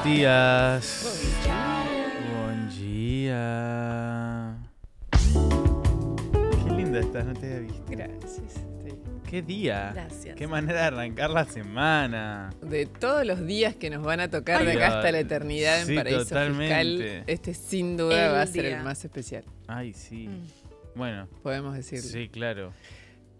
Buenos días. Buen día. Qué linda estás, no te había visto. Gracias. ¿Qué día? Gracias. Qué manera de arrancar la semana. De todos los días que nos van a tocar de acá hasta la eternidad en Sí, Paraíso totalmente. Fiscal, este sin duda El va a ser día. el más especial, Ay, sí. Bueno, podemos decirlo. sí, claro.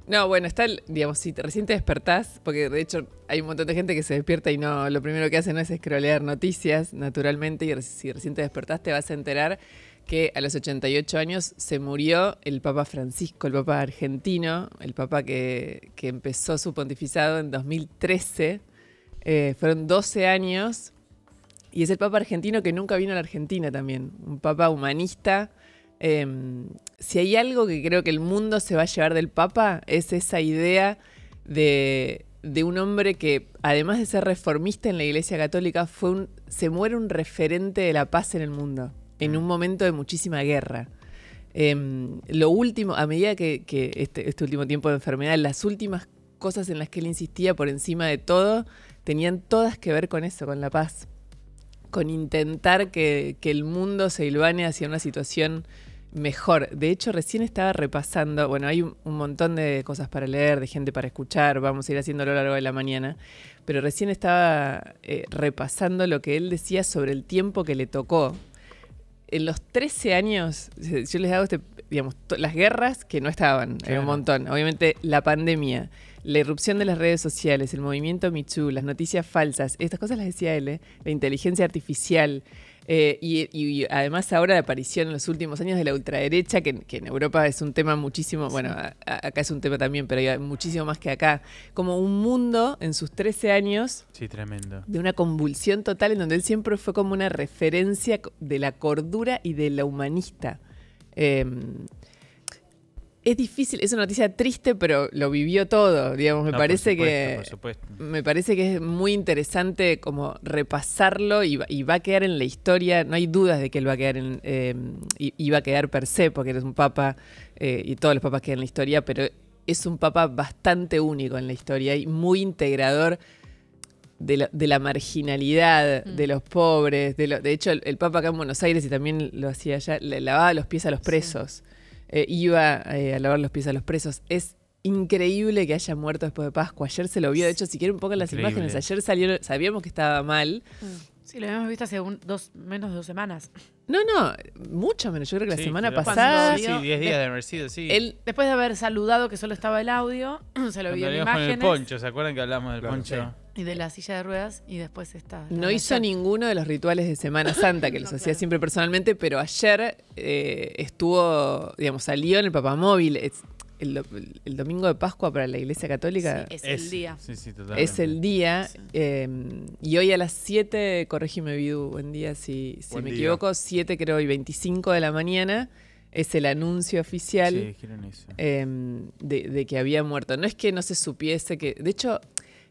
No, bueno, está, digamos, si recién te despertás, porque de hecho hay un montón de gente que se despierta y no, lo primero que hace no es scrollear noticias, naturalmente, y si recién te despertás te vas a enterar que a los 88 años se murió el Papa Francisco, el Papa argentino, el Papa que empezó su pontificado en 2013. Fueron 12 años y es el Papa argentino que nunca vino a la Argentina también, un Papa humanista. Si hay algo que creo que el mundo se va a llevar del Papa es esa idea de un hombre que, además de ser reformista en la Iglesia Católica, se muere un referente de la paz en el mundo, en un momento de muchísima guerra. Lo último, a medida que este último tiempo de enfermedad, las últimas cosas en las que él insistía por encima de todo, tenían todas que ver con eso, con la paz, con intentar que el mundo se hilvane hacia una situación mejor. De hecho, recién estaba repasando, bueno, hay un montón de cosas para leer, de gente para escuchar, vamos a ir haciéndolo a lo largo de la mañana, pero recién estaba repasando lo que él decía sobre el tiempo que le tocó. En los 13 años, yo les hago digamos, las guerras que no estaban, Claro. era un montón. Obviamente la pandemia, la irrupción de las redes sociales, el movimiento Me Too, las noticias falsas, estas cosas las decía él, la inteligencia artificial, y además ahora la aparición en los últimos años de la ultraderecha, que en Europa es un tema muchísimo, bueno, acá es un tema también, pero hay muchísimo más que acá, como un mundo en sus 13 años Sí, tremendo. de una convulsión total en donde él siempre fue como una referencia de la cordura y de la humanista. Es difícil, es una noticia triste, pero lo vivió todo, digamos, No, por supuesto. me parece que es muy interesante como repasarlo y va a quedar en la historia, no hay dudas de que él va a quedar y va a quedar per se, porque eres un papa y todos los papas quedan en la historia, pero es un papa bastante único en la historia y muy integrador de la marginalidad, de los pobres. De hecho, el Papa acá en Buenos Aires, y también lo hacía allá, le lavaba los pies a los presos. Iba a lavar los pies a los presos. Es increíble que haya muerto después de Pascua. Ayer se lo vio. De hecho, si quieren un poco las Increíble. imágenes, ayer sabíamos que estaba mal. Sí, lo habíamos visto hace menos de 2 semanas. No, mucho menos. Yo creo que la Sí, semana pero pasada... Sí, 10 días de haber sido, sí. Él, Después de haber saludado que solo estaba el audio, se lo Cuando vio en veníamos con el imágenes poncho, ¿se acuerdan que hablamos del Claro, poncho? y de la silla de ruedas y después está. no hizo ninguno de los rituales de Semana Santa, que los hacía siempre personalmente, pero ayer estuvo, digamos, salió en el Papamóvil. El domingo de Pascua para la Iglesia Católica Sí, es el día. Sí, sí, totalmente. es el día. Sí. Y hoy a las 7, corrígeme, Vidu, buen día si Buen me día. equivoco, 7 creo y 25 de la mañana, es el anuncio oficial. Sí, dijeron eso. De que había muerto. No es que no se supiese que... De hecho,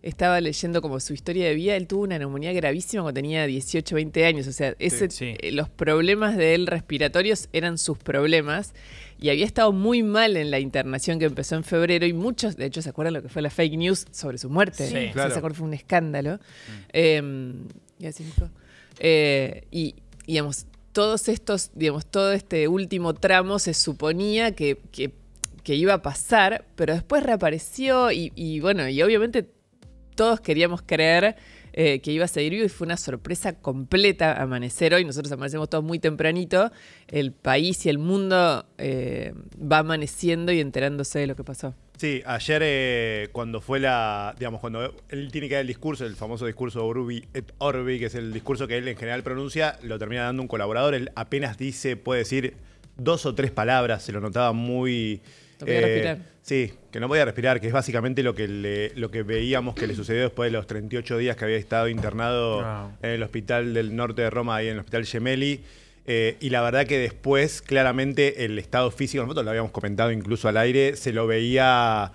estaba leyendo como su historia de vida. Él tuvo una neumonía gravísima cuando tenía 18, 20 años. O sea, Sí. los problemas de él respiratorios eran sus problemas. Y había estado muy mal en la internación que empezó en febrero. Y muchos, de hecho, ¿se acuerdan lo que fue la fake news sobre su muerte? Sí. O sea, Claro. ¿se acuerdan? Fue un escándalo. Y así Nico. Y digamos, todos estos, digamos, todo este último tramo se suponía que iba a pasar, pero después reapareció y bueno, y obviamente todos queríamos creer que iba a seguir vivo y fue una sorpresa completa amanecer hoy. Nosotros amanecemos todos muy tempranito. El país y el mundo va amaneciendo y enterándose de lo que pasó. Sí, ayer cuando fue cuando él tiene que dar el discurso, el famoso discurso Urbi et Orbi, que es el discurso que él en general pronuncia, lo termina dando un colaborador. Él apenas puede decir 2 o 3 palabras, se lo notaba muy... No podía respirar. Sí, que no podía respirar, que es básicamente lo que veíamos que le sucedió después de los 38 días que había estado internado Wow. en el hospital del norte de Roma, ahí en el hospital Gemelli. Y la verdad que después, claramente, el estado físico, nosotros lo habíamos comentado incluso al aire, se lo veía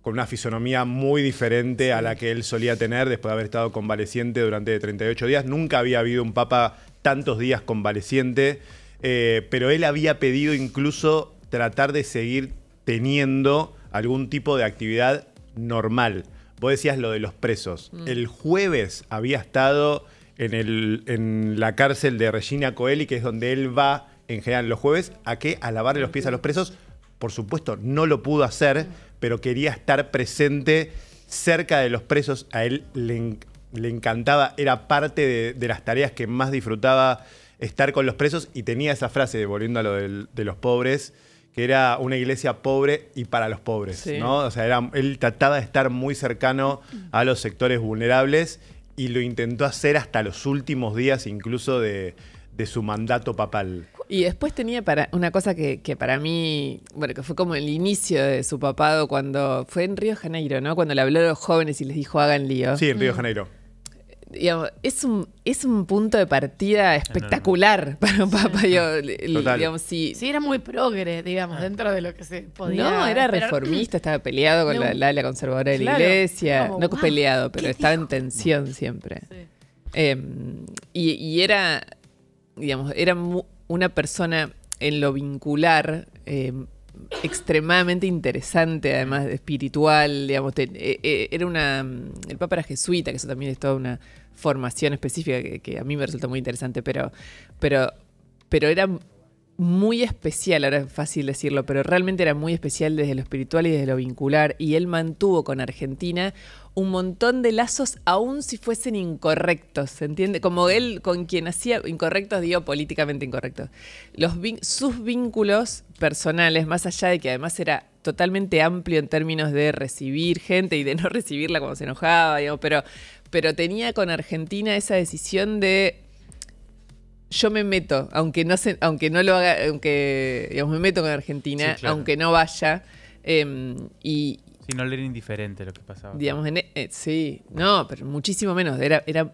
con una fisonomía muy diferente a la que él solía tener después de haber estado convaleciente durante 38 días. Nunca había habido un papa tantos días convaleciente, pero él había pedido incluso tratar de seguir teniendo algún tipo de actividad normal. Vos decías lo de los presos. El jueves había estado en la cárcel de Regina Coeli, que es donde él va en general los jueves, a lavarle los pies a los presos. Por supuesto, no lo pudo hacer, pero quería estar presente cerca de los presos. A él le encantaba, era parte de las tareas que más disfrutaba estar con los presos, y tenía esa frase, volviendo a lo de los pobres, que era una iglesia pobre y para los pobres, Sí. ¿no? O sea, él trataba de estar muy cercano a los sectores vulnerables y lo intentó hacer hasta los últimos días incluso de su mandato papal. Y después tenía una cosa que para mí, bueno, que fue como el inicio de su papado cuando fue en Río de Janeiro, ¿no? Cuando le habló a los jóvenes y les dijo hagan lío. Sí, en Río de Janeiro. Digamos, es un punto de partida espectacular para un papa. Total. Digamos, sí, Sí, era muy progre, digamos, dentro de lo que se podía. no, era esperar. reformista, estaba peleado con No. la conservadora de la Claro, iglesia. como, No wow, peleado, pero ¿qué estaba en dijo? tensión siempre. Sí. Y era, digamos, una persona en lo vincular extremadamente interesante, además de espiritual, digamos, era el Papa era jesuita, que eso también es toda una formación específica que a mí me resulta muy interesante, pero era muy especial, ahora es fácil decirlo, pero realmente era muy especial desde lo espiritual y desde lo vincular, y él mantuvo con Argentina un montón de lazos, aun si fuesen incorrectos, ¿se entiende? Como él con quien hacía incorrectos, digo políticamente incorrectos. Sus vínculos personales, más allá de que además era totalmente amplio en términos de recibir gente y de no recibirla cuando se enojaba, digamos, pero tenía con Argentina esa decisión de yo me meto, aunque no lo haga, aunque digamos, me meto con Argentina, Sí, claro. aunque no vaya, y Sí, no le era indiferente lo que pasaba. digamos, sí, no, pero muchísimo menos.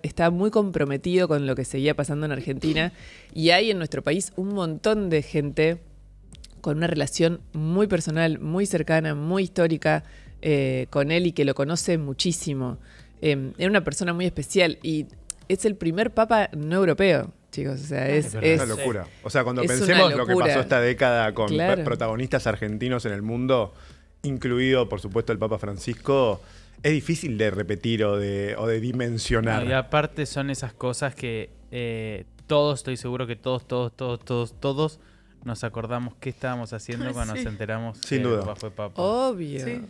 Estaba muy comprometido con lo que seguía pasando en Argentina, y hay en nuestro país un montón de gente con una relación muy personal, muy cercana, muy histórica con él, y que lo conoce muchísimo. Era una persona muy especial y es el primer papa no europeo, chicos. O sea, es Una locura. O sea, cuando es una pensemos lo que locura. pasó esta década con Claro. protagonistas argentinos en el mundo, incluido, por supuesto, el Papa Francisco, es difícil de repetir o de dimensionar. No, y aparte son esas cosas que todos, estoy seguro que todos nos acordamos qué estábamos haciendo cuando Sí. nos enteramos Sin que duda. el papá fue papa. obvio. Sí.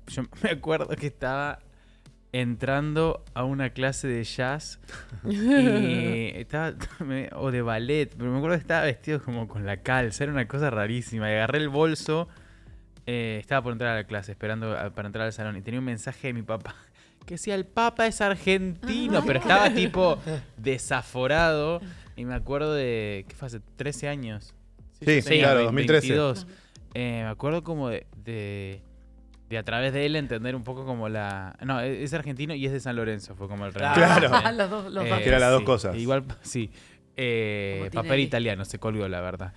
Yo me acuerdo que estaba entrando a una clase de jazz y estaba, o de ballet, pero me acuerdo que estaba vestido como con la calza, era una cosa rarísima. Y agarré el bolso, estaba por entrar a la clase, esperando para entrar al salón, y tenía un mensaje de mi papá que decía: el papa es argentino, pero estaba tipo desaforado. Y me acuerdo de, ¿qué fue? Hace 13 años. Sí, yo tenía claro, 2013. 22. Me acuerdo como de a través de él entender un poco como la... No, es argentino y es de San Lorenzo, fue como el Claro. Ah, los dos. Que eran las dos sí, cosas. Igual, sí. Como Papel Tinelli. italiano, se colgó, la verdad.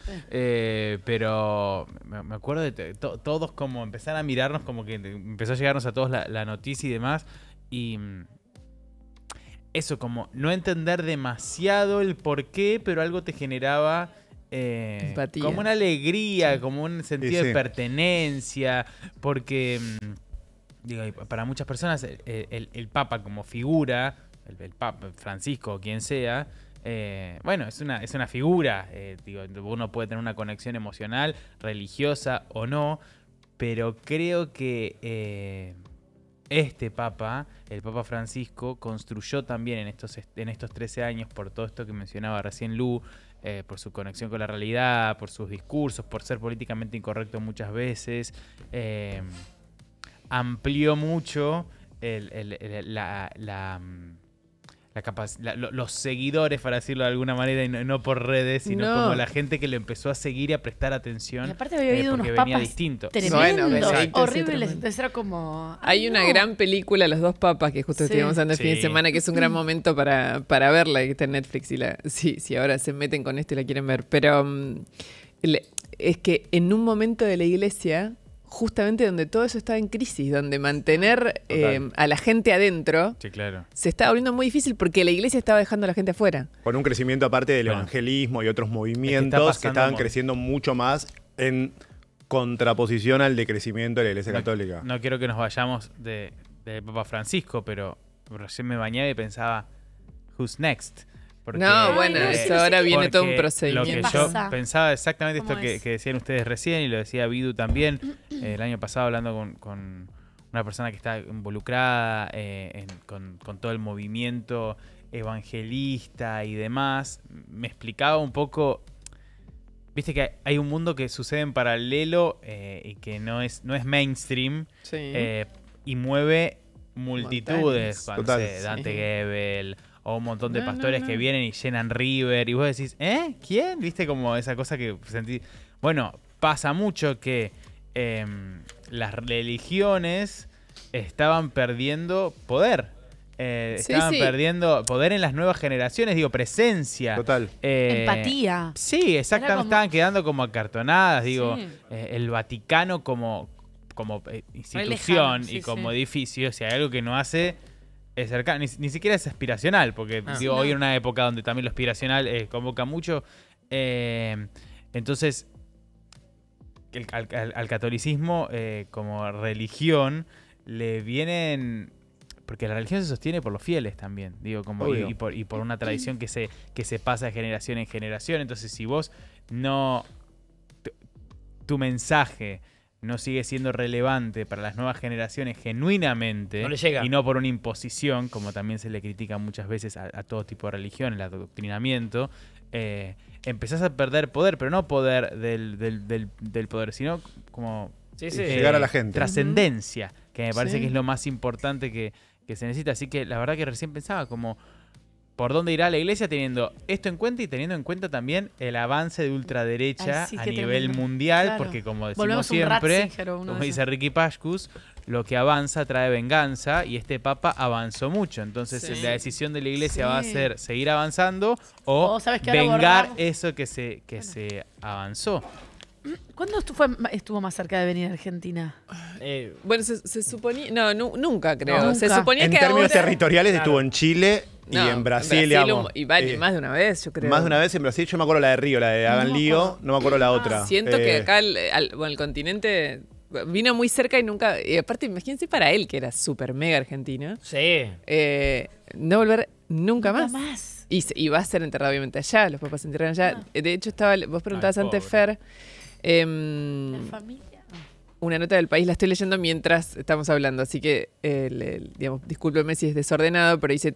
Pero me acuerdo de todos como empezar a mirarnos, como que empezó a llegarnos a todos la noticia y demás. Y eso, como no entender demasiado el por qué, pero algo te generaba Empatía. como una alegría, como un sentido Sí, de sí. pertenencia, porque digo, para muchas personas el Papa como figura, el Papa Francisco o quien sea, bueno, es una figura, digo, uno puede tener una conexión emocional, religiosa o no, pero creo que este Papa, el Papa Francisco, construyó también en estos 13 años, por todo esto que mencionaba recién Lu, por su conexión con la realidad, por sus discursos, por ser políticamente incorrecto muchas veces, amplió mucho los seguidores, para decirlo de alguna manera, y no por redes, sino No. como la gente que le empezó a seguir y a prestar atención. Y aparte había habido porque unos venía papas distinto. tremendos, Bueno, Benedicto, sí, horribles. tremendo. Entonces era como... Hay una gran película, Los dos papas, que justo Sí. estuvimos hablando el fin de Sí. semana, que es un gran momento para verla, que está en Netflix, si ahora se meten con esto y la quieren ver. Pero es que en un momento de la iglesia, justamente donde todo eso estaba en crisis, donde mantener Total. a la gente adentro Sí, claro. se estaba volviendo muy difícil porque la iglesia estaba dejando a la gente afuera. Con un crecimiento aparte del Bueno. evangelismo y otros Es que movimientos está que pasando estaban un- creciendo mucho más en contraposición al decrecimiento de la Iglesia Católica. No quiero que nos vayamos de Papa Francisco, pero recién me bañaba y pensaba, Who's Next. Porque, No, bueno, no, eso sí, no sé ahora qué- viene todo un porque procedimiento. Lo ¿Qué que yo pasa? pensaba exactamente esto ¿Cómo es? que decían ustedes recién y lo decía Vidu también, el año pasado hablando con una persona que está involucrada con todo el movimiento evangelista y demás, me explicaba un poco, viste que hay un mundo que sucede en paralelo y que no es mainstream Sí. y mueve multitudes, Montañas. no Total. sé, Dante Sí. Gebel o un montón de No, pastores no, que no. vienen y llenan River y vos decís, ¿quién? ¿Viste como esa cosa que sentí? Bueno, pasa mucho que las religiones estaban perdiendo poder. Sí, Estaban sí. perdiendo poder en las nuevas generaciones, digo, presencia. Total. Empatía. Sí, exactamente, Era como- estaban quedando como acartonadas, digo, Sí. el Vaticano como institución lejano, sí, y como sí. edificio, si hay algo que no hace es cercano, ni siquiera es aspiracional, porque Ah. digo, Sí, hoy no. en una época donde también lo aspiracional convoca mucho, entonces al catolicismo como religión le vienen... Porque la religión se sostiene por los fieles también, digo, como Obvio. y por una tradición que se pasa de generación en generación. Entonces, si vos no... Tu mensaje no sigue siendo relevante para las nuevas generaciones genuinamente No le llega. y no por una imposición, como también se le critica muchas veces a todo tipo de religión, el adoctrinamiento, empezás a perder poder, pero no poder del poder, sino como Sí, sí. Llegar a la gente. trascendencia, que me parece Sí. que es lo más importante que se necesita. Así que la verdad que recién pensaba como por dónde irá la iglesia teniendo esto en cuenta y teniendo en cuenta también el avance de ultraderecha Ay, sí, a qué nivel tremendo. mundial, Claro. porque como decimos Volvemos a un siempre, Ratzinger o uno como de dice esos. Ricky Pascus, lo que avanza trae venganza y este papa avanzó mucho. Entonces Sí. la decisión de la iglesia Sí. va a ser seguir avanzando o O, ¿sabes qué? Ahora vengar borramos. eso que se avanzó. ¿Cuándo estuvo más cerca de venir a Argentina? Bueno, se suponía... No, nunca creo. No, Se nunca. suponía En que términos ahora... territoriales Claro. estuvo en Chile y No, en Brasil, digamos. y más de una vez, yo creo. Más de una vez en Brasil, yo me acuerdo la de Río, la de Hagan No me Lío, acuerdo. no me acuerdo la otra. Siento que Eh, acá el continente vino muy cerca y nunca... Y aparte, imagínense para él, que era súper mega argentino, Sí. no volver nunca más. más. Y va a ser enterrado obviamente allá, los papás se enterraron allá. Ah. De hecho, vos preguntabas Ay, antes, pobre. Fer, La familia. una nota del país, la estoy leyendo mientras estamos hablando, así que, digamos, discúlpeme si es desordenado, pero dice,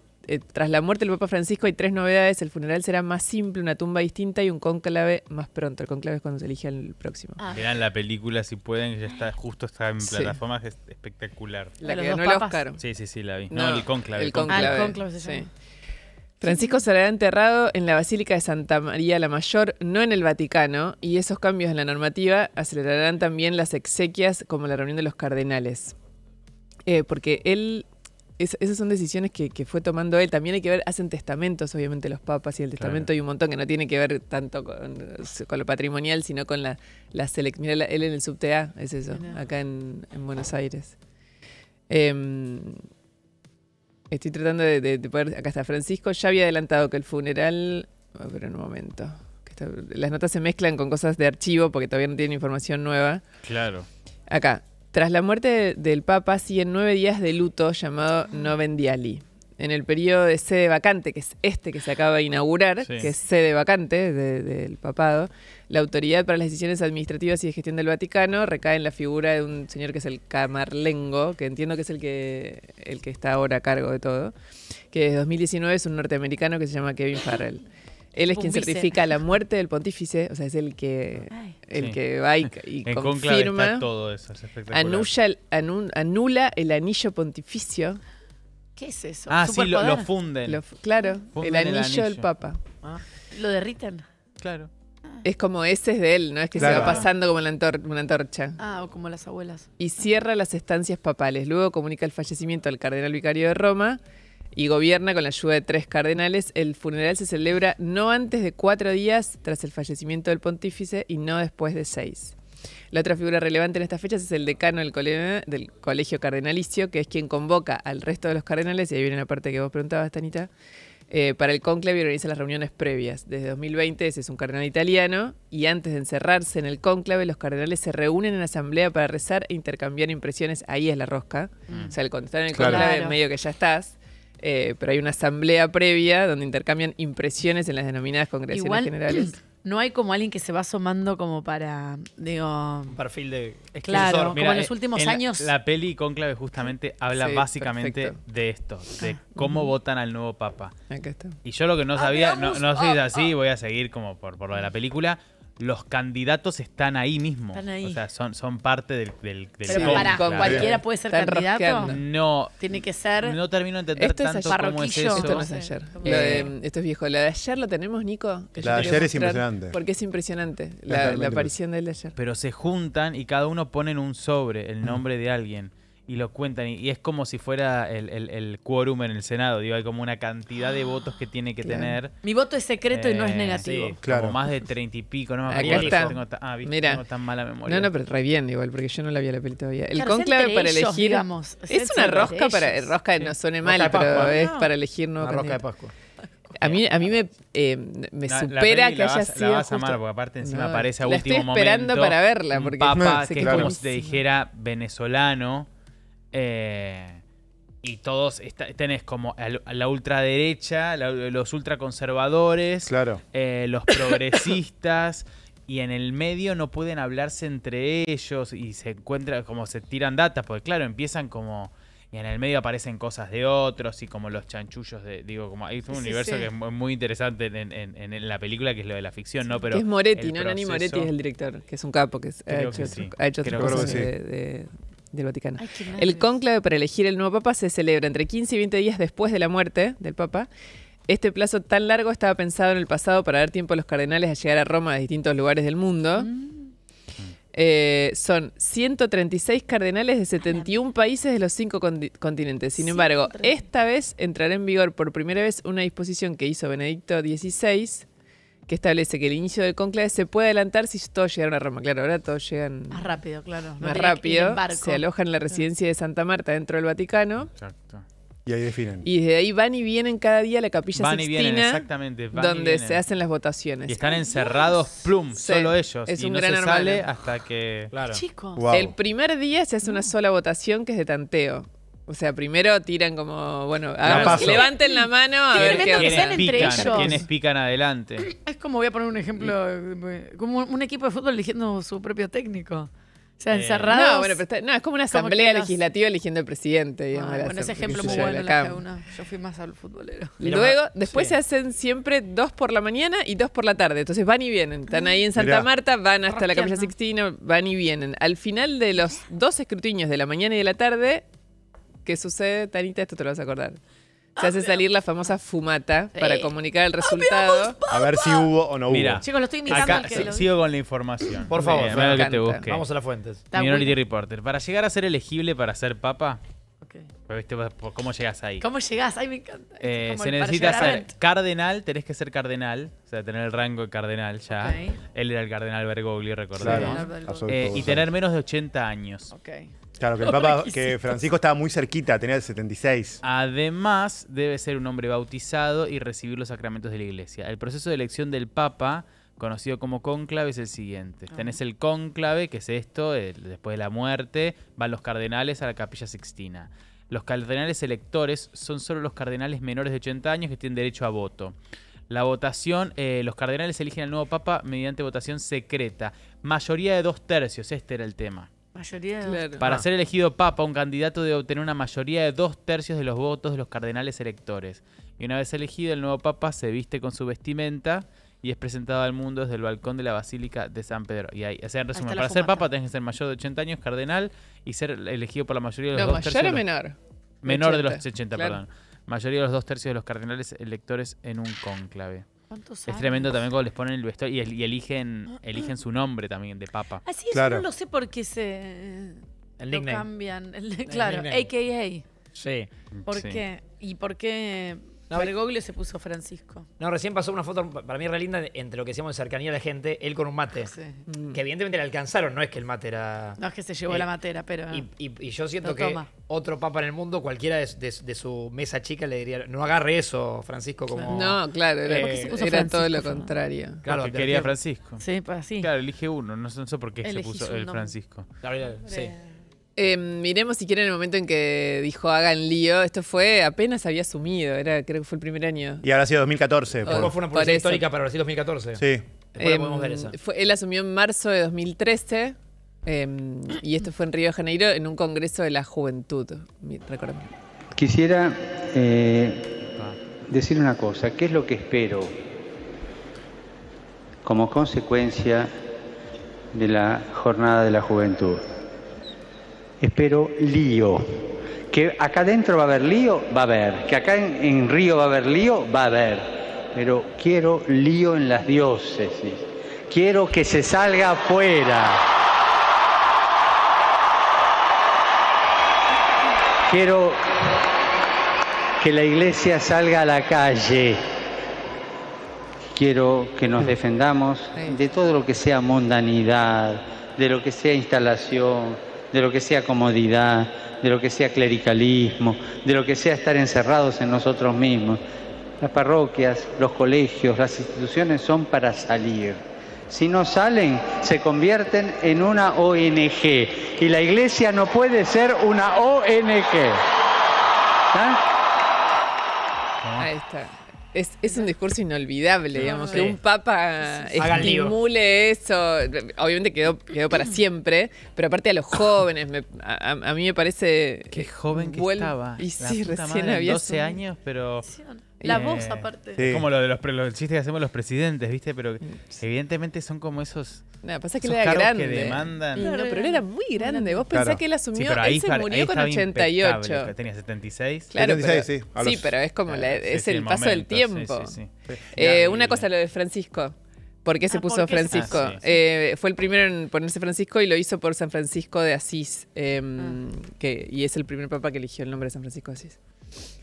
tras la muerte del Papa Francisco hay 3 novedades, el funeral será más simple, una tumba distinta y un cónclave más pronto. El cónclave es cuando se elige el próximo. Ah, Vean la película si pueden, ya está, justo está en Sí. plataformas, es espectacular. La los que dos ganó el papas. Oscar. Sí, la vi. No, No, el cónclave. el el cónclave. cónclave. Ah, el cónclave se llama. Francisco será enterrado en la Basílica de Santa María la Mayor, no en el Vaticano, y esos cambios en la normativa acelerarán también las exequias como la reunión de los cardenales. Porque él, esas son decisiones que fue tomando él. También hay que ver, hacen testamentos, obviamente, los papas, y el testamento hay un montón que no tiene que ver tanto con lo patrimonial, sino con la selección. Mira, él en el subte A, es eso, Mirá. acá en Buenos Aires. Estoy tratando de poder... Acá está, Francisco ya había adelantado que el funeral... A ver, un momento. Las notas se mezclan con cosas de archivo porque todavía no tienen información nueva. Claro. Acá. Tras la muerte del Papa siguen 9 días de luto llamado Novendiali. En el periodo de sede vacante, que es este que se acaba de inaugurar, Sí. que es sede vacante del papado, la autoridad para las decisiones administrativas y de gestión del Vaticano recae en la figura de un señor que es el Camarlengo, que entiendo que es el que está ahora a cargo de todo, que desde 2019 es un norteamericano que se llama Kevin Farrell. Él es quien Un vice. certifica la muerte del pontífice, o sea, es el que Ay. Sí. va y En cónclave confirma. está todo eso, es espectacular. Anula el anillo pontificio. ¿Qué es eso? Ah, sí, lo ¿Superpoder? funden. Claro, Funden el el anillo del anillo. Papa. ¿Lo derriten? Claro. Es como ese es de él, ¿no? Es que Claro. se va pasando como una antorcha. Ah, o como las abuelas. Y cierra las estancias papales. Luego comunica el fallecimiento al cardenal vicario de Roma y gobierna con la ayuda de 3 cardenales. El funeral se celebra no antes de 4 días tras el fallecimiento del pontífice y no después de 6. La otra figura relevante en estas fechas es el decano del colegio cardenalicio, que es quien convoca al resto de los cardenales, y ahí viene la parte que vos preguntabas, Tanita, para el cónclave y organiza las reuniones previas. Desde 2020 ese es un cardenal italiano, y antes de encerrarse en el cónclave, los cardenales se reúnen en asamblea para rezar e intercambiar impresiones. Ahí es la rosca. O sea, cuando están en el Claro. cónclave, Claro. medio que ya estás. pero hay una asamblea previa donde intercambian impresiones en las denominadas congregaciones Igual, generales. No hay como alguien que se va asomando como para, digo... Un perfil de... Claro, sucesor. como en los últimos años. La peli Cónclave justamente habla Sí, básicamente perfecto. de esto, de cómo votan al nuevo papa. Acá está. Y yo lo que no sabía, no soy así, voy a seguir como por lo de la película. Los candidatos están ahí mismo. Están ahí. O sea, son parte del Pero Sí, para con- cualquiera puede ser Están candidato. rosqueando. No, Tiene que ser... no termino de entender Esto es tanto ayer. cómo es Barroquillo. eso. Esto no es Sí. ayer. Como- Esto es viejo. La de ayer lo tenemos, Nico. Que yo La de quería ayer es mostrar, impresionante. Porque es impresionante. Totalmente La aparición del de ayer. Pero se juntan y cada uno pone en un sobre el nombre de alguien y lo cuentan. Y es como si fuera el quórum en el Senado. Digo, hay como una cantidad de votos que tiene que Claro. tener. Mi voto es secreto y no es Eh, negativo. sí. Claro. Como más de 30 y pico, no me Acá acuerdo. está. Viste, Mira. tengo tan mala memoria. No, pero re bien igual, porque yo no la vi a la peli todavía. El Claro, es cónclave entre para ellos, elegir... digamos. Es una entre rosca para... ellos. Rosca no suene Rosca mal, de pero Pascua. es No. para elegir nuevo Una rosca de candidato. Pascua. A mí me La supera peli que la haya vas, sido la vas a amar, justo- porque aparte encima No, aparece a la último estoy esperando momento para verla, un porque papa sé que que es como buenísimo. si te dijera venezolano. Y todos tenés como a la ultraderecha, los ultraconservadores, Claro. los progresistas, y en el medio no pueden hablarse entre ellos y se encuentran como se tiran datas, porque claro, empiezan como... Y en el medio aparecen cosas de otros y como los chanchullos de... Digo, como hay un Sí, universo sí. que es muy interesante en la película, que es lo de la ficción, ¿no? Pero que es Moretti, el ¿no? Nani proceso- Moretti es el director, que es un capo, que Creo que sí. ha hecho Creo otras que cosas sí. del Vaticano. Ay, qué El nervios. cónclave para elegir el nuevo papa se celebra entre 15 y 20 días después de la muerte del papa. Este plazo tan largo estaba pensado en el pasado para dar tiempo a los cardenales a llegar a Roma de distintos lugares del mundo. Son 136 cardenales de 71 países de los 5 continentes. Sin embargo, 136. esta vez entrará en vigor por primera vez una disposición que hizo Benedicto XVI, que establece que el inicio del cónclave se puede adelantar si todos llegaron a Roma. Claro, ahora todos llegan Más rápido, claro. No más tenía que ir en rápido. barco. Se alojan en la residencia de Santa Marta dentro del Vaticano. Exacto. Y ahí definen. Y desde ahí van y vienen cada día a la capilla Van y vienen, Sixtina, exactamente. van y donde vienen. se hacen las votaciones. Y están encerrados, plum, Sí, solo ellos. es y un no gran se hermano. sale hasta que... Claro. Chicos. Wow. El primer día se hace una sola votación que es de tanteo. O sea, primero tiran como, bueno, paso. levanten la mano a Qué ver tremendo qué que onda. sean entre ellos. ¿Quiénes pican adelante? Es como voy a poner un ejemplo, como un equipo de fútbol eligiendo su propio técnico. O sea, encerrados. No, bueno, pero no, es como una Como asamblea que los- legislativa eligiendo al presidente. digamos, Ah, la bueno, ese asamblea, ejemplo qué muy sé yo, bueno la en la Cámara. G1. Yo fui más al futbolero. Luego, Mira, después sí. se hacen siempre 2 por la mañana y 2 por la tarde. Entonces van y vienen. Están ahí en Santa Mirá. Marta, van hasta la Capilla Rosqueando. Sixtina, van y vienen. Al final de los 2 escrutinios de la mañana y de la tarde, ¿qué sucede, Tanita? Esto te lo vas a acordar. Se hace salir la famosa fumata Sí. para comunicar el resultado. A ver si hubo o no hubo. Mira, Chicos, lo estoy imitando acá al que lo sigo con la información. Por favor, Mira lo que me te encanta. busqué. Vamos a las fuentes. Está Minority bueno. Reporter. Para llegar a ser elegible para ser papa, Ok. pues, ¿viste vos cómo llegas ahí? ¿Cómo llegás? Ay, me encanta. Como Se para necesita llegar a ser Rent. cardenal, tenés que ser cardenal, o sea, tener el rango de cardenal ya. Ok. Él era el cardenal Bergoglio, recordemos. Claro, Claro. absoluto. Y tener menos de 80 años. Ok. Claro, que el Papa, que Francisco estaba muy cerquita, tenía el 76. Además, debe ser un hombre bautizado y recibir los sacramentos de la iglesia. El proceso de elección del Papa, conocido como cónclave, es el siguiente. Tenés el cónclave, que es esto, después de la muerte, van los cardenales a la Capilla Sixtina. Los cardenales electores son solo los cardenales menores de 80 años que tienen derecho a voto. La votación, los cardenales eligen al nuevo Papa mediante votación secreta. Mayoría de 2/3, este era el tema. Mayoría de Claro. Para Ah. ser elegido papa, un candidato debe obtener una mayoría de 2/3 de los votos de los cardenales electores. Y una vez elegido, el nuevo papa se viste con su vestimenta y es presentado al mundo desde el balcón de la Basílica de San Pedro. Y ahí, o sea, en resumen, está la para ser fumata. papa tenés que ser mayor de 80 años, cardenal, y ser elegido por la mayoría de los No, 2/3 mayor o de los- menor. menor de 80, los 80, claro. perdón. Mayoría de los 2/3 de los cardenales electores en un cónclave. ¿Cuántos Es años? tremendo también cuando les ponen el vestuario y eligen su nombre también de papa. Así es, Claro. no lo sé por qué se El lo nickname. cambian. Claro, nickname. AKA. Sí. ¿Por Sí. qué? ¿Y por qué No, Bergoglio se puso Francisco? No, recién pasó una foto para mí re linda entre lo que decíamos de cercanía a la gente, él con un mate. Sí. Que evidentemente le alcanzaron, no es que el mate era. No es que se llevó Eh, la matera, pero... Y yo siento Lo que toma. otro papa en el mundo, cualquiera de su mesa chica le diría, no agarre eso, Francisco, como... No, claro, era, ¿Por qué se puso era Francisco, todo lo Fernando? contrario. Claro, Porque te quería refiero- Francisco. Sí, pues así. Claro, elige uno, no sé por qué se Elegís puso un el nombre. Francisco. Claro, sí. Miremos si quieren el momento en que dijo hagan lío. Esto fue apenas había asumido, creo que fue el primer año. Y habrá sido 2014. Después fue una publicidad eso. histórica para Brasil 2014. Sí. Después la podemos ver esa. Él asumió en marzo de 2013 y esto fue en Río de Janeiro en un congreso de la juventud. Recordemos. Quisiera decir una cosa, ¿qué es lo que espero como consecuencia de la jornada de la juventud? Espero lío. Que acá adentro va a haber lío, va a haber. Que acá en Río va a haber lío, va a haber. Pero quiero lío en las diócesis. Quiero que se salga afuera. Quiero que la iglesia salga a la calle. Quiero que nos defendamos de todo lo que sea mundanidad, de lo que sea instalación, de lo que sea comodidad, de lo que sea clericalismo, de lo que sea estar encerrados en nosotros mismos. Las parroquias, los colegios, las instituciones son para salir. Si no salen, se convierten en una ONG. Y la iglesia no puede ser una ONG. ¿Ah? Ahí está. Es un discurso inolvidable, digamos, Sí. que un papa Hagan lío. estimule eso. Obviamente quedó para siempre, pero aparte a los jóvenes, a mí me parece... Qué joven que vuel- estaba. Y La sí, puta recién madre, había 12 asumido. años, pero... La Eh, voz, aparte. Sí. Es como lo de los chistes que hacemos los presidentes, ¿viste? Pero evidentemente son como esos... No, pasa que él Esos era cargos que grande. demandan. Y no, pero él era muy grande. Vos pensás Claro. que él asumió, Sí, pero él se ahí murió con estaba 88. impecable, tenía 76. Claro, 76, pero, sí, a los- pero es como es Sí, el paso del momento, tiempo. sí. Una cosa lo de Francisco. ¿Por qué se puso ¿por qué se Francisco? puso? Sí. Fue el primero en ponerse Francisco y lo hizo por San Francisco de Asís. Y es el primer papa que eligió el nombre de San Francisco de Asís.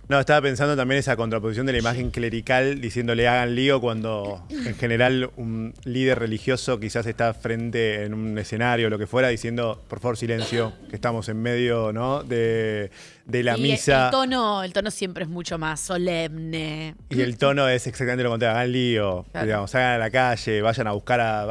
No, estaba pensando también esa contraposición de la imagen clerical diciéndole hagan lío cuando en general un líder religioso quizás está frente en un escenario o lo que fuera diciendo por favor silencio, que estamos en medio, ¿no? de la Y misa. El tono siempre es mucho más solemne. Y el tono es exactamente lo contrario, hagan lío, Claro. digamos, salgan a la calle, vayan a buscar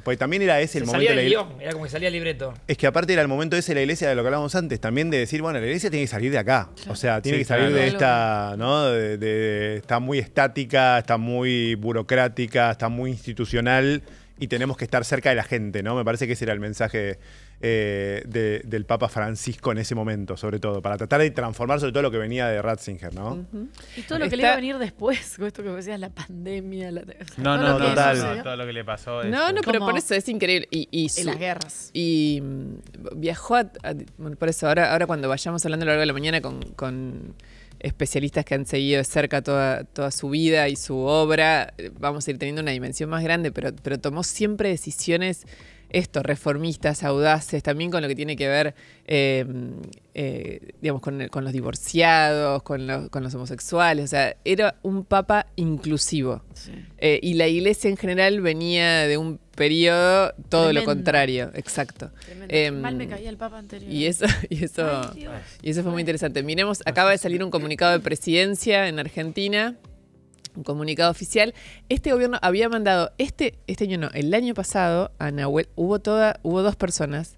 porque también era ese el Se momento salía de la del iglesia. guión, era como que salía el libreto. Es que aparte era el momento ese de la iglesia de lo que hablábamos antes, también de decir, bueno, la iglesia tiene que salir de acá. O sea, tiene Sí, que salir claro. de esta, ¿no? Está muy estática, está muy burocrática, está muy institucional y tenemos que estar cerca de la gente, ¿no? Me parece que ese era el mensaje del Papa Francisco en ese momento, sobre todo, para tratar de transformar sobre todo lo que venía de Ratzinger, ¿no? Y todo lo que le Está- iba a venir después, con esto que decías, la pandemia. No, todo no, lo que total. sucedió. todo lo que le pasó. No, pero Como- por eso es increíble. Y Y su- las guerras. Y viajó bueno, por eso, ahora cuando vayamos hablando a lo largo de la mañana con especialistas que han seguido de cerca toda su vida y su obra, vamos a ir teniendo una dimensión más grande, pero tomó siempre decisiones reformistas, audaces, también con lo que tiene que ver, digamos, con los divorciados, con los homosexuales. O sea, era un papa inclusivo. Sí. Y la iglesia en general venía de un periodo todo lo Tremendo. contrario, exacto. Tremendo. Mal me caía el papa anterior. Y eso, y eso, Ay, Dios. y eso fue muy interesante. Miremos, acaba de salir un comunicado de presidencia en Argentina, un comunicado oficial. Este gobierno había mandado, este año no, el año pasado, a Nahuel, hubo dos personas.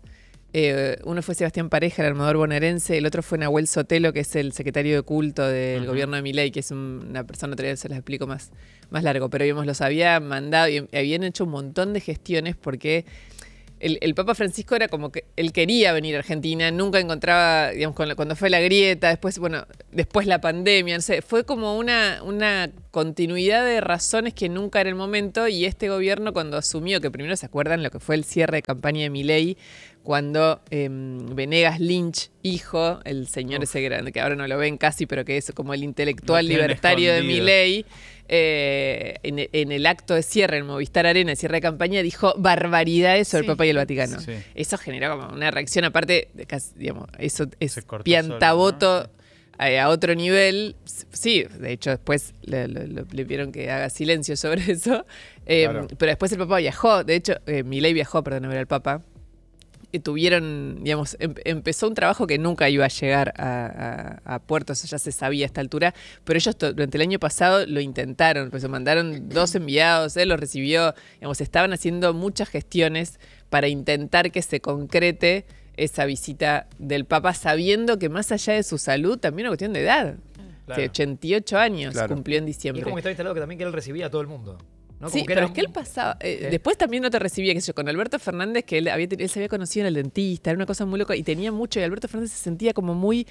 Uno fue Sebastián Pareja, el armador bonaerense, el otro fue Nahuel Sotelo, que es el secretario de culto del gobierno de Milei, que es una persona, otra vez se las explico más largo, pero digamos, los había mandado y habían hecho un montón de gestiones porque el Papa Francisco era como que él quería venir a Argentina, nunca encontraba, digamos, cuando fue la grieta, después la pandemia, no sé, fue como una continuidad de razones que nunca era el momento, y este gobierno cuando asumió, que primero se acuerdan lo que fue el cierre de campaña de Milei, cuando Venegas Lynch, hijo, el señor ese grande, que ahora no lo ven casi, pero que es como el intelectual Lo tienen libertario de escondido. Milei, en el acto de cierre en Movistar Arena, el cierre de campaña, dijo barbaridades sobre el Sí. Papa y el Vaticano. Sí. Eso generó como una reacción, aparte, digamos, eso es Se cortó piantaboto solo, a otro nivel. Sí, de hecho después le pidieron que haga silencio sobre eso. Claro. Pero después el Papa viajó, de hecho, Milei viajó, perdón, a ver al Papa. Tuvieron, digamos, empezó un trabajo que nunca iba a llegar a puerto, eso ya se sabía a esta altura, pero ellos durante el año pasado lo intentaron, pues se mandaron 2 enviados, él los recibió, digamos, estaban haciendo muchas gestiones para intentar que se concrete esa visita del Papa, sabiendo que más allá de su salud, también una cuestión de edad. Claro. De 88 años Claro. cumplió en Y es diciembre. como que estaba instalado que también que él recibía a todo el mundo. ¿no? Sí, Como que pero era es que él pasaba. Después también no te recibía, qué sé yo, con Alberto Fernández, que él se había conocido en el dentista, era una cosa muy loca, y tenía mucho, y Alberto Fernández se sentía como muy.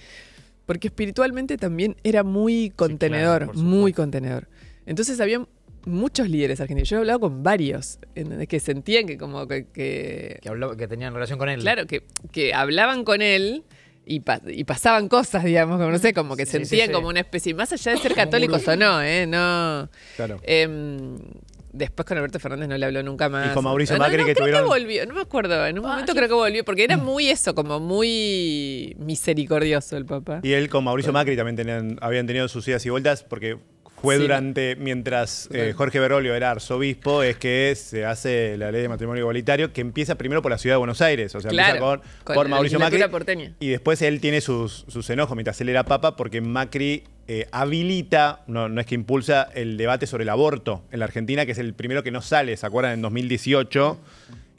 Porque espiritualmente también era muy contenedor, por muy supuesto. contenedor. Entonces había muchos líderes argentinos. Yo he hablado con varios, que sentían que como que que tenían relación con él. claro, que hablaban con él. Y pasaban cosas, digamos, como no sé, como que Sí, sí, sentían sí. como una especie, más allá de ser católicos o no, no. Claro. Después con Alberto Fernández no le habló nunca más. Y con Mauricio No, Macri no, que creo tuvieron- que volvió, no me acuerdo, en un momento creo que volvió, porque era muy eso, como muy misericordioso el Papa. Y él con Mauricio Macri también habían tenido sus idas y vueltas porque fue Sí. mientras Jorge Bergoglio era arzobispo, es que se hace la ley de matrimonio igualitario, que empieza primero por la ciudad de Buenos Aires, o sea, Claro, empieza con por la Mauricio Macri. legislatura porteña. Y después él tiene sus enojos mientras él era papa porque Macri habilita, no es que impulsa, el debate sobre el aborto en la Argentina, que es el primero que no sale, ¿se acuerdan? En 2018.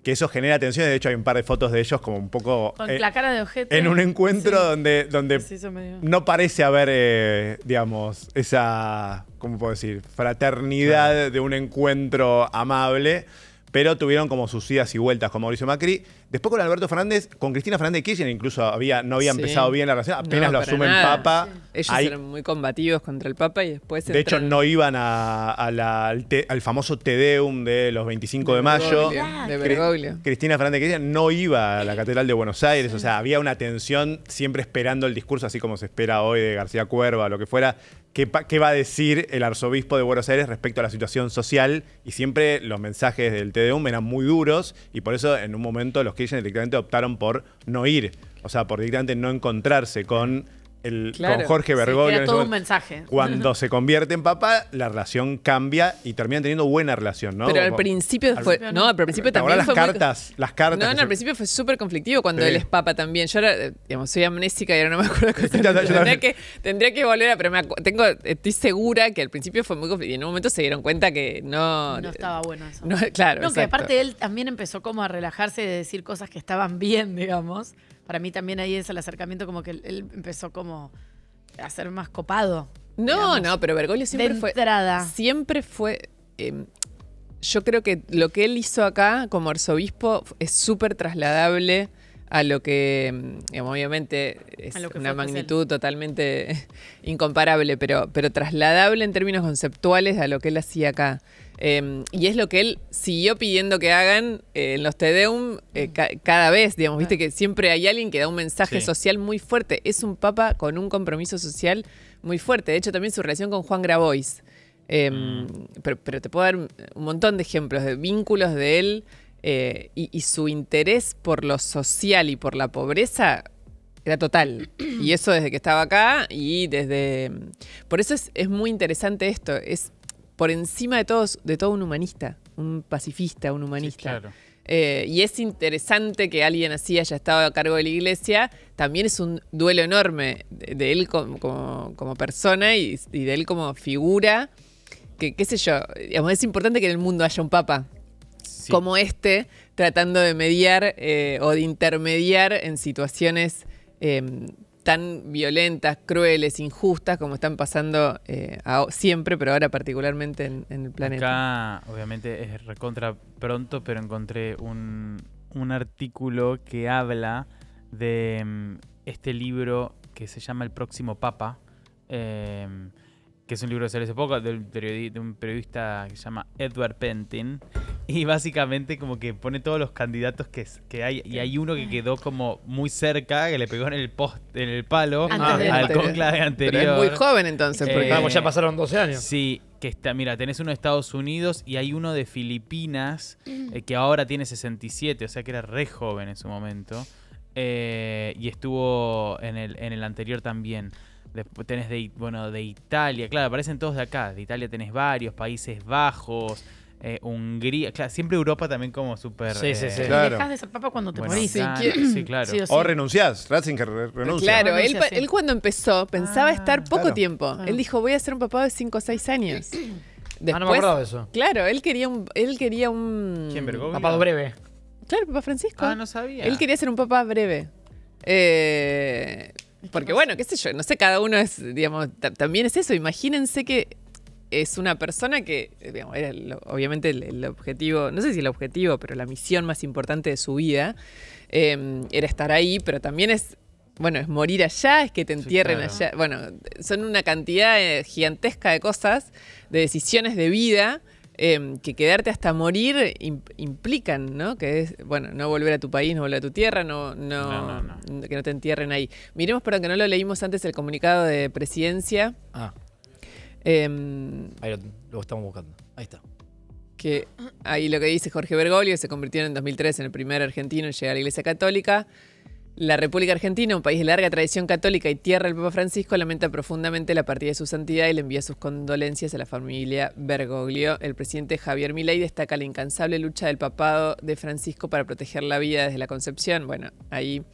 Que eso genera tensiones. De hecho, hay un par de fotos de ellos como un poco Con la cara de ojete. en un encuentro Sí. donde Sí, eso medio- no parece haber, digamos, esa, ¿cómo puedo decir? Fraternidad de un encuentro amable, pero tuvieron como sus idas y vueltas con Mauricio Macri. Después con Alberto Fernández, con Cristina Fernández de Kirchner, incluso no había Sí. empezado bien la relación, apenas No, lo para asumen nada. papa. Ellos Ahí, eran muy combativos contra el Papa y después de hecho, entran- no iban al famoso Te Deum de los 25 de mayo. Bergoglio, de Bergoglio. Cristina Fernández de Kirchner no iba a la Catedral de Buenos Aires, o sea, había una tensión siempre esperando el discurso, así como se espera hoy de García Cuerva o lo que fuera. ¿Qué va a decir el arzobispo de Buenos Aires respecto a la situación social? Y siempre los mensajes del Te Deum eran muy duros y por eso en un momento los Kirchner directamente optaron por no ir, o sea, por directamente no encontrarse con Claro. con Jorge Sí, Bergoglio. era en ese todo un momento. mensaje. Cuando se convierte en papa, la relación cambia y terminan teniendo buena relación, ¿no? Pero al Como- principio fue. principio No, no. al principio ¿Te acordás también fue. las cartas? No, que al se- principio fue súper conflictivo cuando Sí. él es papa también. Yo ahora, digamos, soy amnésica y ahora no me acuerdo cosas. Yo también. Tendría que volver a, pero estoy segura que al principio fue muy conflictivo y en un momento se dieron cuenta que no. No estaba bueno eso. No, claro. No, que exacto. aparte él también empezó como a relajarse y de decir cosas que estaban bien, digamos. Para mí también ahí es el acercamiento como que él empezó como a ser más copado. No, digamos. no, pero Bergoglio siempre De fue. entrada. Siempre fue. Yo creo que lo que él hizo acá como arzobispo es súper trasladable a lo que, digamos, obviamente es A lo que una fue magnitud totalmente incomparable, pero trasladable en términos conceptuales a lo que él hacía acá. Y es lo que él siguió pidiendo que hagan en los Te Deum cada vez, digamos, viste que siempre hay alguien que da un mensaje Sí. social muy fuerte. Es un papa con un compromiso social muy fuerte. De hecho, también su relación con Juan Grabois. Pero te puedo dar un montón de ejemplos de vínculos de él y su interés por lo social y por la pobreza era total. Y eso desde que estaba acá y desde... Por eso es muy interesante esto. Es por encima de todo un humanista, un pacifista, un humanista. Sí, claro. Y es interesante que alguien así haya estado a cargo de la iglesia. También es un duelo enorme de él como persona y de él como figura. Que, qué sé yo, digamos, es importante que en el mundo haya un papa Sí. como este, tratando de mediar o de intermediar en situaciones tan violentas, crueles, injustas, como están pasando siempre, pero ahora particularmente en el planeta. Acá, obviamente, es recontra pronto, pero encontré un artículo que habla de este libro que se llama El próximo Papa, que es un libro que salió hace poco de un periodista que se llama Edward Pentin, y básicamente como que pone todos los candidatos que hay, y hay uno que quedó como muy cerca, que le pegó en el palo Antes del al anterior. conclave anterior. Pero es muy joven entonces, porque Eh, Vamos, ya pasaron 12 años. Sí, que está, mira, tenés uno de Estados Unidos y hay uno de Filipinas que ahora tiene 67, o sea que era re joven en su momento. Y estuvo en el anterior también. Después tenés de Italia, claro, aparecen todos de acá. De Italia tenés varios, Países Bajos, Hungría, claro, siempre Europa también como súper... Sí, sí, sí. Y Claro. dejás de ser papa cuando te Bueno, morís. claro, sí, claro. Sí o sí. O renunciás, Ratzinger renuncia. Claro, él, Renuncia, sí. él cuando empezó pensaba estar poco Claro. tiempo. Ah. Él dijo, voy a ser un papá de 5 o 6 años. No me acordaba de eso. Claro, él quería un... ¿Quién, Bergoglio? Papado breve. Claro, el Papa Francisco. Ah, no sabía. Él quería ser un papa breve. Porque bueno, qué sé yo, no sé, cada uno es, digamos, también es eso. Imagínense que es una persona que, digamos, era obviamente el objetivo, no sé si el objetivo, pero la misión más importante de su vida era estar ahí, pero también es, bueno, es morir allá, es que te entierren allá. Bueno, son una cantidad gigantesca de cosas, de decisiones de vida, que quedarte hasta morir implican, ¿no? Que es, bueno, no volver a tu país, no volver a tu tierra, que no te entierren ahí. Miremos, perdón, que no lo leímos antes, el comunicado de presidencia. Ahí lo estamos buscando. Ahí está. Que ahí lo que dice Jorge Bergoglio, se convirtió en 2003 en el primer argentino en llegar a la Iglesia Católica. La República Argentina, un país de larga tradición católica y tierra del Papa Francisco, lamenta profundamente la partida de su santidad y le envía sus condolencias a la familia Bergoglio. El presidente Javier Milei destaca la incansable lucha del papado de Francisco para proteger la vida desde la concepción. Bueno, ahí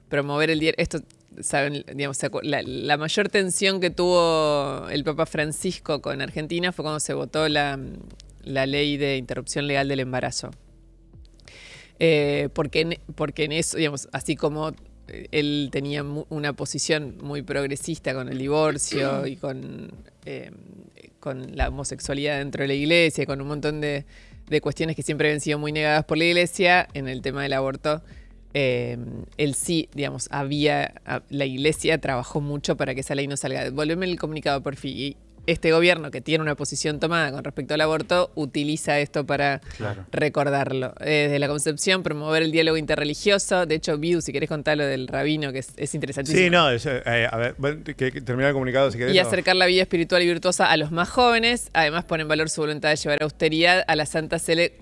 promover el diario. Esto, saben, digamos, la mayor tensión que tuvo el Papa Francisco con Argentina fue cuando se votó la ley de interrupción legal del embarazo. Porque en eso, digamos, así como él tenía una posición muy progresista con el divorcio y con la homosexualidad dentro de la iglesia, con un montón de cuestiones que siempre habían sido muy negadas por la iglesia, en el tema del aborto, él sí, digamos, la iglesia trabajó mucho para que esa ley no salga. Volveme el comunicado, por fin. Y este gobierno, que tiene una posición tomada con respecto al aborto, utiliza esto para recordarlo. Desde la concepción, promover el diálogo interreligioso. De hecho, Vidu, si querés contar lo del rabino, que es interesantísimo. Sí, no, a ver, que terminar el comunicado si querés. Y acercar la vida espiritual y virtuosa a los más jóvenes. Además, pone en valor su voluntad de llevar austeridad a la Santa Sede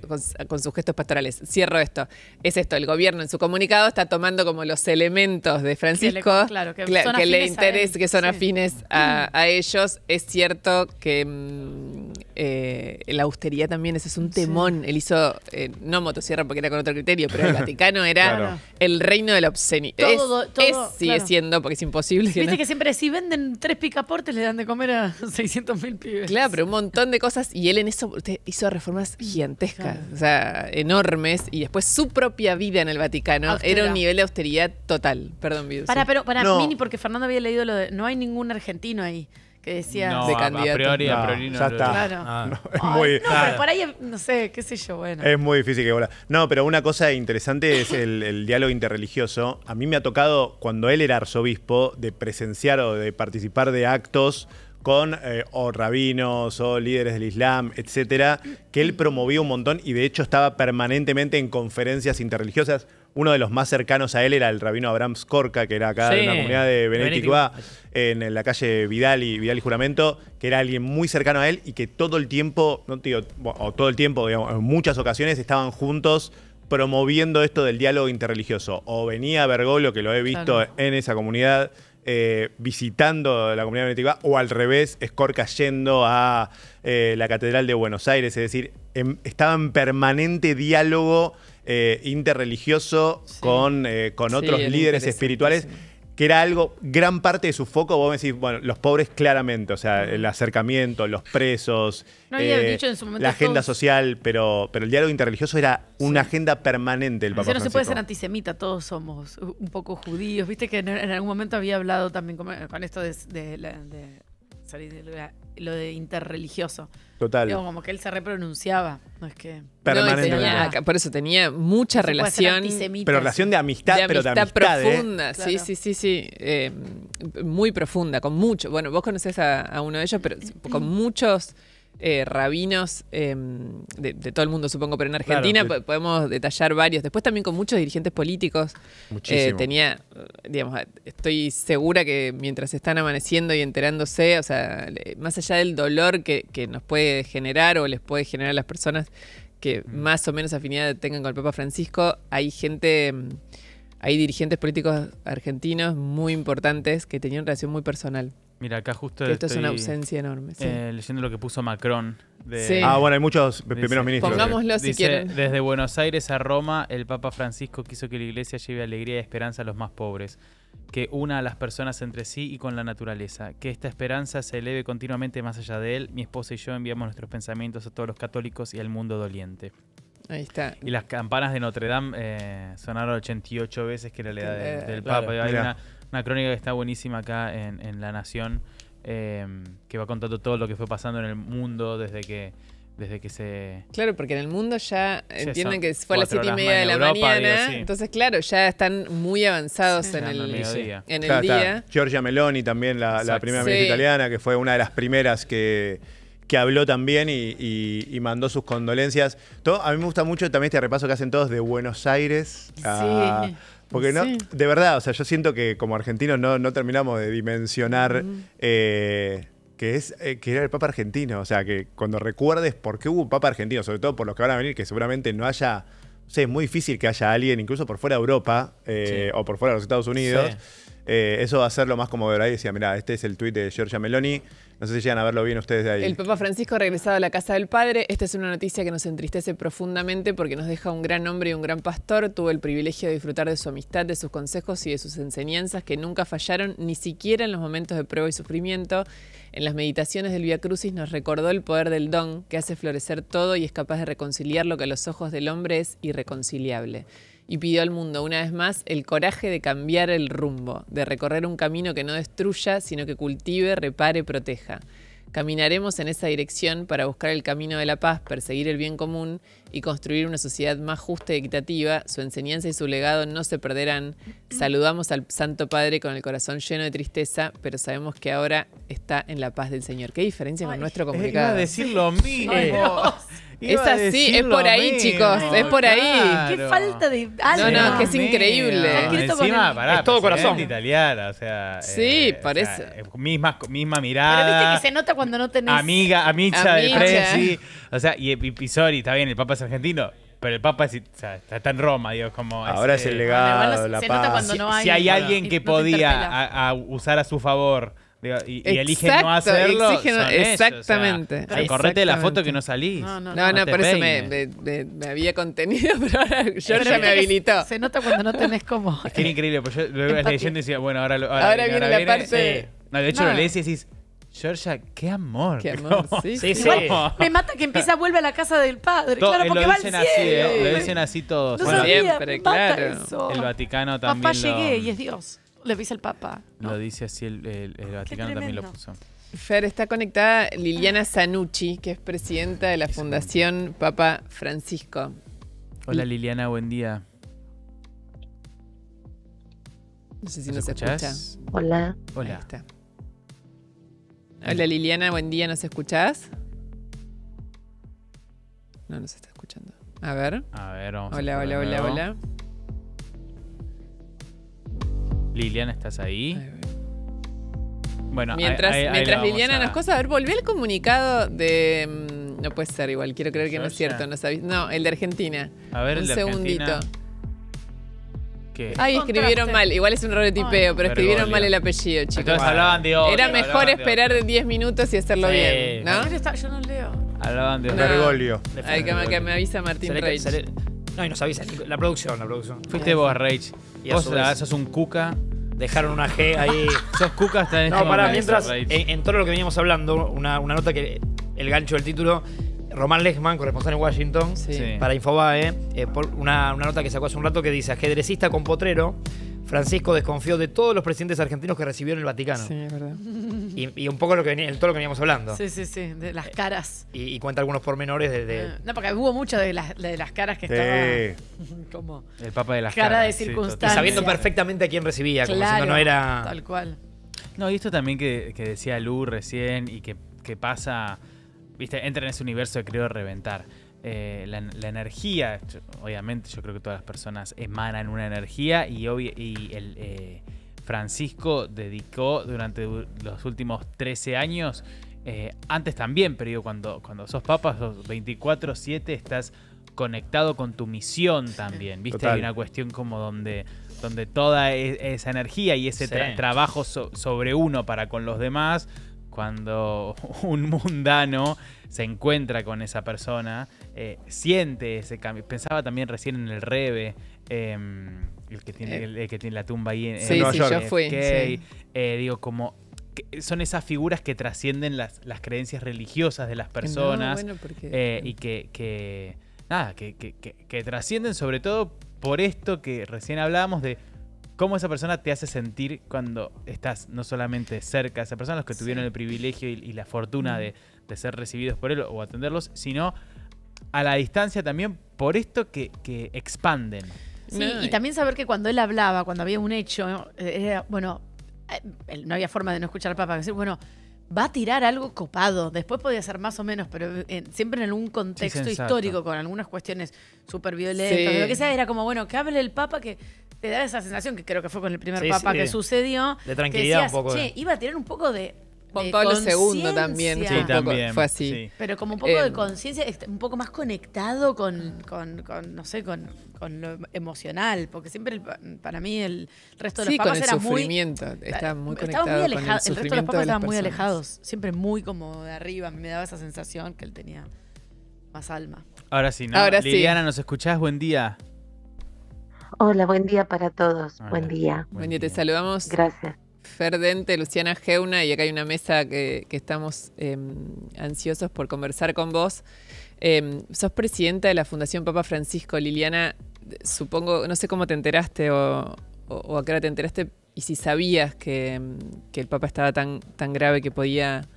con sus gestos pastorales. Cierro esto. Es esto, el gobierno en su comunicado está tomando como los elementos de Francisco que le interesa, que son afines a ellos. Es cierto que la austeridad también, ese es un temón. Él hizo, no motosierra porque era con otro criterio, pero el Vaticano era el reino de la obscenidad. Sigue siendo, porque es imposible. Viste que siempre, si venden 3 picaportes, le dan de comer a 600.000 pibes. Claro, pero un montón de cosas. Y él en eso hizo reformas gigantescas, o sea, enormes. Y después su propia vida en el Vaticano era un nivel de austeridad total. Perdón, Vidu. Pero para Mini, porque Fernando había leído lo de no hay ningún argentino ahí. Que decía de candidato. A priori no. Ya está. Claro. Pero por ahí, no sé, qué sé yo, bueno. Es muy difícil que vuela. No, pero una cosa interesante es el diálogo interreligioso. A mí me ha tocado, cuando él era arzobispo, de presenciar o de participar de actos con o rabinos o líderes del Islam, etcétera, que él promovía un montón y de hecho estaba permanentemente en conferencias interreligiosas. Uno de los más cercanos a él era el rabino Abraham Skorka, que era acá de una comunidad de Benedict en la calle Vidal y Juramento, que era alguien muy cercano a él y que todo el tiempo, no te digo, o todo el tiempo, digamos, en muchas ocasiones estaban juntos promoviendo esto del diálogo interreligioso. O venía Bergoglio, que lo he visto en esa comunidad, visitando la comunidad benedictina, o al revés, Skorka yendo a la Catedral de Buenos Aires, es decir, estaba en permanente diálogo interreligioso con otros líderes espirituales, que era algo, gran parte de su foco, vos me decís, bueno, los pobres claramente, o sea, el acercamiento, los presos, dicho en su momento la agenda social, pero el diálogo interreligioso era una agenda permanente del Papa Francisco. No se puede ser antisemita, todos somos un poco judíos. Viste que en algún momento había hablado también con esto de lo de interreligioso. Total. Digo, como que él se repronunciaba. No es que. Permanentemente. Por eso tenía mucha relación. Pero relación de amistad, pero de amistad profunda. Claro. Sí. Muy profunda, con mucho. Bueno, vos conocés a uno de ellos, pero con muchos rabinos de todo el mundo, supongo, pero en Argentina podemos detallar varios. Después también con muchos dirigentes políticos. Muchísimo. Digamos, estoy segura que mientras están amaneciendo y enterándose, o sea, más allá del dolor que nos puede generar o les puede generar a las personas que más o menos afinidad tengan con el Papa Francisco, hay dirigentes políticos argentinos muy importantes que tenían relación muy personal. Mira, acá justo esto es una ausencia enorme. Leyendo lo que puso Macron. Bueno, hay muchos primeros ministros. Pongámoslo si quieren. Desde Buenos Aires a Roma, el Papa Francisco quiso que la Iglesia lleve alegría y esperanza a los más pobres, que una a las personas entre sí y con la naturaleza, que esta esperanza se eleve continuamente más allá de él. Mi esposa y yo enviamos nuestros pensamientos a todos los católicos y al mundo doliente. Ahí está. Y las campanas de Notre Dame sonaron 88 veces, que era la edad del claro, Papa. Hay mirá. una crónica que está buenísima acá en La Nación, que va contando todo lo que fue pasando en el mundo desde que se... Claro, porque en el mundo ya entienden son que fue a las 4 7:30 horas de la más en Europa, mañana. digo, sí. Entonces, claro, ya están muy avanzados Sí. en Al el mediodía. día. Está Giorgia Meloni también, la Exacto. primera Sí. ministra italiana, que fue una de las primeras que habló también y mandó sus condolencias. A mí me gusta mucho también este repaso que hacen todos de Buenos Aires. Sí. Porque no, Sí. de verdad, o sea, yo siento que como argentinos no terminamos de dimensionar que era el Papa argentino. O sea, que cuando recuerdes por qué hubo un Papa argentino, sobre todo por los que van a venir, que seguramente no haya... O sea, es muy difícil que haya alguien, incluso por fuera de Europa o por fuera de los Estados Unidos. Sí. Eso va a ser lo más como ver ahí. Decía, mirá, este es el tuit de Giorgia Meloni. No sé si llegan a verlo bien ustedes de ahí. El Papa Francisco ha regresado a la casa del Padre. Esta es una noticia que nos entristece profundamente porque nos deja un gran hombre y un gran pastor. Tuve el privilegio de disfrutar de su amistad, de sus consejos y de sus enseñanzas que nunca fallaron, ni siquiera en los momentos de prueba y sufrimiento. En las meditaciones del Vía Crucis nos recordó el poder del don que hace florecer todo y es capaz de reconciliar lo que a los ojos del hombre es irreconciliable. Y pidió al mundo una vez más el coraje de cambiar el rumbo, de recorrer un camino que no destruya, sino que cultive, repare, proteja. Caminaremos en esa dirección para buscar el camino de la paz, perseguir el bien común y construir una sociedad más justa y equitativa. Su enseñanza y su legado no se perderán. Saludamos al Santo Padre con el corazón lleno de tristeza, pero sabemos que ahora está en la paz del Señor. ¿Qué diferencia con nuestro Iba comunicado? a decir lo mismo. Ay, Dios. Es así, es por ahí, chicos, es por ahí. Qué falta de No, alma. que es increíble. Está escrito con Encima, el- pará, Es todo presidente corazón. italiana, o sea... Sí, por o sea, eso. misma Pero viste mirada. que se nota cuando no tenés... Amicha de Amicha. Presi. O sea, y Pisori, está bien, el Papa es argentino, pero el Papa o sea, está en Roma, digo, como... Ahora es el Bueno, legado, igual la se nota paz. cuando no hay... Si hay bueno, alguien y que no te podía interpela. a usar a su favor, digo, y elige Exacto, no hacerlo, exigen- son ellos, exactamente, O sea, correte la foto exactamente. que no salís. No, No, te por eso peines. me había contenido, pero ahora Pero Georgia viste me que habilitó. Se nota cuando no tenés como... Es que era increíble, pues yo lo iba Empatía. leyendo y decía, bueno, ahora Ahora viene la parte- No, de hecho No. lo lees y decís, Georgia, qué amor. Qué amor, Como- sí, Sí, sí. sí. como- Me mata que empieza, vuelve a la casa del padre. To- Claro, lo porque va al dicen cielo. así, lo dicen así todos. No Bueno, sabía, siempre, me mata claro. eso. el Vaticano también Papá, lo, llegué y es Dios. Le avisa el Papa. lo dice así, el Vaticano también lo tremendo. puso. Fer, está conectada Liliana Zanucci, que es presidenta de la Fundación Papa Francisco. Hola Liliana, buen día. No sé si nos escucha. escuchás? Hola. Ahí Hola. está. Hola Liliana, buen día, ¿nos escuchás? No nos está escuchando. A ver. A ver, vamos a Hola, por de hola, hola, nuevo. hola. Liliana, ¿estás ahí? Ahí va. Bueno, Mientras, ahí la mientras vamos Liliana a- nos cosa, a ver, volví al comunicado de... no puede ser igual, quiero creer que no es Georgia. cierto. No, el de Argentina. A ver, Un el de segundito. Argentina. ¿Qué? Ay, escribieron Contraste. mal. Igual es un error de tipeo, pero escribieron Bergoglio. mal el apellido, chicos. Entonces hablaban de otro. Era hablaban mejor de esperar otro. de 10 minutos y hacerlo Sí. bien, ¿no? Yo no leo. Hablaban de No. otro. Bergoglio. Ay, que me avisa Martín Reich. No, y nos avisa la producción. Fuiste vos, Rage. Y a Vos su vez- sos un cuca. Dejaron una G ahí. Sos cuca hasta en este No, pará, momento, mientras, Rage. en todo lo que veníamos hablando, una nota que el gancho del título, Román Lechman, corresponsal en Washington, Sí. Sí. para Infobae, una nota que sacó hace un rato que dice: ajedrecista con potrero, Francisco desconfió de todos los presidentes argentinos que recibió en el Vaticano. Sí, es verdad. Y un poco todo lo que veníamos hablando. Sí, de las caras. Y cuenta algunos pormenores de No, porque hubo mucho de las caras que Sí. estaban como El papa de las cara caras, de sí, y circunstancia. sabiendo perfectamente a quién recibía, como Claro, diciendo no era. tal cual. No, y esto también que decía Lu recién y que pasa, viste, entra en ese universo de creo reventar. La energía, obviamente yo creo que todas las personas emanan una energía y el Francisco dedicó durante los últimos 13 años, antes también, pero digo, cuando sos papa, sos 24/7, estás conectado con tu misión también, ¿viste? Total. Hay una cuestión como donde toda esa energía y ese Sí. trabajo sobre uno para con los demás, cuando un mundano se encuentra con esa persona, siente ese cambio. Pensaba también recién en el Rebe, el que tiene la tumba ahí en Sí, Nueva sí, York. yo fui. JFK. Sí. Digo, como que son esas figuras que trascienden las creencias religiosas de las personas No, bueno, porque... y que nada, que trascienden sobre todo por esto que recién hablábamos de cómo esa persona te hace sentir cuando estás no solamente cerca de esa persona, los que tuvieron el privilegio y la fortuna de ser recibidos por él o atenderlos, sino a la distancia también por esto que expanden. Sí, y también saber que cuando él hablaba, cuando había un hecho, era, bueno, no había forma de no escuchar al Papa, decir, bueno, va a tirar algo copado. Después podía ser más o menos, pero siempre en algún contexto histórico, con algunas cuestiones súper violentas, lo que sea, era como, bueno, que hable el Papa, que te da esa sensación, que creo que fue con el primer Papa que sucedió. De tranquilidad decías, un poco. iba a tirar un poco de Juan Pablo II también. Sí, fue un poco, también. fue así. Sí. Pero como un poco de conciencia, un poco más conectado con no sé, con lo emocional. Porque siempre, para mí, el resto de los papas era muy... sufrimiento. Está muy conectado con el el resto de los sufrimiento papas de las estaban muy personas. alejados. Siempre muy como de arriba. Me daba esa sensación que él tenía más alma. Ahora sí, ¿no? Ahora sí. Liliana, ¿nos escuchás? Buen día. Hola, buen día para todos. Hola. Buen día. Buen día, te saludamos. Gracias. Ferdente, Luciana Geuna, y acá hay una mesa que estamos ansiosos por conversar con vos. Sos presidenta de la Fundación Papa Francisco. Liliana, supongo, no sé cómo te enteraste o a qué hora te enteraste, y si sabías que el Papa estaba tan grave que podía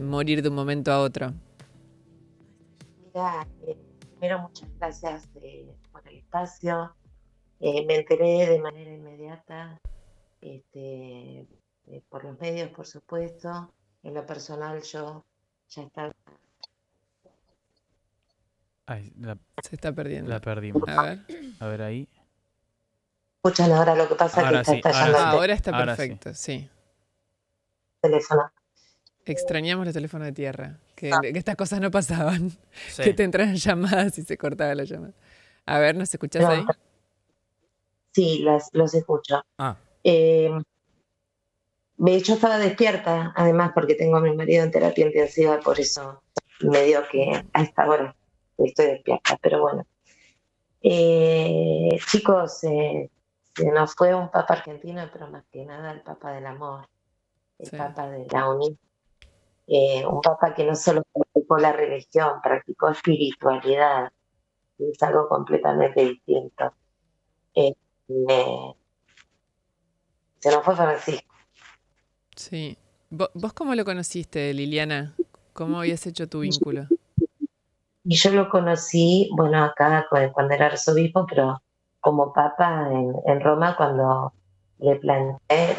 morir de un momento a otro. Mira, primero muchas gracias por el espacio. Me enteré de manera inmediata. Por los medios, por supuesto. En lo personal, yo ya estaba. Ay, Se está perdiendo. la perdimos. A ver. Ahí. Escuchan ahora lo que pasa Ahora que sí, está estallando el Ahora está Ahora perfecto, sí. teléfono. Extrañamos los teléfonos de tierra, que estas cosas no pasaban, Sí. que te entraran llamadas y se cortaba la llamada. A ver, ¿nos escuchás No, ahí? Sí, los escucho. Ah, Yo estaba despierta, además, porque tengo a mi marido en terapia intensiva, por eso me dio que a esta hora estoy despierta. Pero bueno, chicos, se nos fue un Papa argentino, pero más que nada el Papa del amor, el Sí. Papa de la unión. Un Papa que no solo practicó la religión, practicó espiritualidad, y es algo completamente distinto. Se nos fue Francisco. Sí. ¿Vos cómo lo conociste, Liliana? ¿Cómo habías hecho tu vínculo? Y yo lo conocí, bueno, acá cuando era arzobispo, pero como papa en Roma, cuando le planteé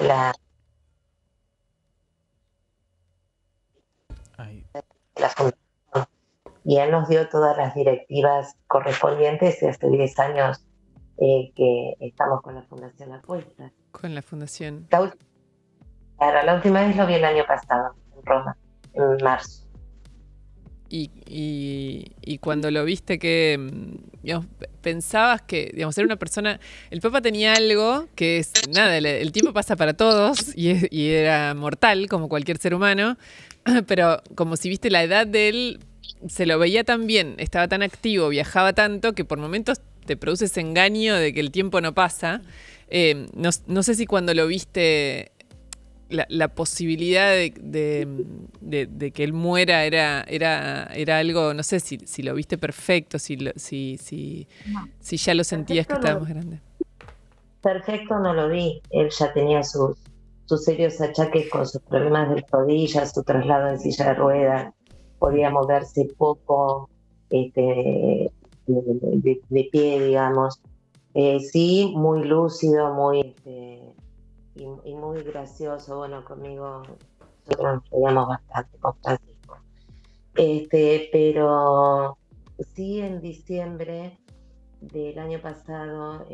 Ay. la fundación. Y él nos dio todas las directivas correspondientes y hace 10 años que estamos con la Fundación Apuestas. Con la fundación. La última vez lo vi el año pasado, en Roma, en marzo. Y cuando lo viste, que digamos, pensabas que, digamos, era una persona. El Papa tenía algo que es nada, el tiempo pasa para todos y era mortal como cualquier ser humano, pero como si viste la edad de él, se lo veía tan bien, estaba tan activo, viajaba tanto que por momentos te produce ese engaño de que el tiempo no pasa. No sé si cuando lo viste la posibilidad de que él muera era algo, no sé si lo viste perfecto, si ya lo sentías que estaba más grande. Perfecto no lo vi. Él ya tenía sus serios achaques con sus problemas de rodillas, su traslado en silla de ruedas, podía moverse poco de pie, digamos. Sí, muy lúcido, muy y muy gracioso. Bueno, conmigo nosotros nos reíamos bastante con Francisco. Pero sí, en diciembre del año pasado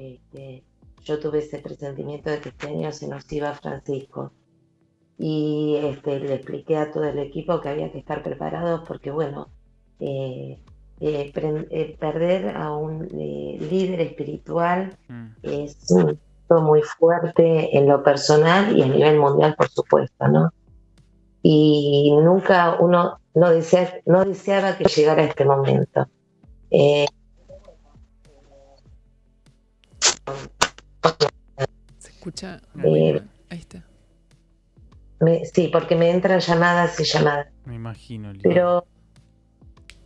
yo tuve ese presentimiento de que este año se nos iba Francisco. Y le expliqué a todo el equipo que había que estar preparados porque, bueno, perder a un líder espiritual es un acto muy fuerte en lo personal y a nivel mundial, por supuesto, ¿no? Y nunca uno no deseaba que llegara este momento. Se escucha. Ahí está. Sí, porque me entran llamadas y llamadas. Me imagino, Lili.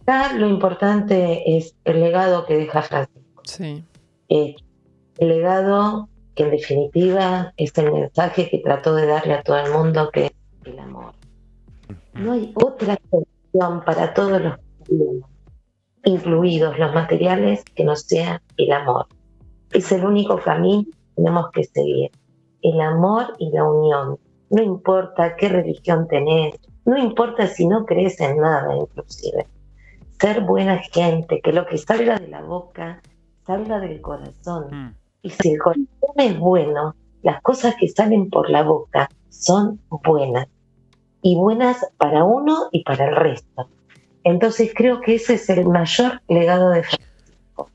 acá lo importante es el legado que deja Francisco. Sí. El legado que en definitiva es el mensaje que trató de darle a todo el mundo, que es el amor. No hay otra solución para todos los problemas, incluidos los materiales, que no sea el amor. Es el único camino que tenemos que seguir. El amor y la unión. No importa qué religión tenés, no importa si no crees en nada inclusive. Ser buena gente, que lo que salga de la boca salga del corazón. Y si el corazón es bueno, las cosas que salen por la boca son buenas. Y buenas para uno y para el resto. Entonces creo que ese es el mayor legado de Francisco.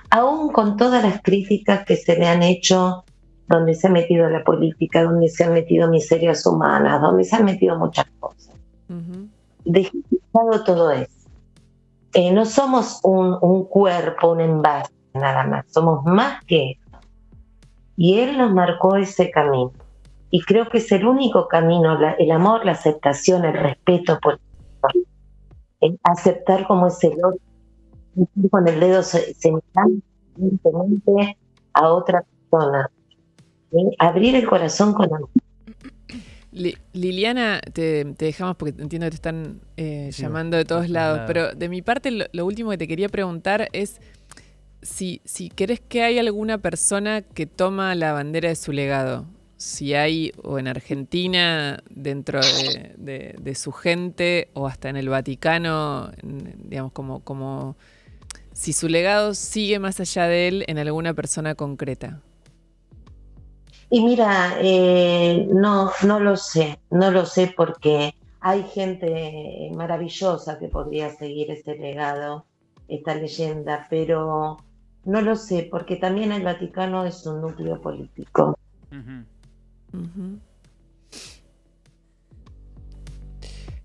Aún con todas las críticas que se le han hecho, donde se ha metido la política, donde se han metido miserias humanas, donde se han metido muchas cosas. Dejé de lado todo eso. No somos un cuerpo, un envase, nada más. Somos más que eso. Y él nos marcó ese camino. Y creo que es el único camino, el amor, la aceptación, el respeto por el aceptar como es el otro, con el dedo semejante a otra persona. Abrir el corazón con amor. Liliana, te dejamos porque entiendo que te están llamando de todos lados, pero de mi parte lo último que te quería preguntar es si querés que hay alguna persona que toma la bandera de su legado, si hay o en Argentina dentro de su gente o hasta en el Vaticano, digamos como si su legado sigue más allá de él en alguna persona concreta. Y mira, no lo sé porque hay gente maravillosa que podría seguir ese legado, esta leyenda, pero no lo sé porque también el Vaticano es un núcleo político.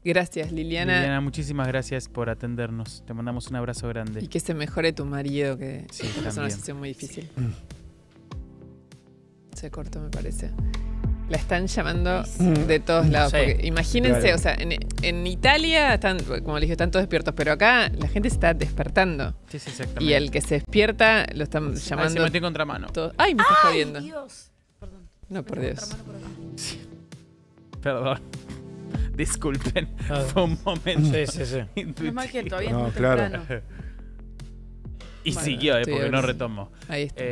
Gracias, Liliana. Liliana, muchísimas gracias por atendernos. Te mandamos un abrazo grande. Y que se mejore tu marido, que sí, es una situación muy difícil. Se cortó, me parece. La están llamando de todos lados. Sí. Porque imagínense, o sea, en Italia están, como les dije, están todos despiertos, pero acá la gente se está despertando. Sí, exactamente. Y el que se despierta lo están llamando. Se metió en contramano. ¡Ay, me estás jodiendo! Dios. Perdón. No, por Dios. Sí. Perdón. Disculpen. Fue un momento. Sí. No mal que todavía es No, muy claro. temprano. Bueno, Y siguió, estoy porque no abriendo. retomo. Ahí está.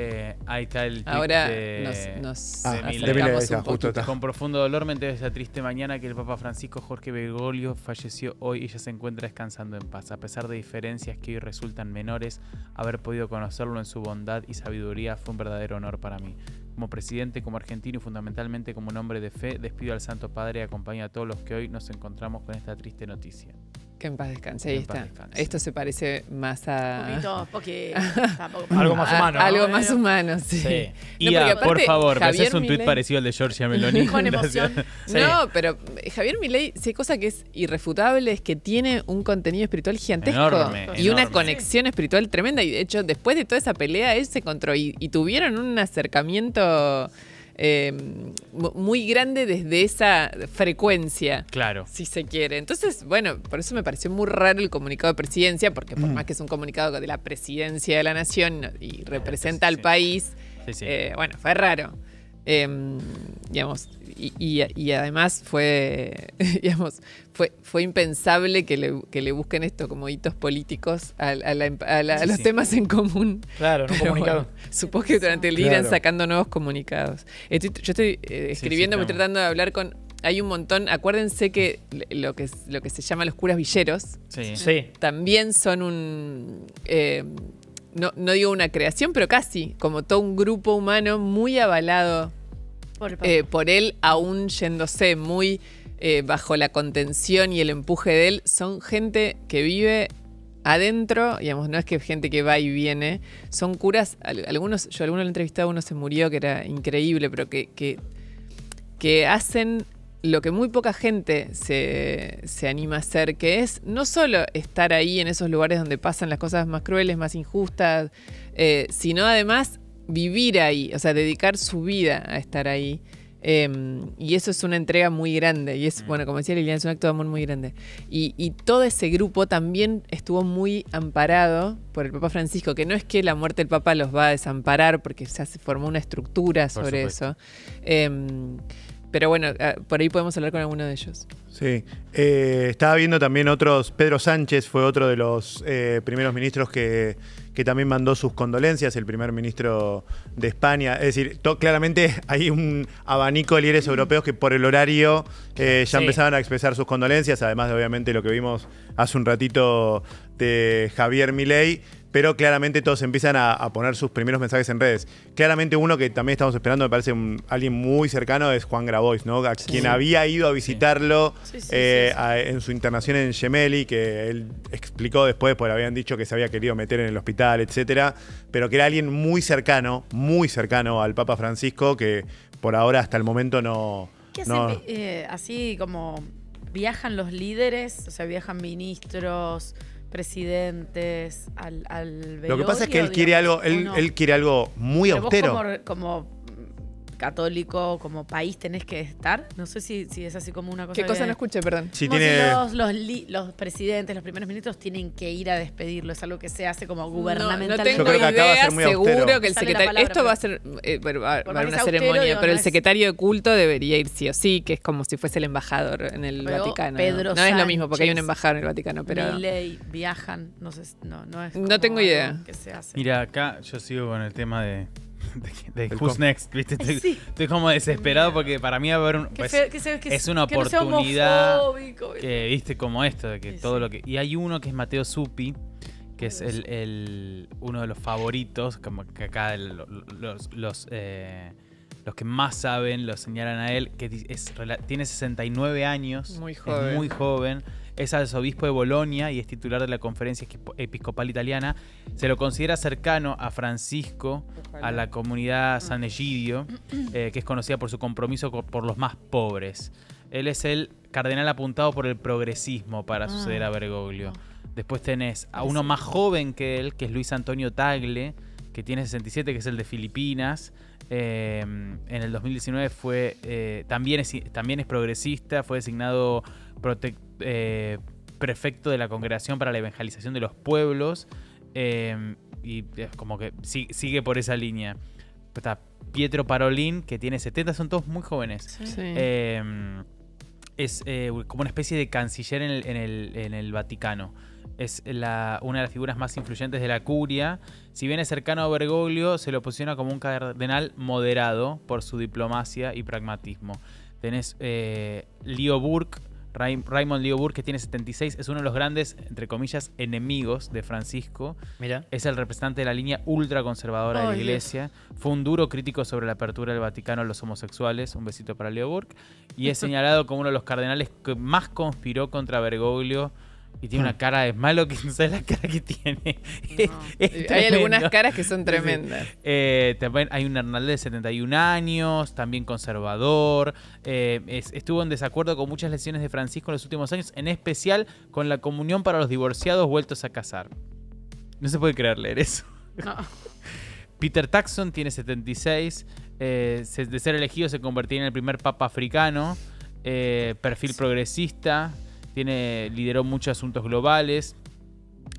Ahí está el tweet Ahora de... nos de Milei. acercamos Ahí un está, poquito. justo está. Con profundo dolor me enteré de esa triste mañana que el Papa Francisco Jorge Bergoglio falleció hoy y ella se encuentra descansando en paz. A pesar de diferencias que hoy resultan menores, haber podido conocerlo en su bondad y sabiduría fue un verdadero honor para mí. Como presidente, como argentino y fundamentalmente como un hombre de fe, despido al Santo Padre y acompaño a todos los que hoy nos encontramos con esta triste noticia. Que en paz descanse. Ahí Que en paz está. descanse. Esto se parece más a... Porque tampoco Algo más humano, ¿no? Algo más humano, sí. Sí. Y porque por aparte, favor, ¿me Javier haces un tuit Milei- parecido al de Giorgia Meloni? Con emoción. Sí. No, pero Javier Milei, si hay cosa que es irrefutable, es que tiene un contenido espiritual gigantesco Enorme, y una enorme. conexión espiritual tremenda. Y de hecho, después de toda esa pelea, él se encontró y tuvieron un acercamiento muy grande desde esa frecuencia. Claro. Si se quiere. Entonces, bueno, por eso me pareció muy raro el comunicado de presidencia, porque por más que es un comunicado de la presidencia de la nación y representa al Sí. país, Sí. bueno, fue raro. Digamos, y además fue, digamos, fue impensable que le busquen esto como hitos políticos a Sí, los sí. temas en común. Claro, no Pero comunicado. bueno, supongo que durante el día irán Claro. sacando nuevos comunicados. Yo estoy escribiendo, claro. tratando de hablar con... Hay un montón, acuérdense que lo que se llama los curas villeros Sí. Sí. también son un... no digo una creación, pero casi, como todo un grupo humano muy avalado Por el Papa. por él, aún yéndose muy bajo la contención y el empuje de él. Son gente que vive adentro, digamos, no es que gente que va y viene, son curas, algunos lo he entrevistado, uno se murió, que era increíble, pero que hacen lo que muy poca gente se anima a hacer, que es no solo estar ahí en esos lugares donde pasan las cosas más crueles, más injustas, sino además vivir ahí, o sea, dedicar su vida a estar ahí. Y eso es una entrega muy grande. Y es, bueno, como decía Liliana, es un acto de amor muy grande. Y todo ese grupo también estuvo muy amparado por el Papa Francisco, que no es que la muerte del Papa los va a desamparar, porque se formó una estructura sobre eso. Pero bueno, por ahí podemos hablar con alguno de ellos. Sí. Estaba viendo también otros. Pedro Sánchez fue otro de los primeros ministros que también mandó sus condolencias, el primer ministro de España. Es decir, claramente hay un abanico de líderes europeos que por el horario ya empezaron a expresar sus condolencias, además de obviamente lo que vimos hace un ratito de Javier Milei. Pero claramente todos empiezan a poner sus primeros mensajes en redes. Claramente uno que también estamos esperando, me parece alguien muy cercano, es Juan Grabois, ¿no? Quien había ido a visitarlo en su internación en Gemelli, que él explicó después, porque le habían dicho que se había querido meter en el hospital, etcétera, pero que era alguien muy cercano al Papa Francisco, que por ahora hasta el momento no... ¿Qué hacen así como viajan los líderes? O sea, viajan ministros, presidentes al velorio. Lo que pasa es que él quiere algo, él quiere algo muy austero. Vos como católico, como país tenés que estar. No sé si es así como una cosa. ¿Qué cosa no escuché, perdón? Si como tiene... si los presidentes, los primeros ministros tienen que ir a despedirlo. Es algo que se hace como gubernamentalmente. No tengo Yo creo que acá va a idea, ser muy seguro austero. que el Sale la secretario... palabra, Esto va a ser... bueno, va a haber una austero, ceremonia, digo, pero no el secretario de culto debería ir sí o sí, que es como si fuese el embajador en el Vaticano. Pedro no es lo mismo, porque hay un Sánchez, embajador en el Vaticano, pero... Milei, viajan, no sé, no es No tengo algo idea. que se hace. Mira, acá yo sigo con el tema de Who's Next, ¿viste? Sí. Estoy como desesperado porque para mí va a haber un... pues, es una que no sea oportunidad homofóbico, que, viste, como esto, de que Sí, todo sí. lo que... Y hay uno que es Matteo Zuppi, que es uno de los favoritos, como que acá los que más saben lo señalan a él, que tiene 69 años, Muy joven. es muy joven, es arzobispo de Bolonia y es titular de la Conferencia Episcopal Italiana. Se lo considera cercano a Francisco, a la comunidad San Egidio, que es conocida por su compromiso por los más pobres. Él es el cardenal apuntado por el progresismo para suceder a Bergoglio. Después tenés a uno más joven que él, que es Luis Antonio Tagle, que tiene 67, que es el de Filipinas. En el 2019 también es progresista, fue designado prefecto de la Congregación para la Evangelización de los Pueblos, y como que sigue por esa línea. Está Pietro Parolin, que tiene 70, son todos muy jóvenes. Sí. Es como una especie de canciller en el Vaticano. Es una de las figuras más influyentes de la curia. Si bien es cercano a Bergoglio, se lo posiciona como un cardenal moderado por su diplomacia y pragmatismo. Tenés Leo Burke, Raymond Leo Burke, que tiene 76, es uno de los grandes, entre comillas, enemigos de Francisco. Mira. Es el representante de la línea ultraconservadora de la Iglesia. Fue un duro crítico sobre la apertura del Vaticano a los homosexuales. Un besito para Leo Burke. Y es señalado como uno de los cardenales que más conspiró contra Bergoglio. Y tiene una cara de malo que no sabes la cara que tiene. Hay algunas caras que son tremendas. También hay un Hernalde de 71 años, también conservador. Estuvo en desacuerdo con muchas lesiones de Francisco en los últimos años, en especial con la comunión para los divorciados vueltos a casar. No se puede creer leer eso. No. Peter Taxon tiene 76. De ser elegido se convertiría en el primer papa africano. Perfil progresista. Lideró muchos asuntos globales.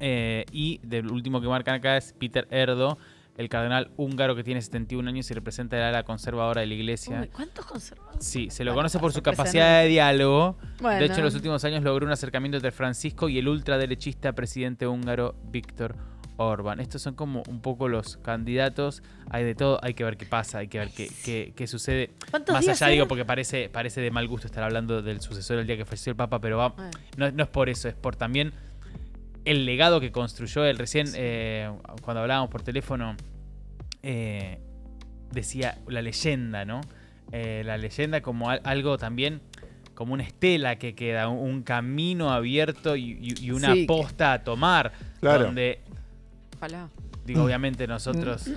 Y del último que marcan acá es Peter Erdo, el cardenal húngaro que tiene 71 años y representa el ala conservadora de la Iglesia. Uy, ¿cuántos conservadores? Sí, se lo conoce por su capacidad de diálogo. Bueno. De hecho, en los últimos años logró un acercamiento entre Francisco y el ultraderechista presidente húngaro Viktor Orbán. Estos son como un poco los candidatos. Hay de todo, hay que ver qué pasa, hay que ver qué sucede. ¿Cuántos Más días allá, digo, eran? porque parece de mal gusto estar hablando del sucesor el día que falleció el Papa, pero no es por eso, es por también el legado que construyó él. Recién, cuando hablábamos por teléfono, decía la leyenda, ¿no? La leyenda como algo también, como una estela que queda, un camino abierto y una posta a tomar. Claro. Donde, Ojalá. digo, obviamente nosotros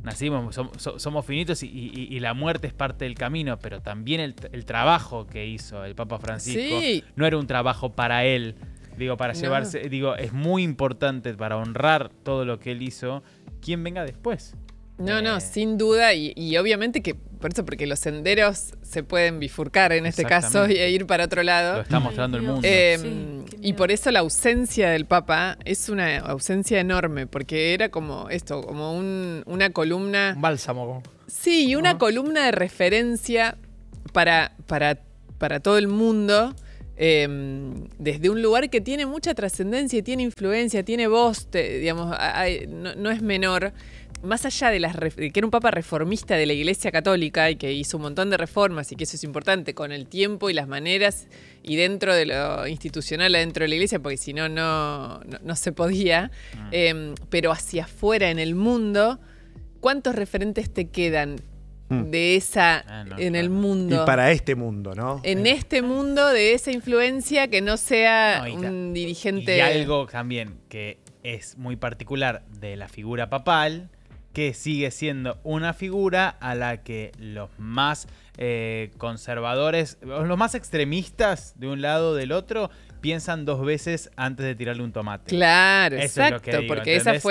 nacimos, somos finitos y la muerte es parte del camino, pero también el trabajo que hizo el Papa Francisco no era un trabajo para él. Digo, para llevarse, digo, es muy importante para honrar todo lo que él hizo, quien venga después. No, sin duda, y obviamente que por eso, porque los senderos se pueden bifurcar en este caso Exactamente. e ir para otro Lo lado. está mostrando el Dios. mundo. Sí, Y por eso la ausencia del Papa es una ausencia enorme, porque era como esto, como una columna. Un bálsamo. Sí, y una columna de referencia para todo el mundo. Desde un lugar que tiene mucha trascendencia, tiene influencia, tiene voz, digamos, no es menor. Más allá de que era un papa reformista de la Iglesia Católica y que hizo un montón de reformas y que eso es importante con el tiempo y las maneras y dentro de lo institucional adentro de la Iglesia, porque si no, no se podía. Pero hacia afuera en el mundo, ¿cuántos referentes te quedan de esa en el mundo? Y para este mundo, ¿no? En este mundo de esa influencia que no sea un dirigente. Y algo también que es muy particular de la figura papal, que sigue siendo una figura a la que los más conservadores, los más extremistas de un lado o del otro, piensan 2 veces antes de tirarle un tomate. Claro, Eso es lo que exacto, digo, porque ¿entendés? ese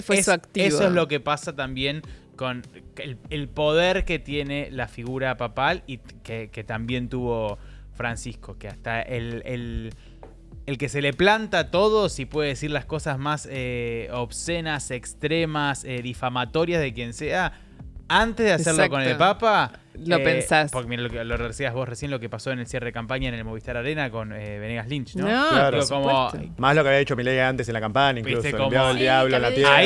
fue su activo. Eso es lo que pasa también con el poder que tiene la figura papal y que también tuvo Francisco, que hasta el que se le planta a todos y puede decir las cosas más obscenas, extremas, difamatorias de quien sea, antes de hacerlo con el Papa, lo pensás. Porque mira, lo decías vos recién, lo que pasó en el cierre de campaña en el Movistar Arena con Venegas Lynch, ¿no? No, Claro. por Como, supuesto. Más lo que había hecho Milei antes en la campaña, incluso. Viste El enviado cómo- del diablo a la Sí, tierra.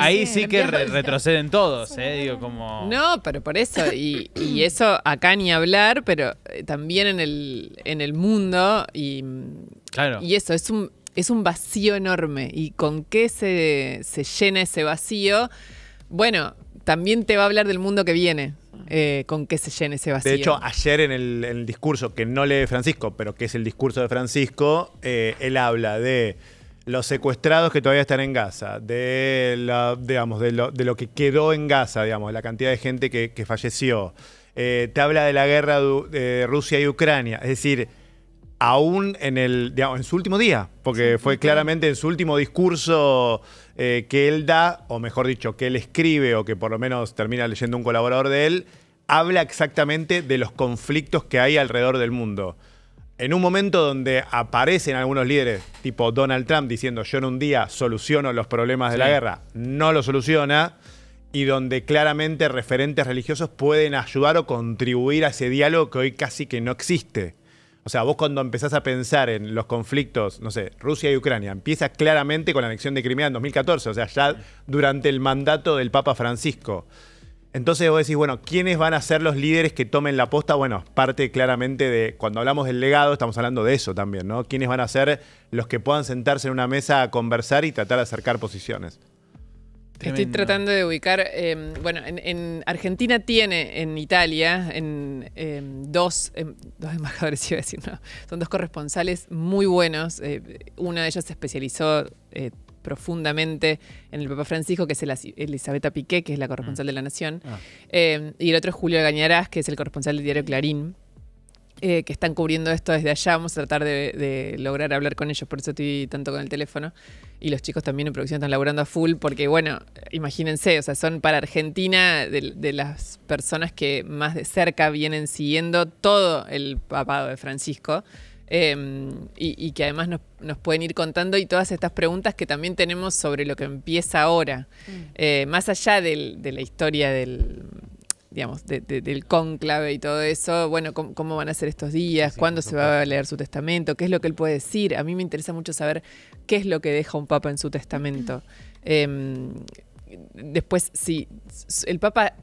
ahí sí que Enviado del retroceden todos, digo, como... No, pero por eso, y eso acá ni hablar, pero también en el mundo, Claro. y eso, es un vacío enorme. ¿Y con qué se llena ese vacío? Bueno, también te va a hablar del mundo que viene, con qué se llena ese vacío. De hecho, ayer en el discurso, que no lee Francisco, pero que es el discurso de Francisco, él habla de los secuestrados que todavía están en Gaza, de lo que quedó en Gaza, digamos, la cantidad de gente que falleció. Te habla de la guerra de Rusia y Ucrania. Es decir, aún en su último día, porque fue claramente en su último discurso que él da, o mejor dicho, que él escribe, o que por lo menos termina leyendo un colaborador de él, habla exactamente de los conflictos que hay alrededor del mundo. En un momento donde aparecen algunos líderes, tipo Donald Trump, diciendo yo en un día soluciono los problemas de la guerra, no lo soluciona, y donde claramente referentes religiosos pueden ayudar o contribuir a ese diálogo que hoy casi que no existe. O sea, vos cuando empezás a pensar en los conflictos, no sé, Rusia y Ucrania, empieza claramente con la anexión de Crimea en 2014, o sea, ya durante el mandato del Papa Francisco. Entonces vos decís, bueno, ¿quiénes van a ser los líderes que tomen la posta? Bueno, parte claramente de, cuando hablamos del legado, estamos hablando de eso también, ¿no? ¿Quiénes van a ser los que puedan sentarse en una mesa a conversar y tratar de acercar posiciones? Estoy Tremendo. tratando de ubicar, bueno, en Argentina tiene, en Italia, dos embajadores, iba a decir, no, son 2 corresponsales muy buenos. Uno de ellos se especializó profundamente en el Papa Francisco, que es Elisabetta Piqué, que es la corresponsal de La Nación. Y el otro es Julio Gañarás, que es el corresponsal del diario Clarín. Que están cubriendo esto desde allá. Vamos a tratar de lograr hablar con ellos, por eso estoy tanto con el teléfono. Y los chicos también en producción están laburando a full, porque bueno, imagínense, o sea, son para Argentina de las personas que más de cerca vienen siguiendo todo el papado de Francisco. Y que además nos pueden ir contando y todas estas preguntas que también tenemos sobre lo que empieza ahora. Más allá de la historia digamos, del cónclave y todo eso, bueno, cómo van a ser estos días, Sí, cuándo por se va a leer su testamento, qué es lo que él puede decir. A mí me interesa mucho saber qué es lo que deja un papa en su testamento. Después, sí, el papa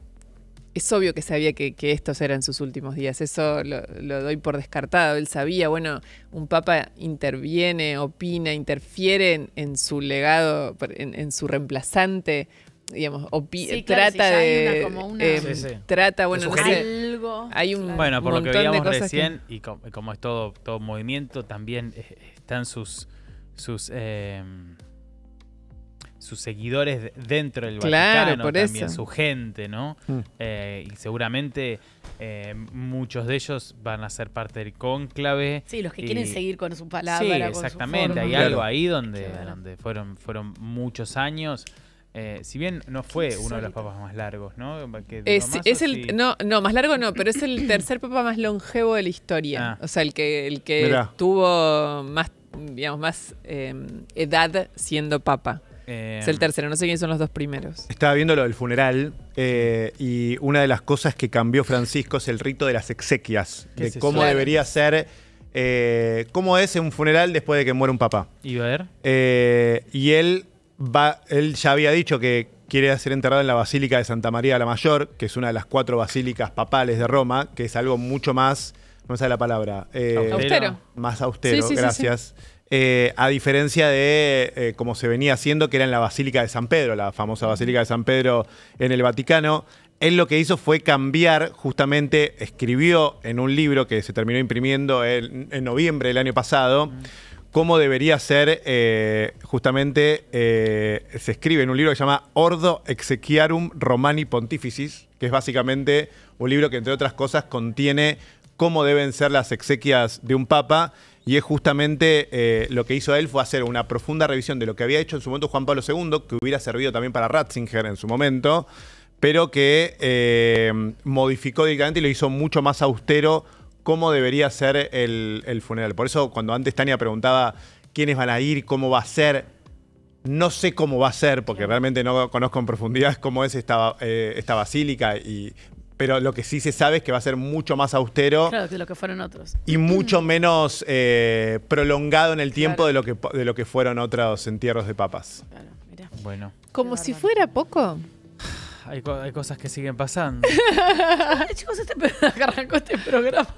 es obvio que sabía que estos eran sus últimos días, eso lo doy por descartado. Él sabía, bueno, un papa interviene, opina, interfiere en su legado, en su reemplazante, digamos, Sí, claro, trata si ya hay de... una- como una- Sí, sí. Trata, bueno, no sé, Algo. hay un Bueno, por lo que montón de veíamos cosas recién, y como es todo movimiento, también están sus seguidores dentro del Claro, Vaticano, por también eso. su gente, ¿no? Y seguramente muchos de ellos van a ser parte del cónclave. Sí, los que Y- quieren seguir con su palabra. Sí, con su exactamente. forma. Hay Claro. algo ahí donde Claro. fueron muchos años. Si bien no fue Qué uno de los insólito. papas más largos, ¿no? Que de Es Tommaso, el, sí. no, más largo no, pero es el tercer papa más longevo de la historia. Ah. O sea, el que Mirá. tuvo más, digamos, más edad siendo papa. Es el tercero, no sé quiénes son los dos primeros. Estaba viendo lo del funeral y una de las cosas que cambió Francisco es el rito de las exequias, ¿Qué de es eso? cómo Claro. debería ser, cómo es un funeral después de que muere un papá. ¿Y a ver? Y él ya había dicho que quiere ser enterrado en la Basílica de Santa María la Mayor, que es una de las 4 basílicas papales de Roma, que es algo mucho más, no me sale la palabra, Austero. más austero, Sí, sí, sí, gracias. A diferencia de como se venía haciendo, que era en la Basílica de San Pedro, la famosa Basílica de San Pedro en el Vaticano. Él lo que hizo fue cambiar, justamente escribió en un libro que se terminó imprimiendo en noviembre del año pasado, cómo debería ser, justamente, se escribe en un libro que se llama Ordo Exequiarum Romani Pontificis, que es básicamente un libro que, entre otras cosas, contiene cómo deben ser las exequias de un papa. Y es justamente lo que hizo él fue hacer una profunda revisión de lo que había hecho en su momento Juan Pablo II, que hubiera servido también para Ratzinger en su momento, pero que modificó directamente y lo hizo mucho más austero cómo debería ser el funeral. Por eso cuando antes Tania preguntaba quiénes van a ir, cómo va a ser, no sé cómo va a ser, porque realmente no conozco en profundidad cómo es esta basílica, pero lo que sí se sabe es que va a ser mucho más austero. Claro, que lo que fueron otros. Y mucho menos prolongado en el tiempo Claro. de lo que fueron otros entierros de papas. Claro, mira. Bueno, Como Qué si bárbaro. fuera poco. hay cosas que siguen pasando. Ay, chicos, que arrancó este programa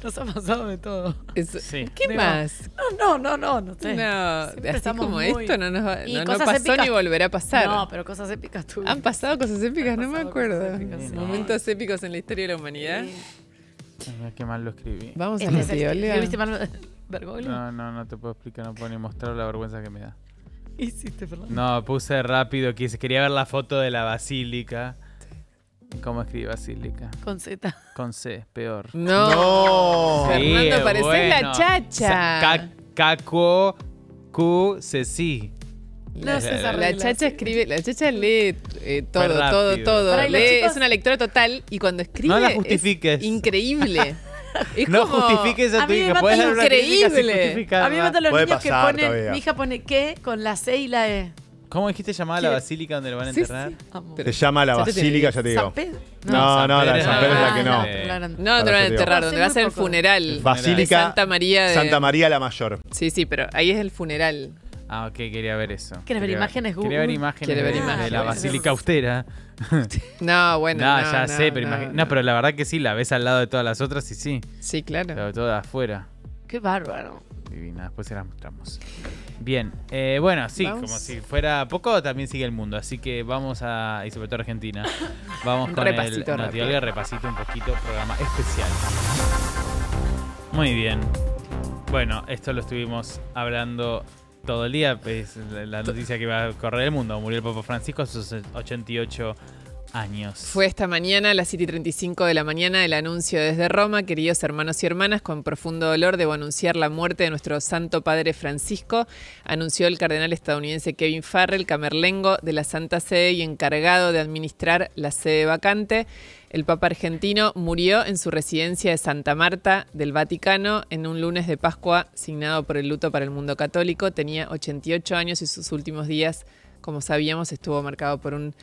nos ha pasado de todo. Sí. ¿Qué Digo, más? No sé. No, Siempre así estamos como muy- esto no, nos Y no cosas pasó épicas. ni volverá a pasar. No, pero cosas épicas tú. Han pasado cosas épicas, no me pasado acuerdo. cosas épicas, sí. Momentos épicos en la historia de la humanidad. Ay, mira qué mal lo escribí. Vamos a Este la es el tía Olga. ¿escribiste mal Bergoglio? No te puedo explicar, no puedo ni mostrar la vergüenza que me da. ¿Qué hiciste, Fernando? No, puse rápido, quería ver la foto de la basílica. ¿Cómo escribe basílica? Con Z. Con C, peor. No. Fernando, Sí, pareces bueno. la chacha. Caco, Q, C. No sé esa La regla. chacha escribe, la chacha lee todo, Fue todo, rápido. todo. Para, y los Lee, chicos- es una lectora total y cuando escribe No la es justifiques. increíble. Es No como- justifiques a a tu mí me hija. mata Puedes dar una crítica sin increíble. justificarla. A mí me matan los Puede niños que pasar ponen. todavía. Mi hija pone ¿qué? Con la C y la E. ¿Cómo dijiste llamada la ¿Qué? basílica donde lo van a Sí, enterrar? sí. Amo. Pero- Se llama la Ya te Basílica, tenés. ya te digo. ¿San Pedro? No, la de San Pedro es la que no. Ah, No, te Para van a eso te enterrar, digo. donde va a ser el Hace muy poco. funeral. Basílica de Santa María de... Santa María la Mayor. Sí, pero ahí es el funeral. Ah, ok, quería ver eso. ¿Quieres ver Quería imágenes, Quería ver Google? imágenes Quiere ver de imágenes. la basílica austera. No, bueno, No, no, ya no, sé, pero no. no, pero la verdad que sí, la ves al lado de todas las otras y sí. Sí, claro. Pero todas afuera. Qué bárbaro. Divina, después se las mostramos. Bien, bueno, sí, Vamos. como si fuera poco, también sigue el mundo. Así que vamos a, y sobre todo Argentina, vamos Un con repasito el rápido. Noti Olga, repasito un poquito, programa especial. Muy bien. Bueno, esto lo estuvimos hablando todo el día, pues la noticia que iba a correr el mundo. Murió el Papa Francisco a sus 88 años. Fue esta mañana a las 7:35 de la mañana el anuncio desde Roma. Queridos hermanos y hermanas, con profundo dolor debo anunciar la muerte de nuestro Santo Padre Francisco, anunció el cardenal estadounidense Kevin Farrell, camerlengo de la Santa Sede y encargado de administrar la sede vacante. El Papa argentino murió en su residencia de Santa Marta del Vaticano en un lunes de Pascua signado por el luto para el mundo católico. Tenía 88 años y sus últimos días, como sabíamos, estuvo marcado por un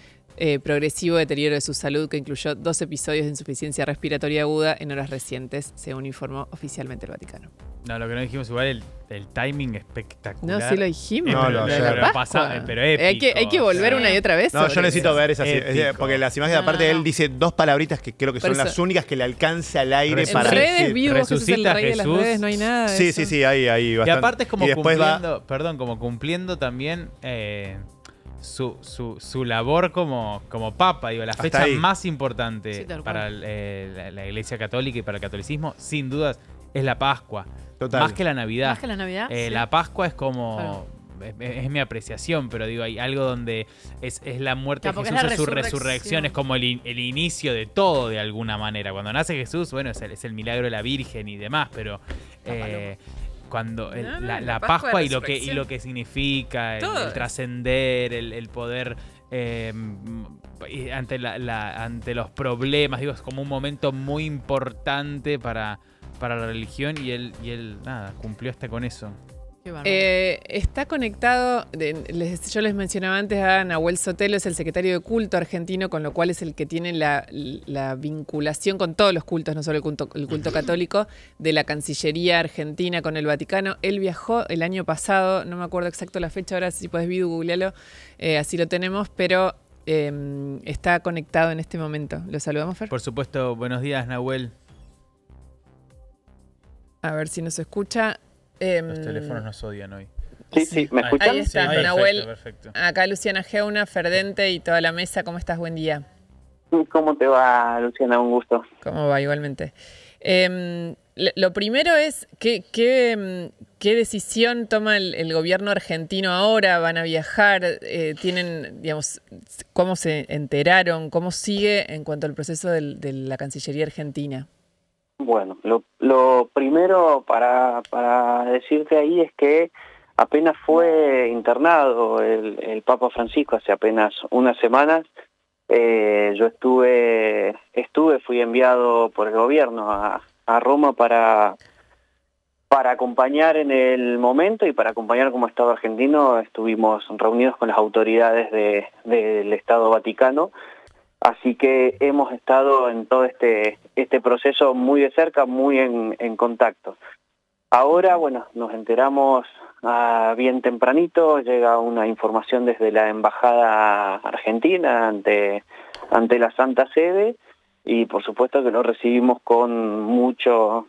progresivo deterioro de su salud que incluyó 2 episodios de insuficiencia respiratoria aguda en horas recientes, según informó oficialmente el Vaticano. No, lo que no dijimos igual, el timing espectacular. No, sí lo dijimos. No, lo ayer. pero pasa, pero épico. Hay que volver o sea. una y otra vez. No, sobre yo necesito eso. ver esas Épico. porque las imágenes, aparte No. él dice 2 palabritas que creo que son Por eso- las únicas que le alcanza al aire En En para redes decir. vivos, Jesús es el Resucita rey de las Jesús. redes, no hay nada de Sí, eso. sí, hay Y bastante. aparte es como y después cumpliendo, perdón, como cumpliendo también su labor como papa, digo, la Hasta fecha ahí. más importante Sí, tal cual. para la Iglesia Católica y para el catolicismo, sin dudas, es la Pascua. Total. Más que la Navidad. Más que la Navidad. sí. La Pascua es como... Claro. Es mi apreciación, pero digo, hay algo donde es la muerte de Claro, porque Jesús, es la es su resurrección. resurrección, es como el inicio de todo de alguna manera. Cuando nace Jesús, bueno, es el milagro de la Virgen y demás, pero cuando No, la la Pascua Pascua de y lo resurrección. que significa, Todo el es. trascender, el poder y ante ante los problemas, digo, es como un momento muy importante para la religión y él nada, cumplió hasta con eso. Qué bárbaro. Está conectado, yo les mencionaba antes a Nahuel Sotelo, es el secretario de culto argentino, con lo cual es el que tiene la vinculación con todos los cultos, no solo el culto católico, de la Cancillería Argentina con el Vaticano. Él viajó el año pasado, no me acuerdo exacto la fecha, ahora si podés googlealo, así lo tenemos, pero está conectado en este momento. ¿Lo saludamos, Fer? Por supuesto, buenos días, Nahuel. A ver si nos escucha. Los teléfonos nos odian hoy. Sí, ¿me escuchan? Ahí está, Sí, Nahuel. perfecto. Acá Luciana Geuna, Ferdente y toda la mesa. ¿Cómo estás? Buen día. ¿Cómo te va, Luciana? Un gusto. ¿Cómo va? Igualmente. Lo primero es, ¿qué decisión toma el gobierno argentino ahora? ¿Van a viajar? ¿Tienen, digamos, cómo se enteraron? ¿Cómo sigue en cuanto al proceso de la Cancillería Argentina? Bueno, lo primero para decirte ahí es que apenas fue internado el Papa Francisco hace apenas unas semanas. Yo fui enviado por el gobierno a Roma para acompañar en el momento y para acompañar como Estado argentino. Estuvimos reunidos con las autoridades del Estado Vaticano. Así que hemos estado en todo este proceso muy de cerca, muy en contacto. Ahora, bueno, nos enteramos bien tempranito, llega una información desde la Embajada Argentina ante la Santa Sede y por supuesto que lo recibimos con mucho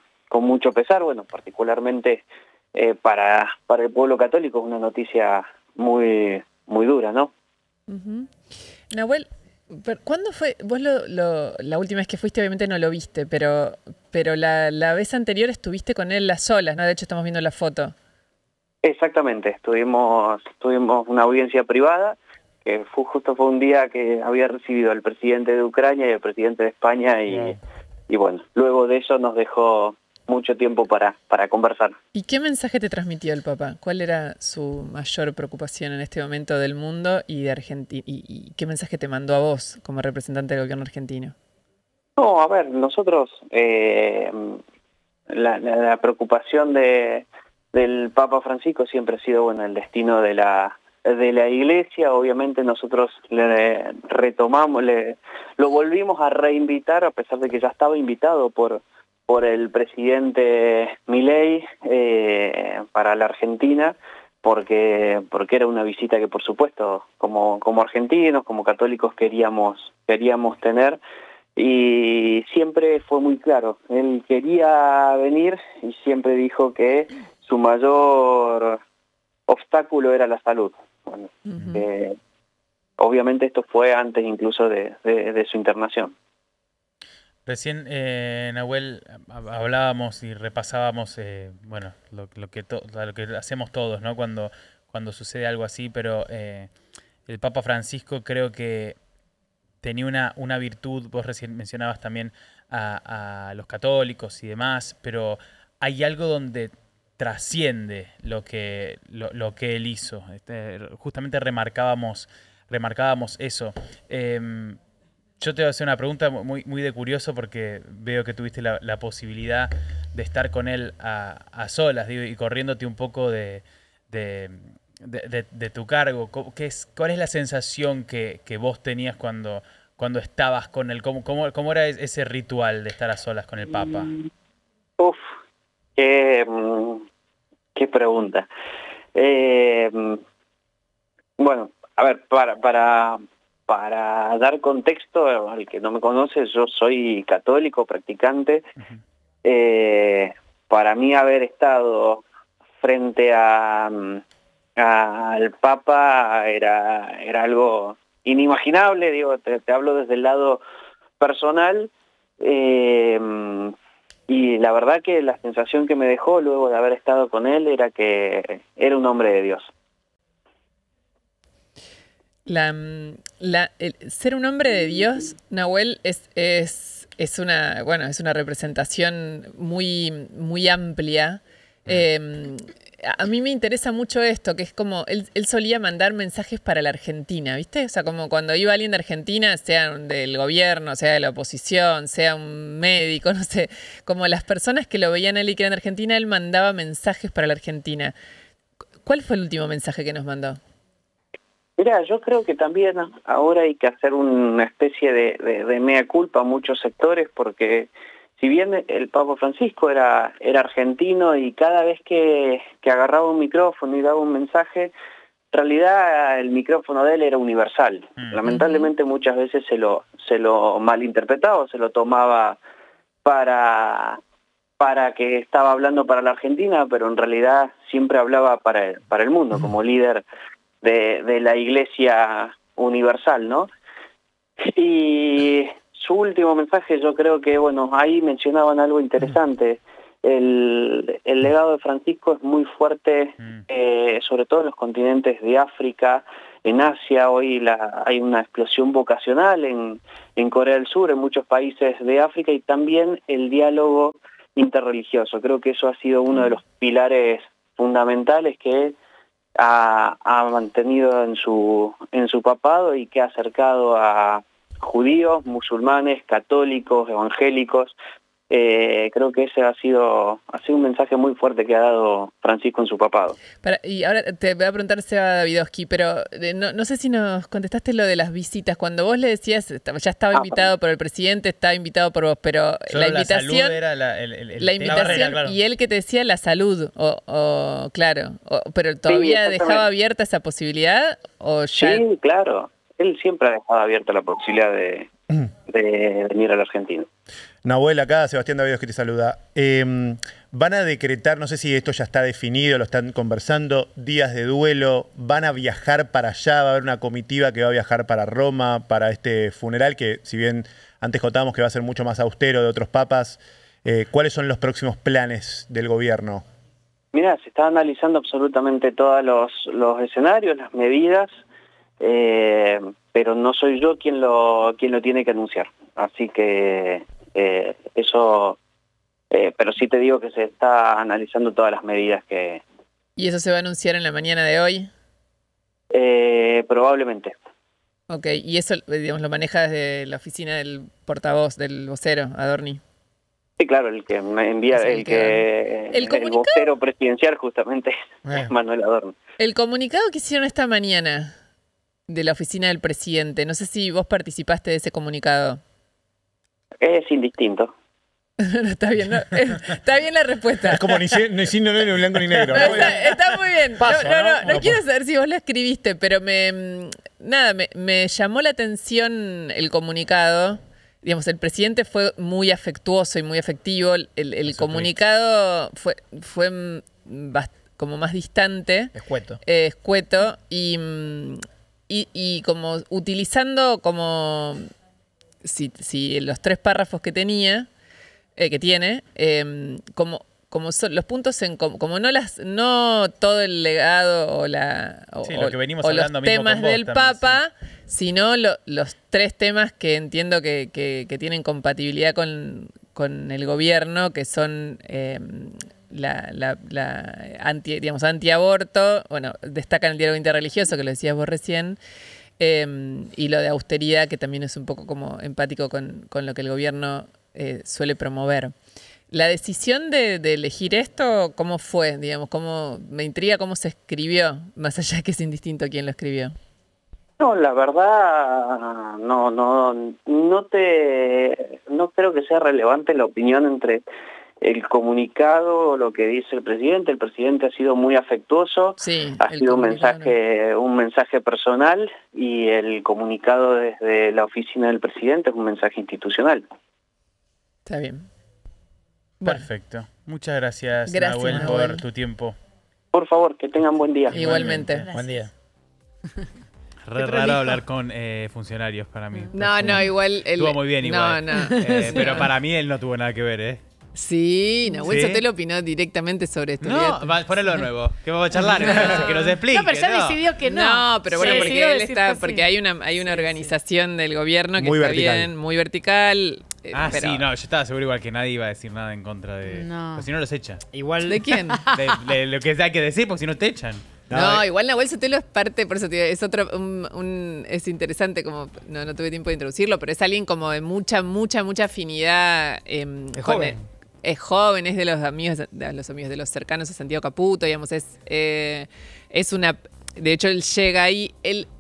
pesar, bueno, particularmente para el pueblo católico es una noticia muy, muy dura, ¿no? Uh-huh. Nahuel, ¿cuándo fue? Vos la última vez que fuiste obviamente no lo viste, pero la vez anterior estuviste con él a solas, ¿no? De hecho estamos viendo la foto. Exactamente, tuvimos una audiencia privada, que fue un día que había recibido al presidente de Ucrania y al presidente de España y bueno, luego de eso nos dejó mucho tiempo para conversar. ¿Y qué mensaje te transmitió el Papa? ¿Cuál era su mayor preocupación en este momento del mundo y de Argentina? ¿Y qué mensaje te mandó a vos como representante del gobierno argentino? No, a ver, nosotros la preocupación del Papa Francisco siempre ha sido bueno el destino de la Iglesia. Obviamente nosotros le retomamos, lo volvimos a reinvitar a pesar de que ya estaba invitado por el presidente Milei para la Argentina, porque era una visita que por supuesto como argentinos, como católicos queríamos tener, y siempre fue muy claro, él quería venir y siempre dijo que su mayor obstáculo era la salud. Bueno, Uh-huh. Obviamente esto fue antes incluso de su internación. Recién, Nahuel, hablábamos y repasábamos, bueno, lo que hacemos todos, ¿no? Cuando sucede algo así, pero el Papa Francisco creo que tenía una virtud. Vos recién mencionabas también a los católicos y demás, pero hay algo donde trasciende lo que él hizo. Justamente remarcábamos eso. Yo te voy a hacer una pregunta muy, muy de curioso porque veo que tuviste la posibilidad de estar con él a solas, digo, y corriéndote un poco de tu cargo. ¿Cuál es la sensación que vos tenías cuando estabas con él? ¿Cómo era ese ritual de estar a solas con el Papa? Uf, qué pregunta. Bueno, a ver, para dar contexto al que no me conoce, yo soy católico, practicante. Uh-huh. Para mí haber estado frente al Papa era algo inimaginable, digo, te hablo desde el lado personal, y la verdad que la sensación que me dejó luego de haber estado con él era que era un hombre de Dios. Ser un hombre de Dios, Nahuel, es una representación muy, muy amplia. a mí me interesa mucho esto, que es como él solía mandar mensajes para la Argentina, ¿viste? O sea, como cuando iba alguien de Argentina, sea del gobierno, sea de la oposición, sea un médico, no sé, como las personas que lo veían a él y que eran de Argentina, él mandaba mensajes para la Argentina. ¿Cuál fue el último mensaje que nos mandó? Mira, yo creo que también ahora hay que hacer una especie de mea culpa a muchos sectores, porque si bien el Papa Francisco era argentino y cada vez que agarraba un micrófono y daba un mensaje, en realidad el micrófono de él era universal. Lamentablemente muchas veces se lo malinterpretaba, se lo tomaba para que estaba hablando para la Argentina, pero en realidad siempre hablaba para el mundo, como líder de la Iglesia Universal, ¿no? Y su último mensaje, yo creo que, bueno, ahí mencionaban algo interesante. El legado de Francisco es muy fuerte, sobre todo en los continentes de África, en Asia. Hoy hay una explosión vocacional en Corea del Sur, en muchos países de África, y también el diálogo interreligioso. Creo que eso ha sido uno de los pilares fundamentales que ha mantenido en su papado y que ha acercado a judíos, musulmanes, católicos, evangélicos. Creo que ese ha sido un mensaje muy fuerte que ha dado Francisco en su papado. Y ahora te voy a preguntar, Seba Davidovsky, pero no sé si nos contestaste lo de las visitas. Cuando vos le decías, ya estaba invitado por el presidente, estaba invitado por vos, pero Solo la invitación era la invitación barrera, claro. y él que te decía la salud, claro, pero todavía Sí, dejaba abierta esa posibilidad o ya. Sí, claro. Él siempre ha dejado abierta la posibilidad de venir a la Argentina. Nahuel, acá Sebastián Davidos que te saluda. Van a decretar, no sé si esto ya está definido, lo están conversando, días de duelo, van a viajar para allá, va a haber una comitiva que va a viajar para Roma, para este funeral, que si bien antes contábamos que va a ser mucho más austero de otros papas, ¿cuáles son los próximos planes del gobierno? Mira, se está analizando absolutamente todos los escenarios, las medidas, pero no soy yo quien lo tiene que anunciar. Así que eso, pero sí te digo que se está analizando todas las medidas que... ¿Y eso se va a anunciar en la mañana de hoy? Probablemente. Ok, y eso, digamos, lo maneja desde la oficina del portavoz, del vocero, Adorni. Sí, claro, el que me envía, el vocero presidencial justamente es Manuel Adorni. El comunicado que hicieron esta mañana de la oficina del presidente, no sé si vos participaste de ese comunicado. Es indistinto. No, está bien, está bien la respuesta. Es como ni blanco ni negro. ¿No? Está muy bien. Paso, no quiero saber si vos lo escribiste, pero me llamó la atención el comunicado. Digamos, el presidente fue muy afectuoso y muy afectivo. El comunicado fue como más distante. Escueto. Y como utilizando como si los 3 párrafos que tiene, como son los puntos como no todo el legado o lo que venimos o hablando los mismo temas con vos del también, Papa, sino los 3 temas que entiendo que tienen compatibilidad con el gobierno, que son antiaborto, bueno, destacan el diálogo interreligioso, que lo decías vos recién, y lo de austeridad, que también es un poco como empático con lo que el gobierno suele promover. La decisión de elegir esto, ¿cómo fue? Digamos, me intriga cómo se escribió, más allá de que es indistinto quién lo escribió. No, la verdad, no creo que sea relevante la opinión entre el comunicado, lo que dice el presidente. El presidente ha sido muy afectuoso, sí, ha sido un mensaje personal, y el comunicado desde la oficina del presidente es un mensaje institucional. Está bien. Bueno. Perfecto. Muchas gracias, Nahuel, por tu tiempo. Por favor, que tengan buen día. Igualmente. Buen día. Re raro hablar con funcionarios para mí. No, igual... Estuvo muy bien igual. No. Pero para mí él no tuvo nada que ver, ¿eh? Sí, Nahuel ¿Sí? Sotelo opinó directamente sobre esto. No, ponelo de nuevo. Que vamos a charlar. Que nos explique. No, pero ya decidió que no. No, pero bueno, Sí, porque decidió él decir está, que sí. porque hay una organización del gobierno que Muy está vertical. bien, muy vertical. Sí, no, yo estaba seguro igual que nadie iba a decir nada en contra de. No. Pues si no los echa. Igual. ¿De quién? De lo que hay que decir, porque si no te echan. No, igual Nahuel Sotelo es parte, por eso te digo, es otro, es interesante, como no tuve tiempo de introducirlo, pero es alguien como de mucha afinidad. Es joven. Es joven, es de los amigos de los cercanos a Santiago Caputo, digamos, es una. De hecho, él llega ahí,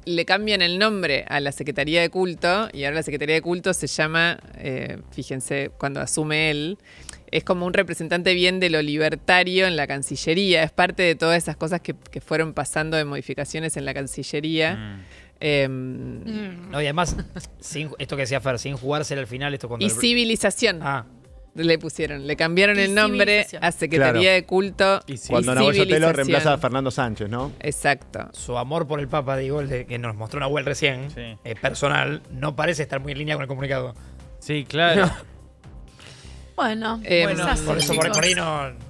le cambian el nombre a la Secretaría de Culto y ahora la Secretaría de Culto se llama, fíjense, cuando asume él, es como un representante bien de lo libertario en la Cancillería. Es parte de todas esas cosas que fueron pasando de modificaciones en la Cancillería. No, y además, esto que decía Fer, sin jugársela al final, esto cuando. Y civilización. Le pusieron, le cambiaron Y el nombre civilización. a Secretaría Claro. de Culto. Y sí. Cuando y Nahuel Sotelo civilización. reemplaza a Fernando Sánchez, ¿no? Exacto. Su amor por el Papa, digo, el de que nos mostró Nahuel recién, Sí. personal, no parece estar muy en línea con el comunicado. Sí, claro. Bueno, Bueno, es así, Por eso, chicos. por ahí no.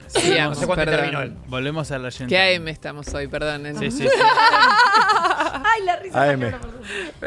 Sigamos, No sé cuándo perdón. terminó él. Volvemos a la gente. ¿Qué AM estamos hoy? Perdón. Sí, sí, sí. Ay, la risa. AM. Falta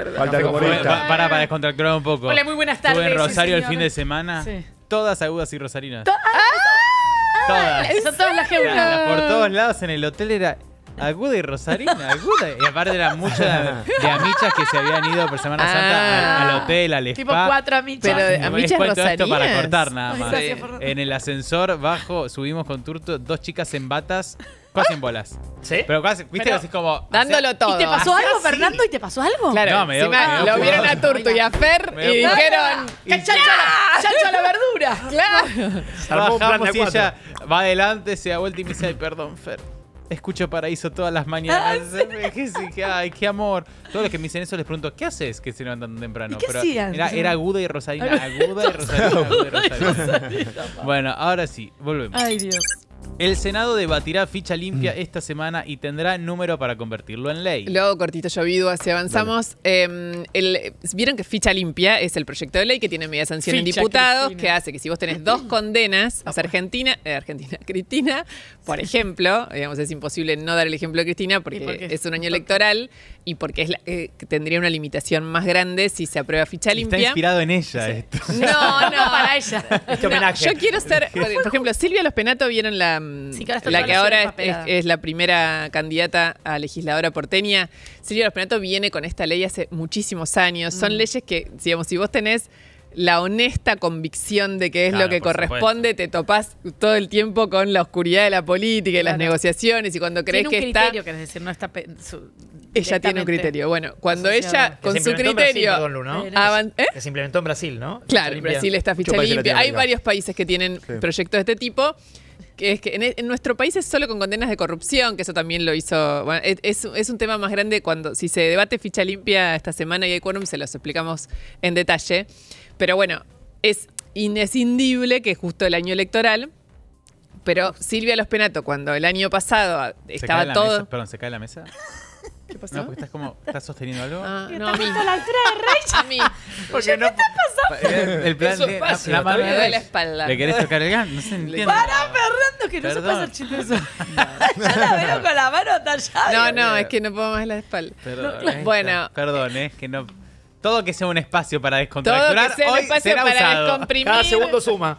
el Café con humorista. Para descontracturar un poco. Hola, muy buenas tardes. Estuve en Rosario el sí, fin de señor. semana. Sí. Todas agudas y rosarinas. Todas. Son todas las G1. Por todos lados en el hotel era aguda y rosarina, aguda. Y aparte eran muchas de amichas que se habían ido por Semana Santa al hotel, al spa. Tipo 4 amichas. Pero Les amichas cuento esto para rosarinas. cortar nada Ay, más. gracias, Fernando. En el ascensor bajo subimos con Turto 2 chicas en batas, casi en bolas. ¿Sí? Pero casi, viste, Pero así como Dándolo todo. ¿Y te pasó algo, así. Fernando? ¿Y te pasó algo? Claro, No, me dio- encima me dio lo vieron a pudor. Turto y a Fer Me dio y pudor. dijeron... ¡Que chancho a la verdura! Claro. Armó un plan Bajamos de y a ella va adelante, se da vuelta y me dice, ay, perdón, Fer. Escucho Paraíso todas las mañanas. Que sí, que, ay, qué amor. Todos los que me dicen eso les pregunto, ¿qué haces que se levantan tan temprano? ¿Y qué Pero hacían? era aguda y rosarina, aguda y rosarina, aguda y rosarina. Bueno, ahora sí, volvemos. Ay, Dios. El Senado debatirá ficha limpia esta semana y tendrá número para convertirlo en ley. Luego, cortito llovido, así avanzamos. Vieron que ficha limpia es el proyecto de ley que tiene media sanción en Ficha, diputados, Cristina. que hace que si vos tenés 2 condenas, o sea, Cristina, por ejemplo, digamos, es imposible no dar el ejemplo de Cristina ¿Y por porque qué? es un año electoral y porque es que tendría una limitación más grande si se aprueba ficha Está limpia. inspirado en ella esto. No, no, para ella. Este homenaje. Yo quiero ser, por ejemplo, Silvia Los Penato, ¿vieron Sí, que ahora está la toda que la ahora ciudad empapelada. es la primera candidata a legisladora porteña? Silvia Los Penato viene con esta ley hace muchísimos años. Son leyes que, digamos, si vos tenés la honesta convicción de que es Claro, lo que por corresponde, te topás todo el tiempo con la oscuridad de la política y las Claro. negociaciones y cuando crees Tiene un que está... criterio, que es decir, no está... Ella tiene un criterio. Bueno, cuando asociada. ella, Que con se su implementó en Brasil, criterio... perdón, Lu, ¿no? ¿Eh? Que se implementó en Brasil, ¿no? Claro, Ficha en limpia. Brasil está ficha Muchos países limpia. Hay latinoamericanos. varios países que tienen Sí. proyectos de este tipo. Que es que en nuestro país es solo con condenas de corrupción, que eso también lo hizo. Bueno, es un tema más grande cuando, si se debate ficha limpia esta semana y hay quórum, se los explicamos en detalle. Pero bueno, es inescindible que justo el año electoral. Pero Silvia Los Penato, cuando el año pasado ¿Se cae estaba la todo. mesa? Perdón, ¿se cae la mesa? ¿Qué pasó? No, porque estás sosteniendo algo. Ah, no, a mí. la altura de Rey. A mí. Porque no, el plan Es su de espacio, la está mano Me de duele la Rex. espalda. ¿Le querés tocar el gan? No se entiende. Para, Fernando, que no se Perdón. puede hacer chiste eso. Ya la veo con la mano tallada. No, es que no puedo más la espalda. Perdón, Bueno. Perdón, es que no. Todo que sea un espacio para Todo descontracturar que sea un hoy espacio será para usado. descomprimir. Cada segundo suma.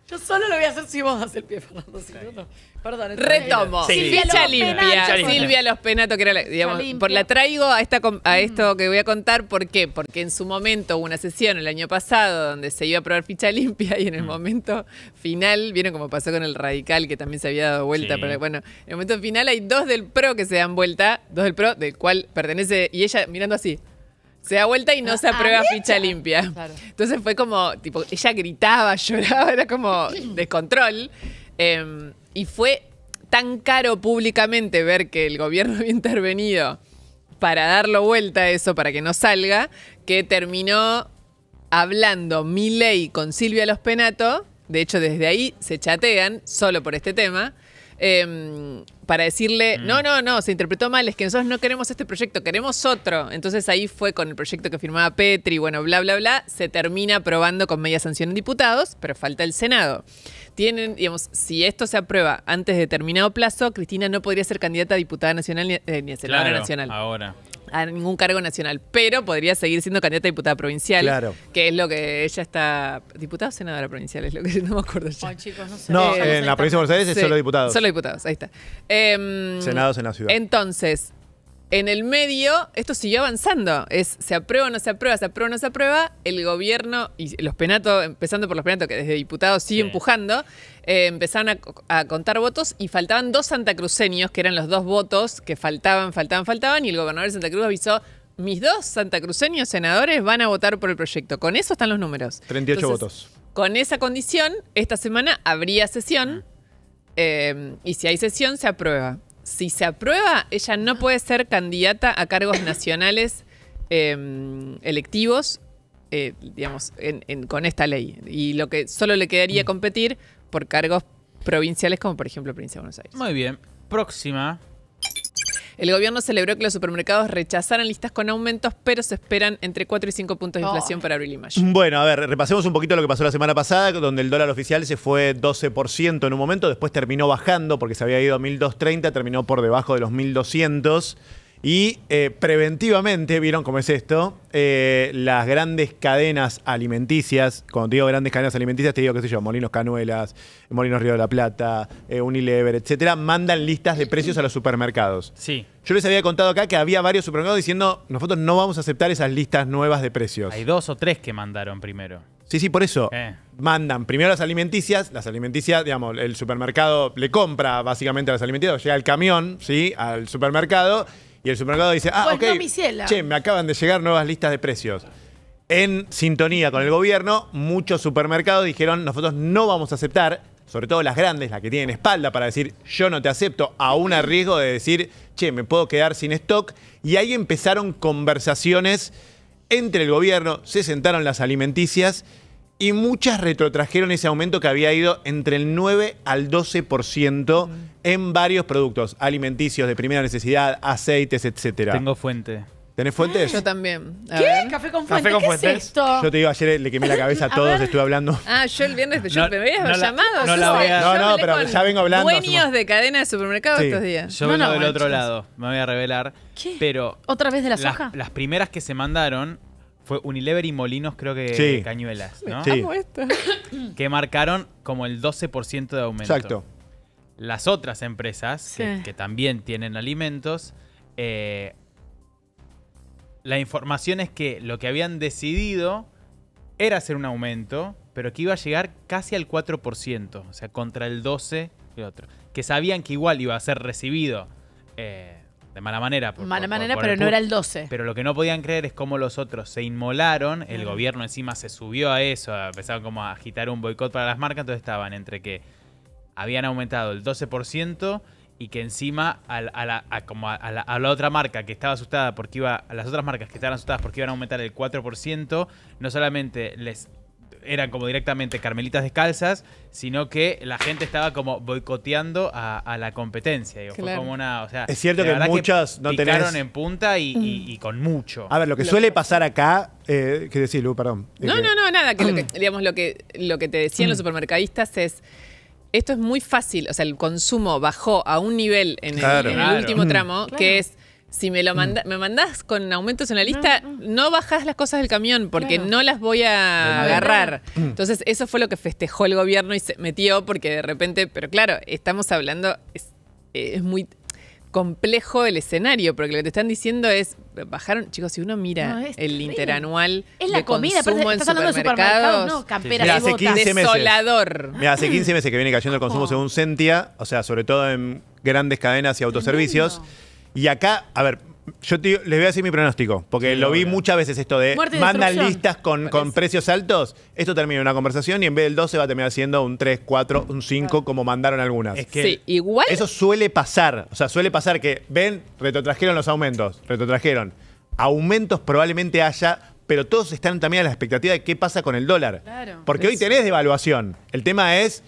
Yo solo lo voy a hacer si vos das el pie, Fernando. Si no. Perdón. Retomo. Sí. Ficha Los limpia. Penato. Silvia Los Penato, que era la, digamos, Ficha limpia. por la traigo a esto que voy a contar. ¿Por qué? Porque en su momento hubo una sesión el año pasado donde se iba a aprobar ficha limpia y en el momento final, vieron cómo pasó con el radical que también se había dado vuelta. Sí. Pero bueno, en el momento final hay 2 del PRO que se dan vuelta, 2 del PRO, del cual pertenece, y ella mirando así. Se da vuelta y no se aprueba ficha limpia. Claro. Entonces fue como, tipo, ella gritaba, lloraba, era como descontrol. Y fue tan caro públicamente ver que el gobierno había intervenido para darlo vuelta a eso, para que no salga, que terminó hablando Milei con Silvia Los Penato. De hecho, desde ahí se chatean solo por este tema. para decirle, no, se interpretó mal, es que nosotros no queremos este proyecto, queremos otro. Entonces ahí fue con el proyecto que firmaba Petri, bueno, bla, bla, bla, se termina aprobando con media sanción en diputados, pero falta el Senado. Tienen, digamos, si esto se aprueba antes de determinado plazo, Cristina no podría ser candidata a diputada nacional ni a senadora nacional. Ahora. A ningún cargo nacional, pero podría seguir siendo candidata a diputada provincial, que es lo que ella está... ¿Diputada o senadora provincial? Es lo que no me acuerdo ya. Ay, chicos, no sé. No, en la provincia de Buenos Aires es solo diputados. Solo diputados, ahí está. Senados en la ciudad. Entonces, en el medio, esto siguió avanzando. Se aprueba o no se aprueba, se aprueba o no se aprueba. El gobierno y los penatos, empezando por los penatos, que desde diputados sigue empujando, empezaron a contar votos y faltaban 2 santacruceños, que eran los 2 votos que faltaban, y el gobernador de Santa Cruz avisó, mis 2 santacruceños senadores van a votar por el proyecto. Con eso están los números. 38 votos. Con esa condición, esta semana habría sesión y si hay sesión, se aprueba. Si se aprueba, ella no puede ser candidata a cargos nacionales electivos, digamos, con esta ley. Y lo que solo le quedaría competir por cargos provinciales, como por ejemplo Provincia de Buenos Aires. Muy bien. Próxima. El gobierno celebró que los supermercados rechazaran listas con aumentos, pero se esperan entre 4 y 5 puntos de inflación para abril y mayo. Bueno, a ver, repasemos un poquito lo que pasó la semana pasada, donde el dólar oficial se fue 12% en un momento, después terminó bajando porque se había ido a 1.230, terminó por debajo de los 1.200. Y preventivamente, ¿vieron cómo es esto? Las grandes cadenas alimenticias, cuando te digo grandes cadenas alimenticias, te digo, qué sé yo, Molinos Canuelas, Molinos Río de la Plata, Unilever, etcétera, mandan listas de precios a los supermercados. Sí. Yo les había contado acá que había varios supermercados diciendo, nosotros no vamos a aceptar esas listas nuevas de precios. Hay 2 o 3 que mandaron primero. Sí, por eso. Mandan primero las alimenticias, digamos, el supermercado le compra básicamente a las alimenticias, llega el camión, ¿sí? Al supermercado. Y el supermercado dice, Pues ok, no, mi ciela. che, me acaban de llegar nuevas listas de precios. En sintonía con el gobierno, muchos supermercados dijeron, nosotros no vamos a aceptar, sobre todo las grandes, las que tienen espalda para decir, yo no te acepto, aún a riesgo de decir, che, me puedo quedar sin stock. Y ahí empezaron conversaciones entre el gobierno, se sentaron las alimenticias y muchas retrotrajeron ese aumento que había ido entre el 9 al 12% en varios productos alimenticios de primera necesidad, aceites, etcétera. Tengo fuente. ¿Tenés fuentes? Yo también. ¿Qué? ¿Café con fuente? ¿Qué es esto? Yo te digo, ayer le quemé la cabeza a todos, estuve hablando. Yo el viernes me habías llamado. No, pero ya vengo hablando. Dueños de cadena de supermercados estos días. Yo vengo del otro lado, me voy a revelar. ¿Qué? Pero ¿Otra vez de la soja? Las primeras que se mandaron fue Unilever y Molinos, creo que Cañuelas, ¿no? Sí. Amo esto. Que marcaron como el 12% de aumento. Exacto. Las otras empresas, que también tienen alimentos, la información es que lo que habían decidido era hacer un aumento, pero que iba a llegar casi al 4%, o sea, contra el 12% y otro. Que sabían que igual iba a ser recibido de mala manera. Pero no era el 12%. Pero lo que no podían creer es cómo los otros se inmolaron, el gobierno encima se subió a eso, empezaron como a agitar un boicot para las marcas, entonces estaban entre que habían aumentado el 12% y que encima a la otra marca que estaba asustada porque a las otras marcas que estaban asustadas porque iban a aumentar el 4%, no solamente les eran como directamente carmelitas descalzas, sino que la gente estaba como boicoteando a la competencia. Digo, fue como una, o sea, es cierto que muchas no tenés... picaron en punta y con mucho. A ver, lo que suele pasar acá, ¿qué decís, Lu? Perdón. No, nada, que digamos, lo que te decían los supermercadistas es, esto es muy fácil, o sea, el consumo bajó a un nivel en el último tramo, que es, si me mandás con aumentos en la lista, no bajás las cosas del camión porque no las voy a agarrar. Entonces, eso fue lo que festejó el gobierno y se metió porque de repente, pero claro, estamos hablando, es muy complejo el escenario, porque lo que te están diciendo es, bajaron, chicos, si uno mira el interanual de comida, consumo en supermercados, no, camperas Mira, y hace botas. 15 meses. Desolador. Mira, hace 15 meses que viene cayendo el consumo según Sentia, o sea, sobre todo en grandes cadenas y autoservicios. Y acá, a ver, yo les voy a decir mi pronóstico, porque lo vi muchas veces esto de mandan listas con precios altos, esto termina en una conversación y en vez del 12 va a terminar siendo un 3, 4, un 5, como mandaron algunas. Es que sí, igual. Eso suele pasar, o sea, suele pasar que, retrotrajeron los aumentos, aumentos probablemente haya, pero todos están también a la expectativa de qué pasa con el dólar. Claro. Porque hoy tenés devaluación, el tema es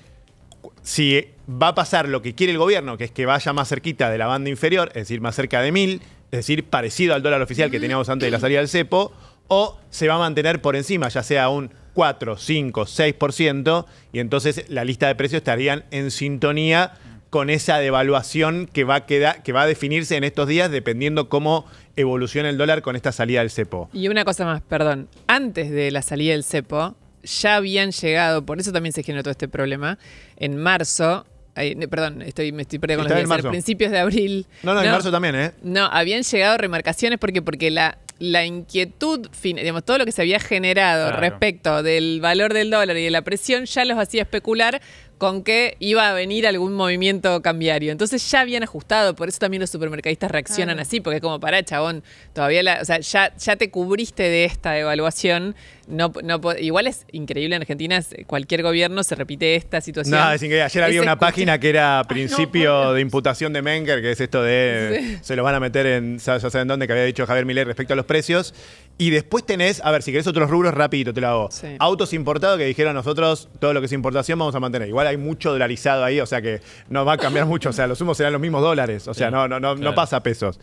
si va a pasar lo que quiere el gobierno, que es que vaya más cerquita de la banda inferior, es decir, más cerca de 1000, es decir, parecido al dólar oficial que teníamos antes de la salida del cepo, o se va a mantener por encima, ya sea un 4, 5, 6%, y entonces la lista de precios estarían en sintonía con esa devaluación que va a definirse en estos días dependiendo cómo evoluciona el dólar con esta salida del cepo. Y una cosa más, perdón. Antes de la salida del cepo, ya habían llegado, por eso también se generó todo este problema, en marzo. Perdón, me estoy perdiendo con los días. A principios de abril. No, en marzo también, ¿eh? No, habían llegado remarcaciones porque la inquietud, digamos, todo lo que se había generado respecto del valor del dólar y de la presión ya los hacía especular con que iba a venir algún movimiento cambiario. Entonces ya habían ajustado, por eso también los supermercadistas reaccionan así, porque es como, pará, chabón, todavía o sea, ya te cubriste de esta devaluación. Igual es increíble en Argentina, cualquier gobierno se repite esta situación. No, es increíble. Ayer había una página que era principio de imputación de Menger, que es esto de se lo van a meter en, ya saben dónde, que había dicho Javier Milei respecto a los precios. Y después tenés, a ver, si querés otros rubros, rapidito te lo hago. Sí. Autos importados que dijeron nosotros, todo lo que es importación vamos a mantener. Igual hay mucho dolarizado ahí, o sea que no va a cambiar mucho. O sea, los sumos serán los mismos dólares. O sea, no pasa pesos.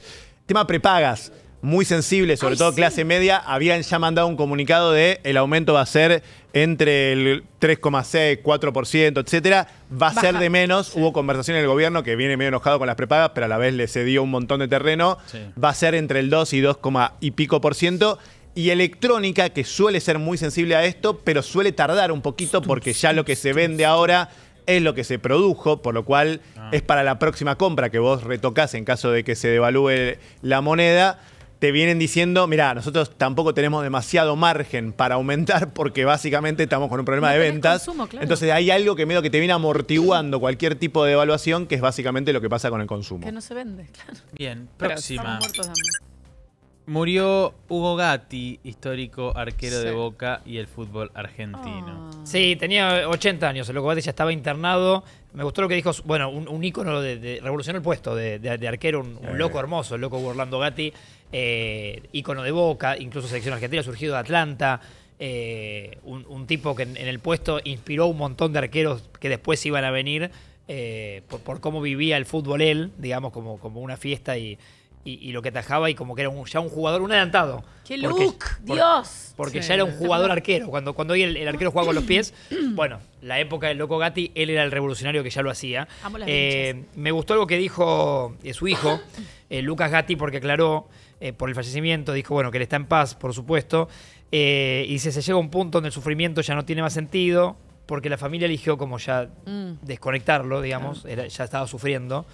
Tema prepagas. Muy sensible, sobre todo clase media, habían ya mandado un comunicado de el aumento va a ser entre el 3,6, 4%, etcétera. Va a ser de menos. Hubo conversación en el gobierno que viene medio enojado con las prepagas, pero a la vez le cedió un montón de terreno. Sí. Va a ser entre el 2 y 2, y pico %. Y electrónica, que suele ser muy sensible a esto, pero suele tardar un poquito porque ya lo que se vende ahora es lo que se produjo, por lo cual es para la próxima compra que vos retocás en caso de que se devalúe la moneda. Te vienen diciendo, mirá, nosotros tampoco tenemos demasiado margen para aumentar porque básicamente estamos con un problema de ventas. Consumo, claro. Entonces hay algo que medio que te viene amortiguando cualquier tipo de devaluación, que es básicamente lo que pasa con el consumo. Que no se vende, claro. Bien, próxima. Murió Hugo Gatti, histórico arquero de Boca y el fútbol argentino. Sí, tenía 80 años, el loco Gatti ya estaba internado. Me gustó lo que dijo, bueno, un ícono revolucionó el puesto de arquero, un loco hermoso, el loco Orlando Gatti, ícono de Boca, incluso selección argentina, surgido de Atlanta. Un tipo que en el puesto inspiró un montón de arqueros que después iban a venir por cómo vivía el fútbol él, digamos, como una fiesta y lo que atajaba y como que era ya un jugador, un adelantado. ¡Qué look! ¡Dios! Porque ya era un jugador arquero. Cuando hoy el arquero juega con los pies, bueno, la época del loco Gatti, él era el revolucionario que ya lo hacía. Me gustó algo que dijo su hijo, Lucas Gatti, porque aclaró por el fallecimiento, dijo, bueno, que él está en paz, por supuesto, y dice, se llega a un punto donde el sufrimiento ya no tiene más sentido, porque la familia eligió como ya desconectarlo, digamos, ya estaba sufriendo.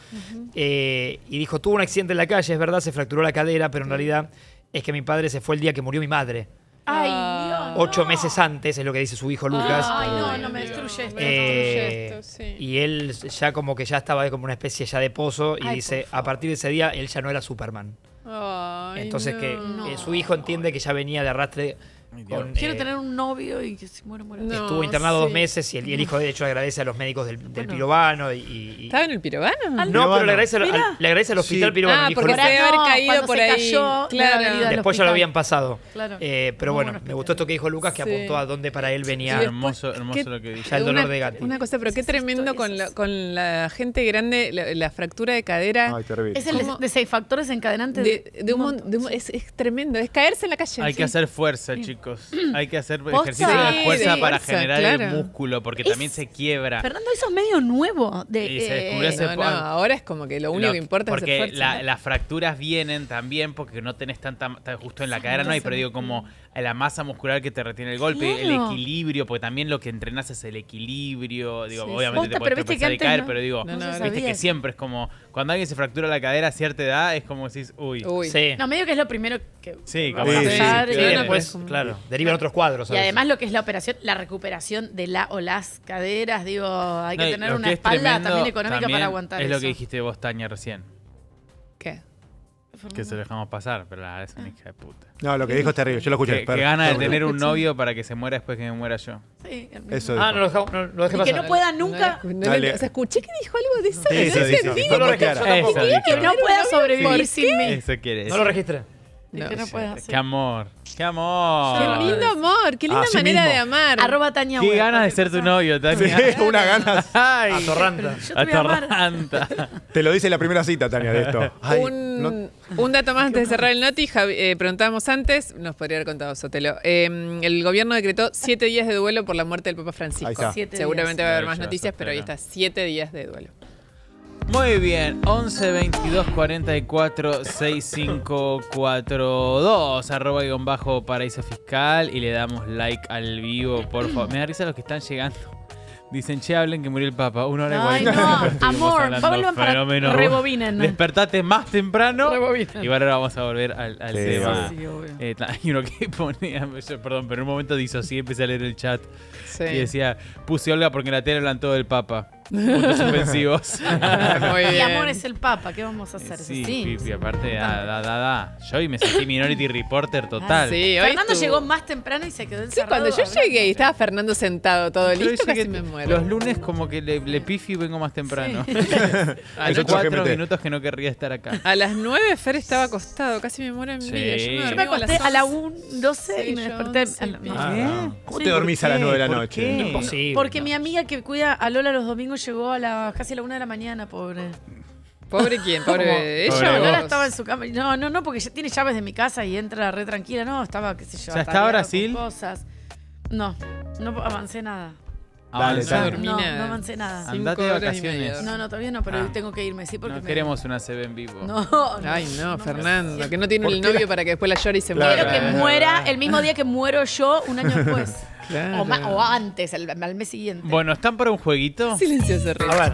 Y dijo, tuvo un accidente en la calle, es verdad, se fracturó la cadera, pero en realidad es que mi padre se fue el día que murió mi madre. ¡Ay, Dios! 8 meses antes, es lo que dice su hijo Lucas. ¡Ay, no me destruye esto! Sí. Y él ya como que ya estaba como una especie ya de pozo y dice, a partir de ese día, él ya no era Superman. Ay, entonces su hijo entiende que ya venía de arrastre. Quiero tener un novio y que se muera. Estuvo internado 2 meses y el hijo de hecho agradece a los médicos del Pirovano. ¿Estaba en el Pirovano? No, pero le agradece al hospital Pirovano. Porque se debe haber caído por ahí. Cayó, claro. Después ya lo habían pasado. Claro. Pero bueno, me gustó esto que dijo Lucas, que apuntó a dónde para él venía. Hermoso lo que dijo. Ya el dolor de Gatti. Una cosa, pero qué tremendo con la gente grande, la fractura de cadera. Ay, terrible. Es el de 6 factores encadenantes. Es tremendo, es caerse en la calle. Hay que hacer fuerza, chicos. Hay que hacer ejercicio de fuerza para generar el músculo, porque también se quiebra. Fernando, eso es medio nuevo. Y se descubrió hace poco. Ahora es como que lo único que importa es hacer fuerza. Porque las fracturas vienen también porque no tenés tanta justo en la cadera, no hay, pero digo, como la masa muscular que te retiene el golpe, el equilibrio, porque también lo que entrenás es el equilibrio. Digo, obviamente te puedes tropezar y caer, pero digo, viste que siempre es como, cuando alguien se fractura la cadera a cierta edad, es como decís, uy. Sí. No, medio que es lo primero que pasar. Y después, claro, derivan otros cuadros. Y además lo que es la operación, la recuperación de la o las caderas, digo, hay que tener una espalda también económica para aguantar eso. Es lo que dijiste vos, Tania, recién. ¿Qué? Que se lo dejamos pasar, pero es una hija de puta. No, lo que dijo es terrible, yo lo escuché. Que gana de tener un novio para que se muera después que me muera yo. Sí, eso no lo dejé pasar. Y que no pueda nunca... O sea, escuché que dijo algo de eso. No lo registré. Que no pueda sobrevivir sin mí. Eso quiere. No lo registré. No, que no puedes hacer. Qué amor. Qué amor. Qué lindo amor, qué linda Así manera mismo. de amar. Arroba Tania Qué Web, ganas de cualquier ser tu cosa. novio, Tania. Sí, una ganas. Ay, Atorranta. Yo te voy a amar. atorranta. Te lo dice en la primera cita, Tania, de esto. Ay, Un dato más antes de cerrar el noti, preguntábamos antes, nos podría haber contado Sotelo. El gobierno decretó 7 días de duelo por la muerte del Papa Francisco. Ahí está. 7 Seguramente va a haber más Maravilloso, noticias, pero ahí Sotelo. está, 7 días de duelo. Muy bien, 11 22 44 6542 arroba guión bajo paraíso fiscal y le damos like al vivo, por favor. Me da risa los que están llegando. Dicen, che, hablen que murió el Papa. 1 hora y Ay, 40 no, minutos estuvimos amor, hablando, vuelvan para fenómeno. rebobinen. Despertate más temprano. Rebobinen. Y ahora vamos a volver al Sí, tema. sí, obvio. Hay uno que ponía, perdón, pero en un momento disocié y empecé a leer el chat. Sí. Y decía, puse Olga porque en la tele hablan todo del Papa. Puntos suspensivos. Muy Mi bien. amor es el Papa, ¿qué vamos a hacer? Sí, Sí. Pipi, aparte, da. Yo hoy me sentí Minority Reporter total. Sí, hoy Fernando estuvo- llegó más temprano y se quedó Sí, encerrado. cuando yo hablando. llegué y estaba Fernando sentado todo Pero listo, yo casi que me muero. Los lunes como que le pifi y vengo más temprano. Hay Eso es 4 ChatGPT. minutos que no querría estar acá. A las 9 Fer estaba acostado, casi me muero en Sí. vida. Yo Yo me me dormí acosté a la 11. 1:12 Sí, y me yo desperté. 11 a la- y no. ¿Qué? ¿Cómo Sí, te dormís a las 9 de la ¿Por noche? qué? Imposible. Porque mi amiga que cuida a Lola los domingos llegó a casi a la 1 de la mañana, pobre. ¿Pobre quién? ¿Pobre ¿Cómo? ella Pobre o vos. Lola vos? estaba en su cama. No, porque ya tiene llaves de mi casa y entra re tranquila. No, estaba, qué sé yo. ¿Ya está atareada Brasil? con cosas. No avancé nada. Dale, Avanzá. dale. dormí No, nada. no avancé nada. Cinco Andate de horas y vacaciones. media. No, todavía no, pero Ah. tengo que irme, sí, porque No me- queremos una CB en vivo. No, Ay, no, me Fernando, siento- que no tiene ¿Por el qué novio para que después la llore y se Claro. muera. Quiero que muera el mismo día que muero yo, un año después. Claro. O antes, al mes siguiente. Bueno, ¿están para un jueguito? Silencioso, Rich. A ver,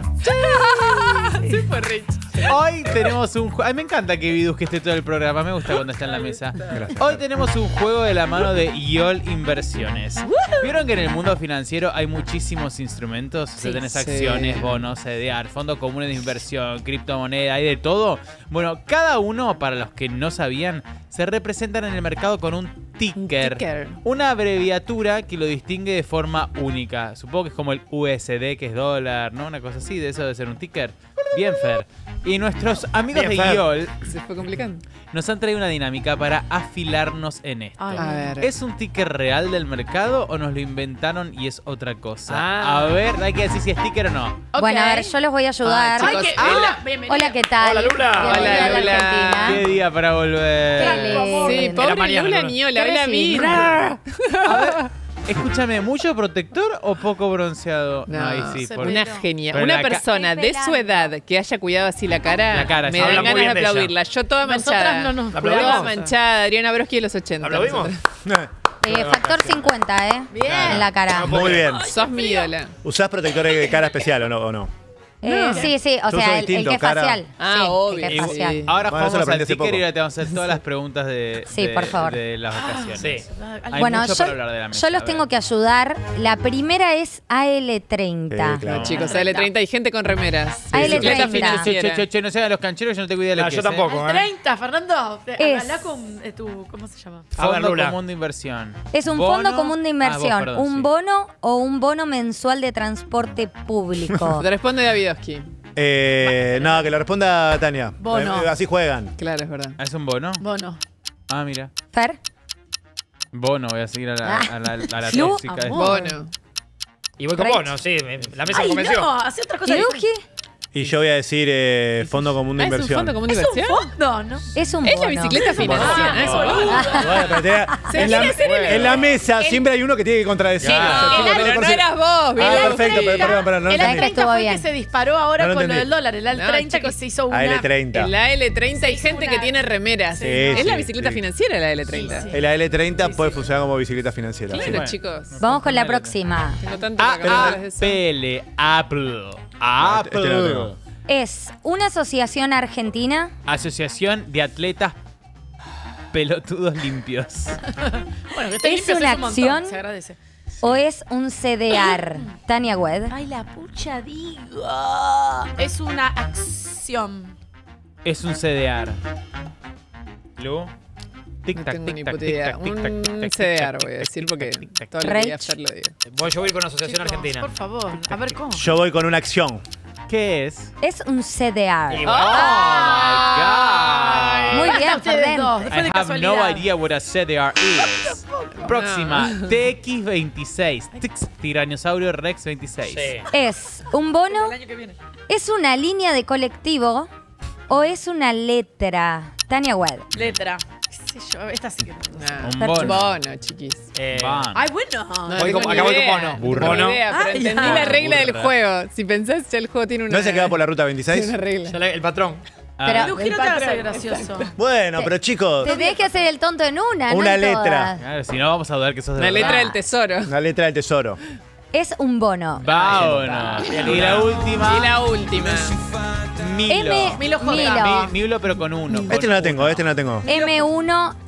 Sí, fue Rich. Hoy tenemos un juego. Ay, me encanta que Vidus que esté todo el programa. Me gusta cuando está en la mesa. Hoy tenemos un juego de la mano de YOL Inversiones. ¿Vieron que en el mundo financiero hay muchísimos instrumentos? O sea, Sí. tenés Sí. acciones, bonos, CDR, fondos comunes de inversión, criptomoneda, hay de todo. Bueno, cada uno, para los que no sabían, se representan en el mercado con un ticker. ticker. Una abreviatura que lo distingue de forma única. Supongo que es como el USD, que es dólar, ¿no? Una cosa así, de eso debe ser un ticker. Bien, Fer. Y nuestros amigos Bien, de Fer. YOL Se fue complicando. nos han traído una dinámica para afilarnos en esto. Ay, A ver. ¿Es un ticker real del mercado o nos lo inventaron y es otra cosa? Ah. A ver, hay que decir si es ticker o no. Ok. Bueno, a ver, yo los voy a ayudar. Ah, Ay, chicos, que- bienvenida. Hola, ¿qué tal? Hola, Lula. Bienvenida Hola, a la Lula. Argentina. ¿Qué día para volver? Qué lindo. Sí, Era pobre mañana, Lula Lula. Miola, ¿Qué hola recibís? Mir. Escúchame, ¿mucho protector o poco bronceado? No, Ahí sí, se por- Una Pero- genia. pero Una la ca- persona de su edad que haya cuidado así la cara, La cara, me sí. dan Habla muy ganas de bien de ella. aplaudirla. Yo toda Nosotras manchada. no nos ¿La Toda aplaudimos? manchada, Adriana Broski de los 80. ¿aplaudimos? nosotros. Factor 50, ¿eh? Bien. En la cara. Muy bien. Sos mi ídola. ¿Usás protectores de cara especial o no? Sí, sí, o Yo uso sea, el que distinto, es cara. facial. Ah, Sí, obvio. el que es Sí. facial. Ahora Bueno, eso lo jugamos al aprendí hace ticker poco. y ahora te vamos a hacer todas las preguntas de, Sí, por favor. de las vacaciones. Sí. Hay Bueno, mucho yo, para hablar de la mesa, yo a los ver. tengo que ayudar. La primera es AL30. Claro. No, chicos, AL30 hay gente con remeras. AL30. Bicicleta Che, financiera. no sean los cancheros, yo no tengo idea de lo No, que yo es, tampoco. Al 30, Fernando. Es- Habla con tu. ¿Cómo se llama? A ver, Fondo Lula. común de inversión. Es un Bono- fondo común de inversión, Ah, vos, perdón, un sí. bono o un bono mensual de transporte público. Te responde Davidovsky. No, que lo responda Tania. Bono. Así juegan. Claro, es verdad. ¿Es un bono? Bono. Ah, mira. Fer, Bono, voy a seguir a la Lu, tóxica. esta. amor. Bono. Y voy con Rich. vos, ¿no? Sí, la mesa me Ay, convenció. no, hace otra cosa. ¿y Luji? Y yo voy a decir Fondo Común de Ah, ¿es un Inversión. fondo común de ¿Es un inversión? fondo? ¿No? Es un Es bono. la bicicleta financiera. Ah, es boludo. boludo. Bueno, pero en la mesa siempre hay uno que tiene que contradecir. Sí, O sea, no, chicos, Pero no por ser- eras vos, Ah, Vidal. perfecto, perdón, no El entendí. que AL30 estuvo fue el bien. que se disparó ahora No lo con lo entendí. del dólar. El AL30 que chicos. se hizo una. AL30. En la L30 hay gente que una- tiene remeras. Sí, Es la sí, bicicleta sí. financiera la L30. Sí, sí. El AL30 puede funcionar como bicicleta financiera. Claro, sí. Bueno. chicos. Vamos con la próxima. Tengo tanto para hablar de eso. Apple. este no lo tengo. Es una asociación argentina. Asociación de Atletas Pelotudos Limpios. Bueno, que esté ¿Es limpio una un montón, acción? Se agradece. ¿O es un CDR? Tania Wed. Ay, la pucha digo. Es una acción. Es un CDR. Lu. Tic No tac, tengo tic ni tac, puta tic idea. tac, tic tac, Un tic tac, CDR tic voy a tac, decir tic porque tac, tic tac, todo lo tic que voy a Rach. hacer lo digo. Yo voy con una asociación Chicos, argentina. Por favor. A ver cómo. Yo voy con una acción. ¿Qué es? Es un CDR. Y Oh bueno. my God. Muy Basta bien, ustedes Fernet. dos, después de I have casualidad. no idea what a CDR is. Próxima, TX26. Tiranosaurio Rex 26. Sí. ¿Es un bono? El año que viene. ¿Es una línea de colectivo? ¿O es una letra? Tania Wed. Letra. ¿Qué sé yo? Esta sí que no. Nah. Un bono. Bono, chiquis. Van. Ay, bueno. No Voy tengo con- ni acá voy con idea. bono. No tengo Bono. ni idea, pero Ah, entendí ya. la regla del Burra. juego. Si pensás, ya el juego tiene una... ¿No se queda por la ruta tiene 26? una regla. Ya el patrón. Pero- De un giro te va a ser gracioso. Bueno, pero chicos, Te tenés que hacer el tonto en una, Una no en letra. todas. Claro, si no vamos a dudar que sos de La verdad. letra del tesoro. una letra del tesoro. Es un bono. Vámonos. Y la última. Y la última. Milo. Milo J. Milo. Milo, pero con uno. Este no lo tengo, este no lo tengo.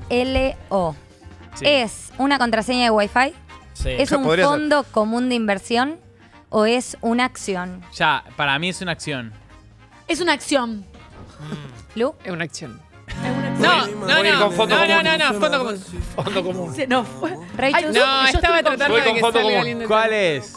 M1LO. Sí. ¿Es una contraseña de Wi-Fi? Sí. ¿Es un Podría ser. fondo común de inversión? ¿O es una acción? Ya, para mí es una acción. Es una acción. ¿Lu? Es una acción. No, No, voy a ir con fondo común. no, fondo común. Fondo común. Se nos fue. Rachel. No, estaba tratando Voy de con que fondo salga común. alguien de... ¿Cuál es?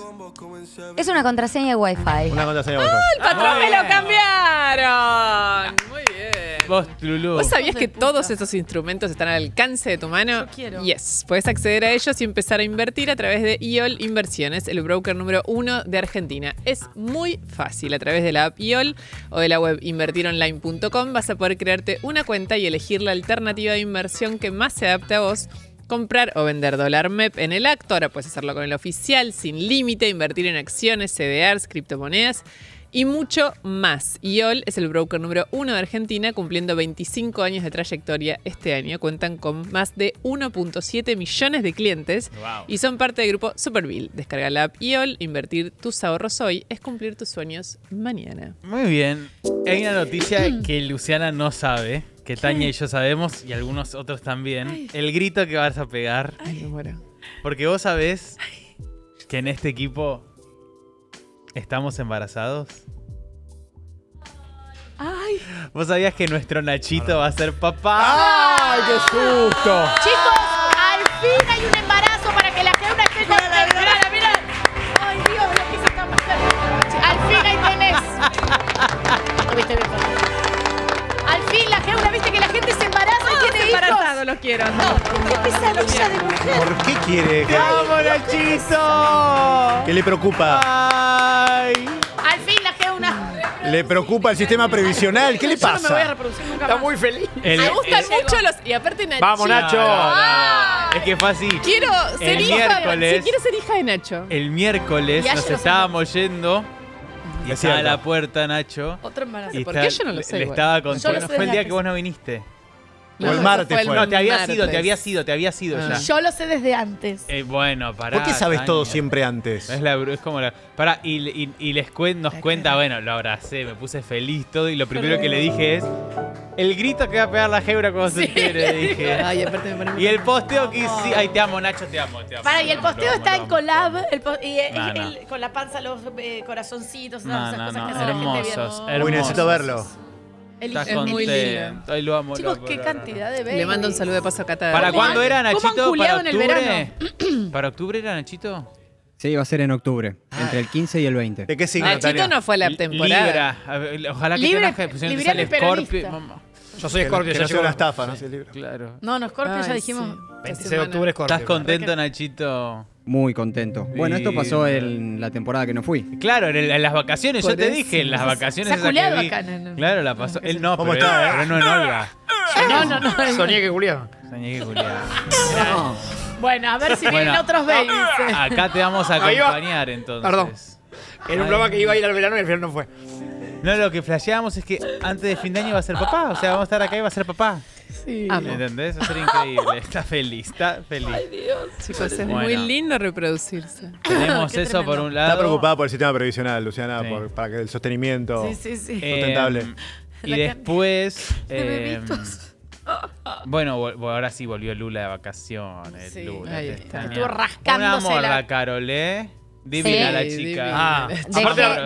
Es una contraseña de Wi-Fi. Una contraseña por ¡El patrón Muy me lo bien. cambiaron! Muy bien. Vos, Lulú. ¿Vos sabías que todos esos instrumentos están al alcance de tu mano? Yo quiero. Yes. Puedes acceder a ellos y empezar a invertir a través de IOL Inversiones, el broker número 1 de Argentina. Es muy fácil. A través de la app IOL o de la web invertironline.com vas a poder crearte una cuenta y elegir la alternativa de inversión que más se adapte a vos. Comprar o vender dólar MEP en el acto. Ahora puedes hacerlo con el oficial, sin límite, invertir en acciones, CDRs, criptomonedas y mucho más. IOL es el broker número 1 de Argentina, cumpliendo 25 años de trayectoria este año. Cuentan con más de 1.7 millones de clientes Wow. y son parte del grupo Superbill. Descarga la app IOL, invertir tus ahorros hoy es cumplir tus sueños mañana. Muy bien. Hay una noticia que Luciana no sabe, que Tania y yo sabemos, y algunos otros también. El grito que vas a pegar. Ay, me muero. Porque vos sabés que en este equipo estamos embarazados. Ay. ¿Vos sabías que nuestro Nachito va a ser papá? ¡Ay, qué susto! Chicos, al fin hay un embarazo para que la jeuna esté tan temprana. Mira. Ay, Dios, lo que se está pasando. Al fin ahí tenés. Lo viste bien, Fernando. Al fin la jeuna, viste que la gente se embaraza y tiene hijos. Embarazado, los quiero. Qué pesadilla de mujer. ¿Por qué quiere que, ¡Vamos, Nachito! qué le preocupa? ¡Ay! Al fin la jeuna. ¿Le preocupa el sistema previsional? ¿Qué le Yo no me voy a pasa? reproducir nunca Está más. muy feliz. Me gustan mucho los... Y aparte Nacho. Vamos, Nacho. Es que fue así. Quiero ser El hija. miércoles- Sí, quiero ser hija de Nacho. El miércoles Y nos ayer estábamos yendo y Es estaba a cierto. la puerta Nacho. Otro embarazo. Y ¿Por qué yo no lo sé Le igual? estaba Yo contando. lo sé Fue el desde día antes. que vos no viniste. O el eso martes fue. No, te había martes. sido, te había sido Ah. ya. Yo lo sé desde antes. Bueno, pará. ¿Por qué sabes Tania. todo siempre antes? Es como la. Pará, y nos cuenta, bueno, lo abracé, me puse feliz todo, y lo primero que le dije es. El grito que va a pegar la Gebra cuando se entere, dije. Ay, aparte me pone muy... Y el posteo que sí. Ay, te amo, Nacho, te amo. Para, y el posteo está en collab, No, no. con la panza, los corazoncitos, No, esas no, cosas no, que hace la gente bien. hermosos, Uy, hermosos. necesito verlo. El Estás Es muy contento. Ay, lo amo. Chicos, loco, qué no, cantidad de Le babies. mando un saludo de paso a Cata. ¿Para ¿Cómo cuándo han- era, cómo han Nachito? culiado ¿Para en el octubre? ¿Para octubre era, Nachito? Sí, va a ser en octubre, entre el 15 y el 20. ¿De qué signo, Nachito Tania? no fue a la temporada. Libra. A ver, ojalá que Libre- tengas que libriano y sale peronista. Scorpio. Mamá. Yo soy Scorpio, Que ya no sea llegó. una estafa, ¿no? Sí, el libro. Claro. No, Scorpio ya Ay, dijimos. sí. 26 de octubre, Scorpio. ¿Estás contento, Nachito? Muy contento. Bueno, esto pasó en la temporada que no fui. Claro, en las vacaciones, yo Por te eso. dije, en las vacaciones Se ha esas que culeado vi. acá, no. Claro, la pasó. Él no, ¿Cómo pero, está, pero no en Olga. No. Soñé que culiaba. Soñé que culiaba. Bueno, a ver si vienen Bueno, otros babies. Acá te vamos a Ahí va. acompañar entonces. Perdón. Era un programa que iba a ir al verano y al final no fue. No, lo que flasheábamos es que antes de fin de año va a ser papá. O sea, vamos a estar acá y va a ser papá. Sí. Amo. ¿Entendés? Va a ser increíble. Está feliz, está feliz. Chicos, es Bueno. muy lindo reproducirse. Tenemos Qué eso tremendo. por un lado. Está preocupada por el sistema previsional, Luciana, Sí. para que el sostenimiento Sí. sustentable. Y La después. de bebitos. Bueno, ahora sí volvió Lula de vacaciones. Sí, Lula, ahí te está. extrañaba. Estuvo Un rascándose amor la- la Carolé. Divina Sí, la divina. chica. Ah,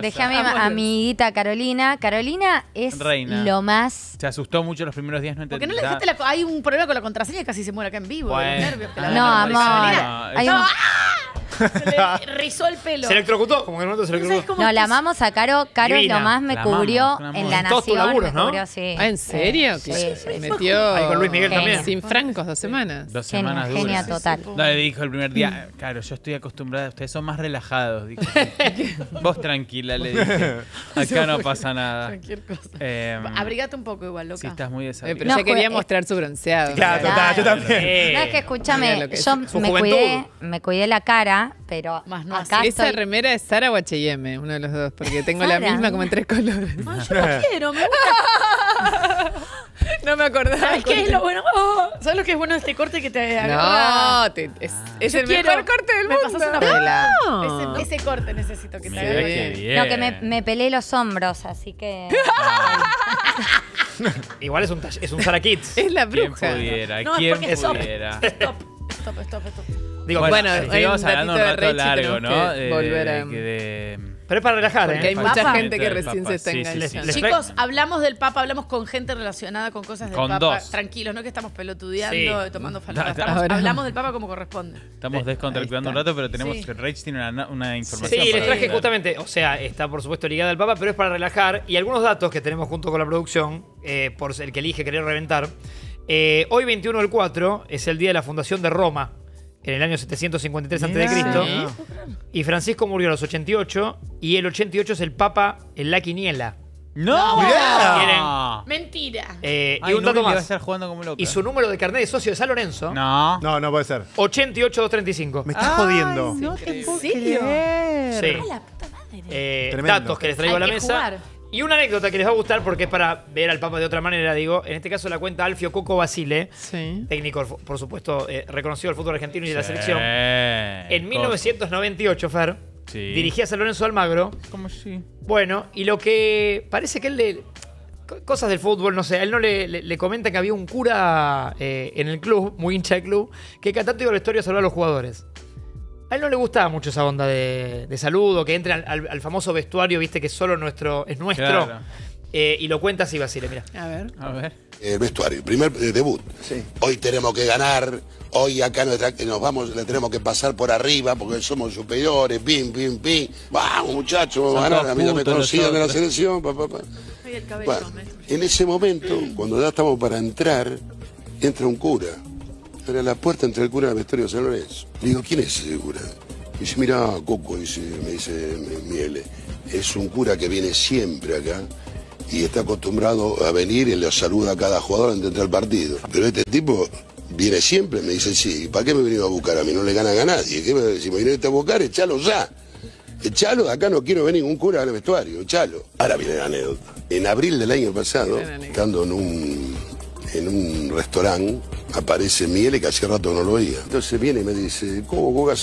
Dejé a mi amiguita Carolina. Carolina es Reina. lo más... Se asustó mucho los primeros días, no Porque entendí. no le dejaste la... Hay un problema con la contraseña y casi se muere acá en vivo. Bueno. De los nervios. Que la No, la amor. Carolina. Hay No, un- Se le rizó el pelo. Se electrocutó, como que en un momento se electrocutó. No, la amamos a Caro. Caro es Divina. lo más me La cubrió amamos, en La En todos tus Nación. laburos, Me ¿no? cubrió, sí. ¿Ah, en serio? Sí, Que sí, se sí. metió Ahí con Luis Miguel Genio. también. sin francos 2 semanas. 2 Genia, semanas genia duras. total. No, le dijo el primer día, claro, yo estoy acostumbrada, ustedes son más relajados. Dijo. Vos tranquila, le dije. Acá no pasa nada. Cualquier cosa. Abrigate un poco igual, loca. Si estás muy Pero desabrigada. ya No, quería fue- mostrar su bronceado. Claro, total, yo también. No, es que Mira escúchame, lo que es. yo Su me juventud. cuidé la cara, pero Más no acá Esa estoy... remera es Sara o H&M, uno de los dos, porque tengo la Zara. misma como en 3 colores. Ay, yo lo quiero, me gusta. No me acordaba. ¿Sabes qué es lo bueno? Oh, ¿sabes lo que es bueno de este corte que te agarra? No, es Yo el quiero- mejor corte del ¿Me mundo. pasas una Tela. Ese corte necesito que te Mirá agarre. qué bien. No, que me pelé los hombros, así que... Igual es un Sara Kids. Es la ¿Quién bruja. pudiera? No, es ¿Quién porque stop. pudiera? Stop. Digo, Bueno, sí. hay Estuvimos un hablando un ratito de rato Rechi, largo, tenemos ¿no? que volver a- pero es para relajar, Porque hay ¿eh? mucha Papa. gente que Del recién Papa, se está sí, sí, sí. enganchando. Les- Chicos, hablamos del Papa, hablamos con gente relacionada con cosas del Con Papa. dos. Tranquilos, no que estamos pelotudeando, Sí. tomando falopa. Ahora- Hablamos del Papa como corresponde. Estamos descontracturando un Ahí está. rato, pero tenemos Sí. que Rach tiene una Sí, información. les para traje contar. justamente, o sea, está por supuesto ligada al Papa, pero es para relajar. Y algunos datos que tenemos junto con la producción, por el que elige querer reventar. Hoy, 21 del 4, es el día de la fundación de Roma, en el año 753 a.C. Y Francisco murió a los 88, y el 88 es el Papa en la quiniela. ¡No! Mirá. Mentira. Y Ay, un dato Nuri va a más. estar jugando como loca. Y su número de carnet de socio de San Lorenzo, No. No puede ser. 88235. Me estás jodiendo. ¿En serio? Sí. La puta madre. Tremendo. Datos que les traigo Hay a la que mesa. jugar. Y una anécdota que les va a gustar porque es para ver al Papa de otra manera, digo. En este caso la cuenta Alfio Coco Basile, Sí. técnico, por supuesto, reconocido del fútbol argentino y de la Sí. selección. En 1998, Fer, Sí. dirigía a San Lorenzo de Almagro. ¿Cómo sí? Bueno, y lo que parece que él cosas del fútbol, no sé, a él no le comenta que había un cura en el club, muy hincha del club, que cada tanto iba a la historia a saludar a los jugadores. A él no le gustaba mucho esa onda de saludo, que entre al famoso vestuario, viste, que solo es nuestro. Claro. Y lo cuenta así, Basile, mira. A ver. A ver. El vestuario, primer debut. Hoy tenemos que ganar, hoy acá nos vamos, le tenemos que pasar por arriba porque somos superiores, pim. Vamos muchachos, vamos a Son ganar. todos A mí no me putos conocían de la nosotros. selección. Ay, el cabello, Bueno, maestro. en ese momento, cuando ya estamos para entrar, entra un cura. Era la puerta entre el cura y el vestuario de San Lorenzo. Le digo, ¿quién es ese cura? Dice, mira, Coco, me dice Miele, es un cura que viene siempre acá y está acostumbrado a venir y le saluda a cada jugador antes de entrar al partido. Pero este tipo viene siempre, me dice, sí, ¿para qué me venido a buscar a mí? No le ganan a nadie. Si me viniste a buscar, echalo ya. Echalo, acá no quiero ver ningún cura al vestuario, echalo. Ahora viene la anécdota. En abril del año pasado, estando en un restaurante, aparece Miele, que hace rato no lo veía. Entonces viene y me dice, ¿cómo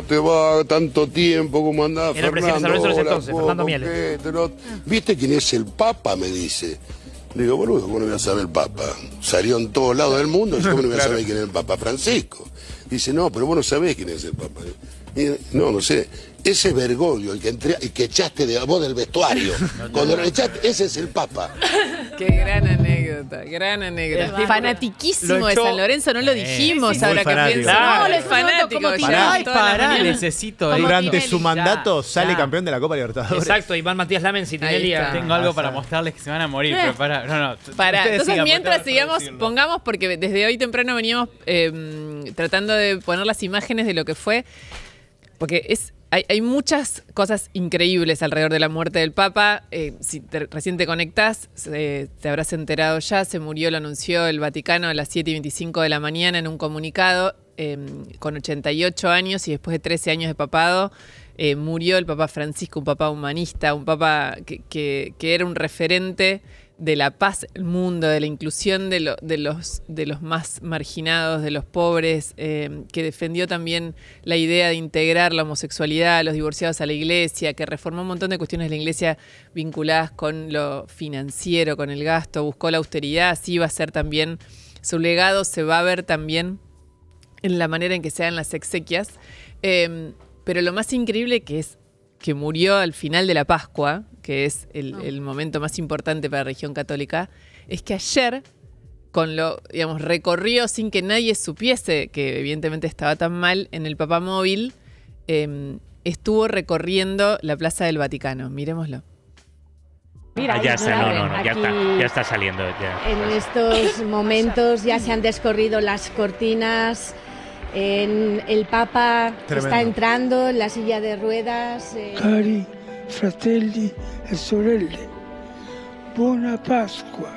te va? Tanto tiempo, ¿cómo andás, Era el presidente de San Lorenzo en ese Hola, entonces, Fernando Miele. ¿qué? ¿Viste quién es el Papa? Me dice. Le digo, boludo, ¿cómo no voy a saber el Papa? Salió en todos lados del mundo, ¿cómo no voy a saber quién es el Papa? Francisco. Dice, no, pero vos no sabés quién es el Papa. Y, no sé. Ese Bergoglio, el que echaste de vos del vestuario, cuando lo echaste, ese es el Papa. Qué gran anécdota, gran anécdota. tipo Fanatiquísimo lo de echó- San Lorenzo, no lo dijimos sí, ahora muy que fanático. pienso. Claro. No, Le es fue un fanático. como ya, tirado. Ay, toda la pará, mañana. necesito. Como Durante Tinelli. su mandato sale ya. campeón de la Copa Libertadores. Exacto, Iván Matías Lamens y Tinelli. Ahí está. Tengo algo para mostrarles que se van a morir, pero pará. No. Para, ustedes entonces sigan, mientras porque tengo que sigamos, traducirlo. pongamos, porque desde hoy temprano veníamos tratando de poner las imágenes de lo que fue, porque hay muchas cosas increíbles alrededor de la muerte del Papa. Si recién te conectás, te habrás enterado ya, se murió, lo anunció el Vaticano a las 7:25 de la mañana en un comunicado, con 88 años y después de 13 años de papado. Murió el Papa Francisco, un papa humanista, un papa que era un referente de la paz del mundo, de la inclusión de los más marginados, de los pobres, que defendió también la idea de integrar la homosexualidad, a los divorciados a la iglesia, que reformó un montón de cuestiones de la iglesia vinculadas con lo financiero, con el gasto, buscó la austeridad, así va a ser también su legado, se va a ver también en la manera en que se hagan las exequias. Pero lo más increíble que murió al final de la Pascua, que es el momento más importante para la religión católica, es que ayer, recorrió sin que nadie supiese que evidentemente estaba tan mal en el papamóvil, estuvo recorriendo la Plaza del Vaticano. Miremoslo. Mira, ya está, ya está saliendo. Ya. En estos momentos ya se han descorrido las cortinas. El Papa está entrando en la silla de ruedas. Cari fratelli e sorelle, buona Pascua.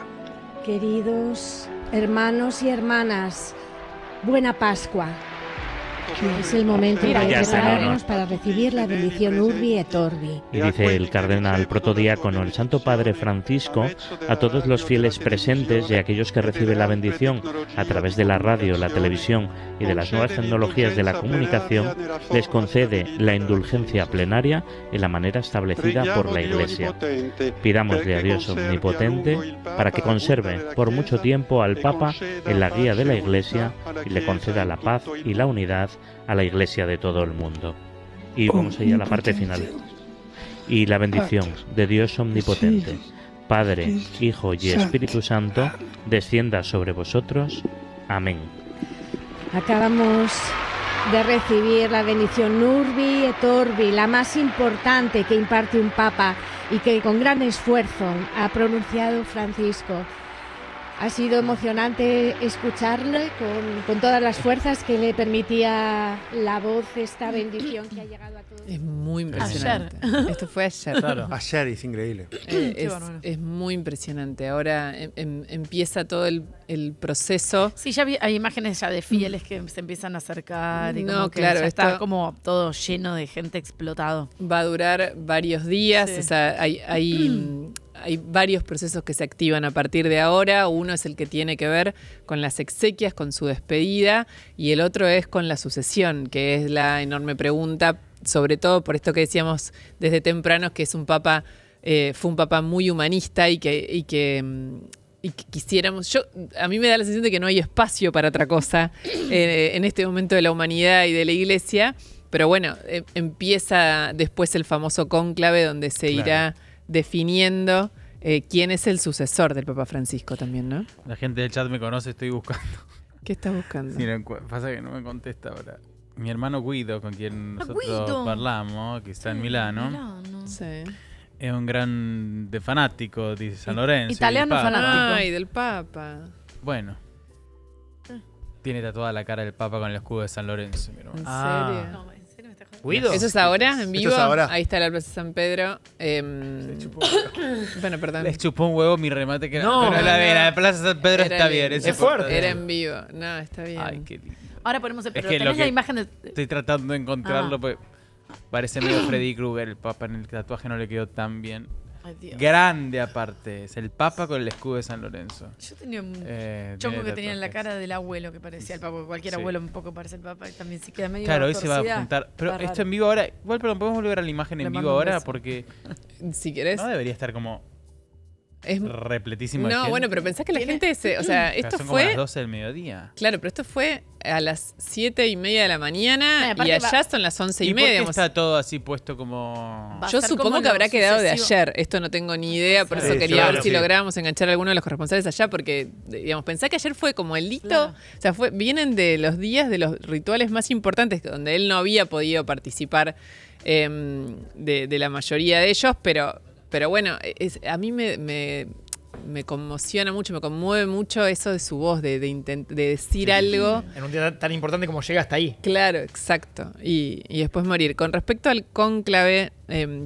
Queridos hermanos y hermanas, buena Pascua. Es el momento de prepararnos para recibir la bendición Urbi et Orbi. Y dice el cardenal protodiácono, el Santo Padre Francisco, a todos los fieles presentes y a aquellos que reciben la bendición a través de la radio, la televisión y de las nuevas tecnologías de la comunicación, les concede la indulgencia plenaria en la manera establecida por la Iglesia. Pidámosle a Dios Omnipotente para que conserve por mucho tiempo al Papa en la guía de la Iglesia y le conceda la paz y la unidad a la Iglesia de todo el mundo. Y vamos allá a la parte final. Y la bendición de Dios Omnipotente, Padre, Hijo y Espíritu Santo, descienda sobre vosotros. Amén. Acabamos de recibir la bendición Urbi et Orbi, la más importante que imparte un Papa y que con gran esfuerzo ha pronunciado Francisco. Ha sido emocionante escucharle con todas las fuerzas que le permitía la voz, esta bendición que ha llegado a todos. Es muy impresionante. Ayer. Esto fue ayer. Claro. Ayer, es increíble. Es muy impresionante. Ahora empieza todo el proceso. Sí, ya hay imágenes ya de fieles que se empiezan a acercar. Y no, como que claro. Ya está como todo lleno de gente explotado. Va a durar varios días. Sí. O sea, hay varios procesos que se activan a partir de ahora. Uno es el que tiene que ver con las exequias, con su despedida, y el otro es con la sucesión, que es la enorme pregunta, sobre todo por esto que decíamos desde temprano, que es un papa, fue un papa muy humanista y que quisiéramos... A mí me da la sensación de que no hay espacio para otra cosa en este momento de la humanidad y de la Iglesia, pero bueno, empieza después el famoso cónclave donde se irá definiendo quién es el sucesor del Papa Francisco también, ¿no? La gente del chat me conoce, estoy buscando. ¿Qué estás buscando? Sí, pasa que no me contesta ahora. Mi hermano Guido, con quien nosotros hablamos, que está en Milano. Sí. Es un gran fanático de San Lorenzo. Italiano fanático. Ay, del Papa. Bueno. Tiene tatuada la cara del Papa con el escudo de San Lorenzo. Mi hermano. ¿En serio? No, ¿en serio me estás jodiendo? ¿Guido? ¿Eso es ahora, en vivo? ¿Esto es ahora? Ahí está la Plaza San Pedro. Bueno, perdón. Les chupó un huevo mi remate que era. No, pero la Plaza San Pedro está bien. Es fuerte. Era en vivo. No, está bien. Ay, qué lindo. Ahora ponemos el... Pero Es que tenés la imagen de... Estoy tratando de encontrarlo, pues parece medio Freddy Krueger. El Papa en el tatuaje no le quedó tan bien. Ay, Dios. Grande aparte. Es el Papa con el escudo de San Lorenzo. Yo tenía un chongo que tenía en la cara del abuelo que parecía el Papa. Porque cualquier abuelo un poco parece el Papa y también se queda medio Claro, hoy se va a torcida. juntar. Pero Está esto raro. en vivo ahora... Igual, perdón, ¿podemos volver a la imagen en Le vivo mando un ahora? beso. Porque Si querés. no debería estar como repletísimo de No, gente. bueno, pero pensás que la gente o sea, Pero esto son fue... como las 12 del mediodía. Claro, pero esto fue a las 7:30 de la mañana aparte y allá son las 11:30. ¿Y por qué digamos. está todo así puesto como...? Va a Yo ser supongo como que habrá lo quedado de sucesivo. ayer. Esto no tengo ni idea, por eso Sí, quería claro, ver si sí. lográbamos enganchar a alguno de los corresponsales allá, porque, digamos, pensá que ayer fue como el hito. Claro. O sea, vienen de los días de los rituales más importantes, donde él no había podido participar de la mayoría de ellos, pero bueno, a mí me conmociona mucho, me conmueve mucho eso de su voz, de decir algo. En un día tan importante como llega hasta ahí. Claro, exacto. Y después morir. Con respecto al cónclave,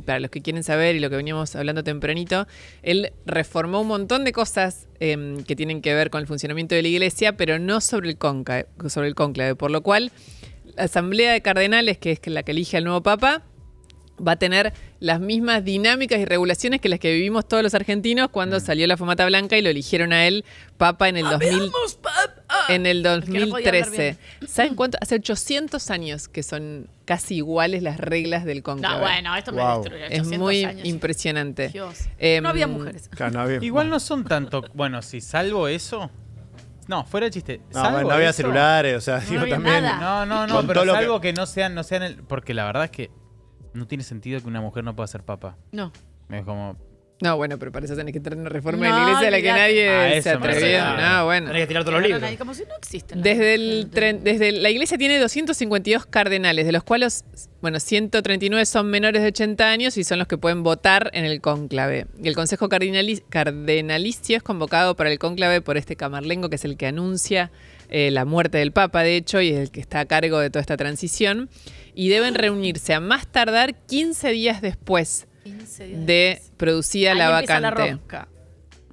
para los que quieren saber y lo que veníamos hablando tempranito, él reformó un montón de cosas que tienen que ver con el funcionamiento de la Iglesia, pero no sobre el cónclave. Por lo cual, la Asamblea de Cardenales, que es la que elige al nuevo Papa, va a tener las mismas dinámicas y regulaciones que las que vivimos todos los argentinos cuando salió la Fumata Blanca y lo eligieron a él Papa en el 2013. ¿Saben cuánto? Hace 800 años que son casi iguales las reglas del cónclave. No, bueno, esto me destruye. Es 800 muy años. impresionante. Dios. No había mujeres. Claro, no había- Igual no son tanto... Bueno, si salvo eso... No, fuera de chiste. No, salvo no había eso- celulares, o sea, digo, había también. nada. No, Con pero todo lo salvo que no sean el... Porque la verdad es que no tiene sentido que una mujer no pueda ser papa. No. Es como... No, bueno, pero para eso tenés que tener una reforma de la iglesia a la que nadie se atrevió. No, bueno. Tenés que tirar todos los libros. Como si no existen. Desde la iglesia tiene 252 cardenales, de los cuales, 139 son menores de 80 años y son los que pueden votar en el cónclave. Y el Consejo Cardenalicio es convocado para el cónclave por este camarlengo, que es el que anuncia la muerte del Papa, de hecho, y es el que está a cargo de toda esta transición. Y deben reunirse a más tardar 15 días después de producida la vacante.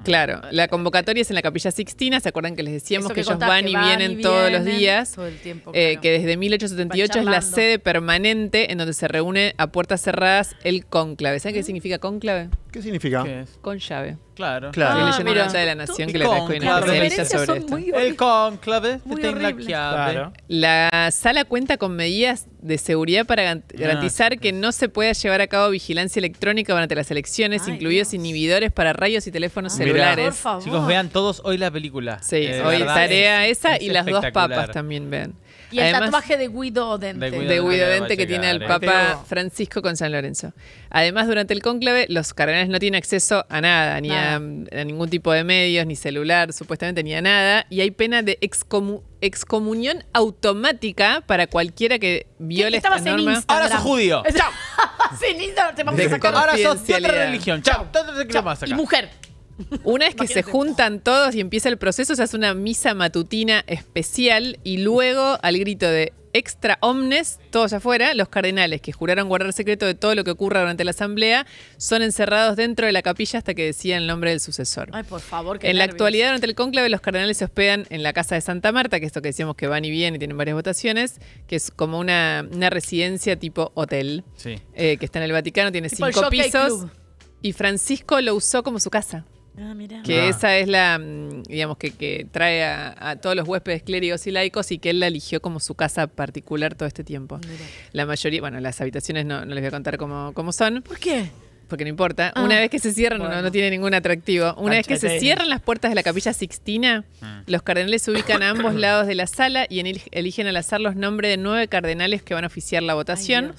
Claro, la convocatoria es en la Capilla Sixtina. ¿Se acuerdan que les decíamos que ellos van y vienen todos los días? Todo el tiempo, que desde 1878 es la sede permanente en donde se reúne a puertas cerradas el cónclave. ¿Saben qué significa cónclave? ¿Qué significa? ¿Qué es? Con llave. Claro. Estoy leyendo una nota de La Nación que le agradezco una especialista sobre esto. El cónclave tiene la llave. Claro. La sala cuenta con medidas de seguridad para garantizar que no se pueda llevar a cabo vigilancia electrónica durante las elecciones, incluidos inhibidores para radios y teléfonos celulares. Por favor. Chicos, vean todos hoy la película. Sí, hoy tarea esa es y las dos espectacular. papas también ven. Y el tatuaje de Guido Dente. De Guido Dente que tiene el Papa Francisco con San Lorenzo. Además, durante el cónclave, los cardenales no tienen acceso a nada, ni a ningún tipo de medios, ni celular, supuestamente, ni a nada. Y hay pena de excomunión automática para cualquiera que viole esta norma. Ahora sos judío. Chao. Sin Instagram te vamos a sacar. Ahora sos de otra religión. Chao. Y mujer. Una vez que se juntan todos y empieza el proceso, se hace una misa matutina especial y luego, al grito de extra omnes, todos afuera, los cardenales que juraron guardar secreto de todo lo que ocurra durante la asamblea son encerrados dentro de la capilla hasta que decidan el nombre del sucesor. Ay, por favor, qué En la nervios. actualidad, durante el cónclave, los cardenales se hospedan en la casa de Santa Marta, que es esto que decíamos que van y vienen y tienen varias votaciones, que es como una residencia tipo hotel, Sí. que está en el Vaticano, tiene Tipo el 5 Jockey pisos. Club. Y Francisco lo usó como su casa. Mirá. Que esa es la, digamos, que trae a todos los huéspedes clérigos y laicos y que él la eligió como su casa particular todo este tiempo. La mayoría, las habitaciones no les voy a contar cómo son. ¿Por qué? Porque no importa. Una vez que se cierran, no tiene ningún atractivo. Una vez que se tenis. cierran las puertas de la Capilla Sixtina, los cardenales se ubican a ambos lados de la sala y eligen al azar los nombres de 9 cardenales que van a oficiar la votación.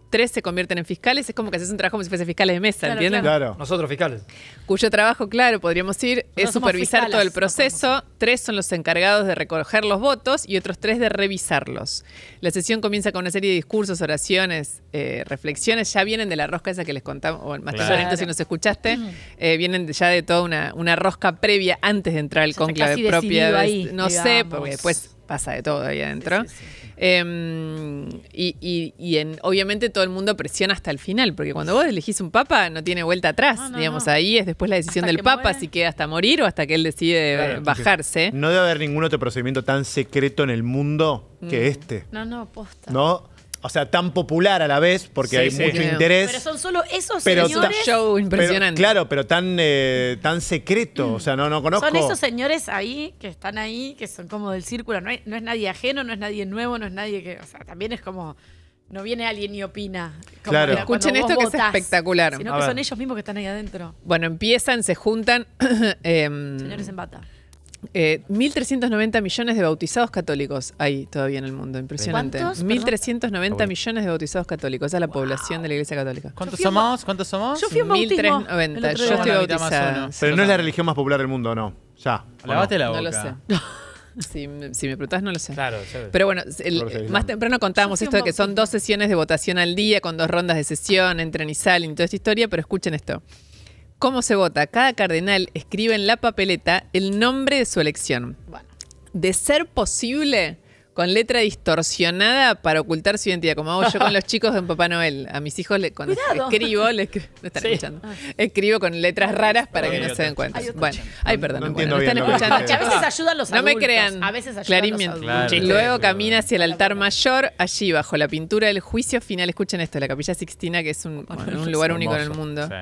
3 se convierten en fiscales, es como que haces un trabajo como si fuese fiscales de mesa, ¿entienden? Claro. Nosotros fiscales. Cuyo trabajo, claro, podríamos ir, es somos supervisar fiscalas, todo el proceso. 3 son los encargados de recoger los votos y otros 3 de revisarlos. La sesión comienza con una serie de discursos, oraciones, reflexiones. Ya vienen de la rosca esa que les contamos, o más tempranito si nos escuchaste. Vienen ya de toda una rosca previa antes de entrar al cónclave casi propia. decidido ahí, No sé, digamos. porque después pasa de todo ahí adentro. Sí. Obviamente todo el mundo presiona hasta el final, porque cuando vos elegís un papa no tiene vuelta atrás. No. Ahí es después la decisión Hasta del que papa, muere. si queda hasta morir o hasta que él decide bajarse. No debe haber ningún otro procedimiento tan secreto en el mundo que este. No, posta. ¿No? O sea, tan popular a la vez, porque hay mucho Pero interés. son solo esos Pero señores. Show impresionante. Claro, pero tan secreto. O sea, no conozco. Son esos señores ahí, que están ahí, que son como del círculo. No es nadie ajeno, no es nadie nuevo, no es nadie que. O sea, también es como. No viene alguien y opina. Como Claro. cuando Escuchen vos esto que es votás, espectacular. Sino A que ver. son ellos mismos que están ahí adentro. Bueno, empiezan, se juntan. Señores en bata. 1.390 millones de bautizados católicos hay todavía en el mundo. Impresionante. ¿Cuántos? 1.390 millones de bautizados católicos. Esa es la población de la Iglesia Católica. ¿Cuántos somos? Yo fui a un bautismo. 1.390. el otro Yo día. estoy La mitad más bautizada. uno. Pero no es la religión más popular del mundo, no. Ya. ¿o Lavate la No boca. lo sé. Si me preguntás, no lo sé. Claro, Pero bueno, Jorge, más temprano contábamos Yo fui esto a de un que son 2 sesiones de votación al día, con 2 rondas de sesión, entran y salen y toda esta historia, pero escuchen esto. ¿Cómo se vota? Cada cardenal escribe en la papeleta el nombre de su elección. Bueno. De ser posible, con letra distorsionada para ocultar su identidad, como hago yo con los chicos de Papá Noel. A mis hijos cuando Cuidado. escribo, no están escuchando. Escribo con letras raras para que no se den cuenta. Hay otro Bueno, ay, perdón, No bueno, entiendo no bien están lo que escuchando. Que a veces ayudan los No adultos. me crean. A veces ayudan Clarín los miente. Claro. adultos. Luego camina hacia el altar mayor, allí bajo la pintura del juicio final. Escuchen esto, la Capilla Sixtina, que es un lugar único en el mundo. Sí.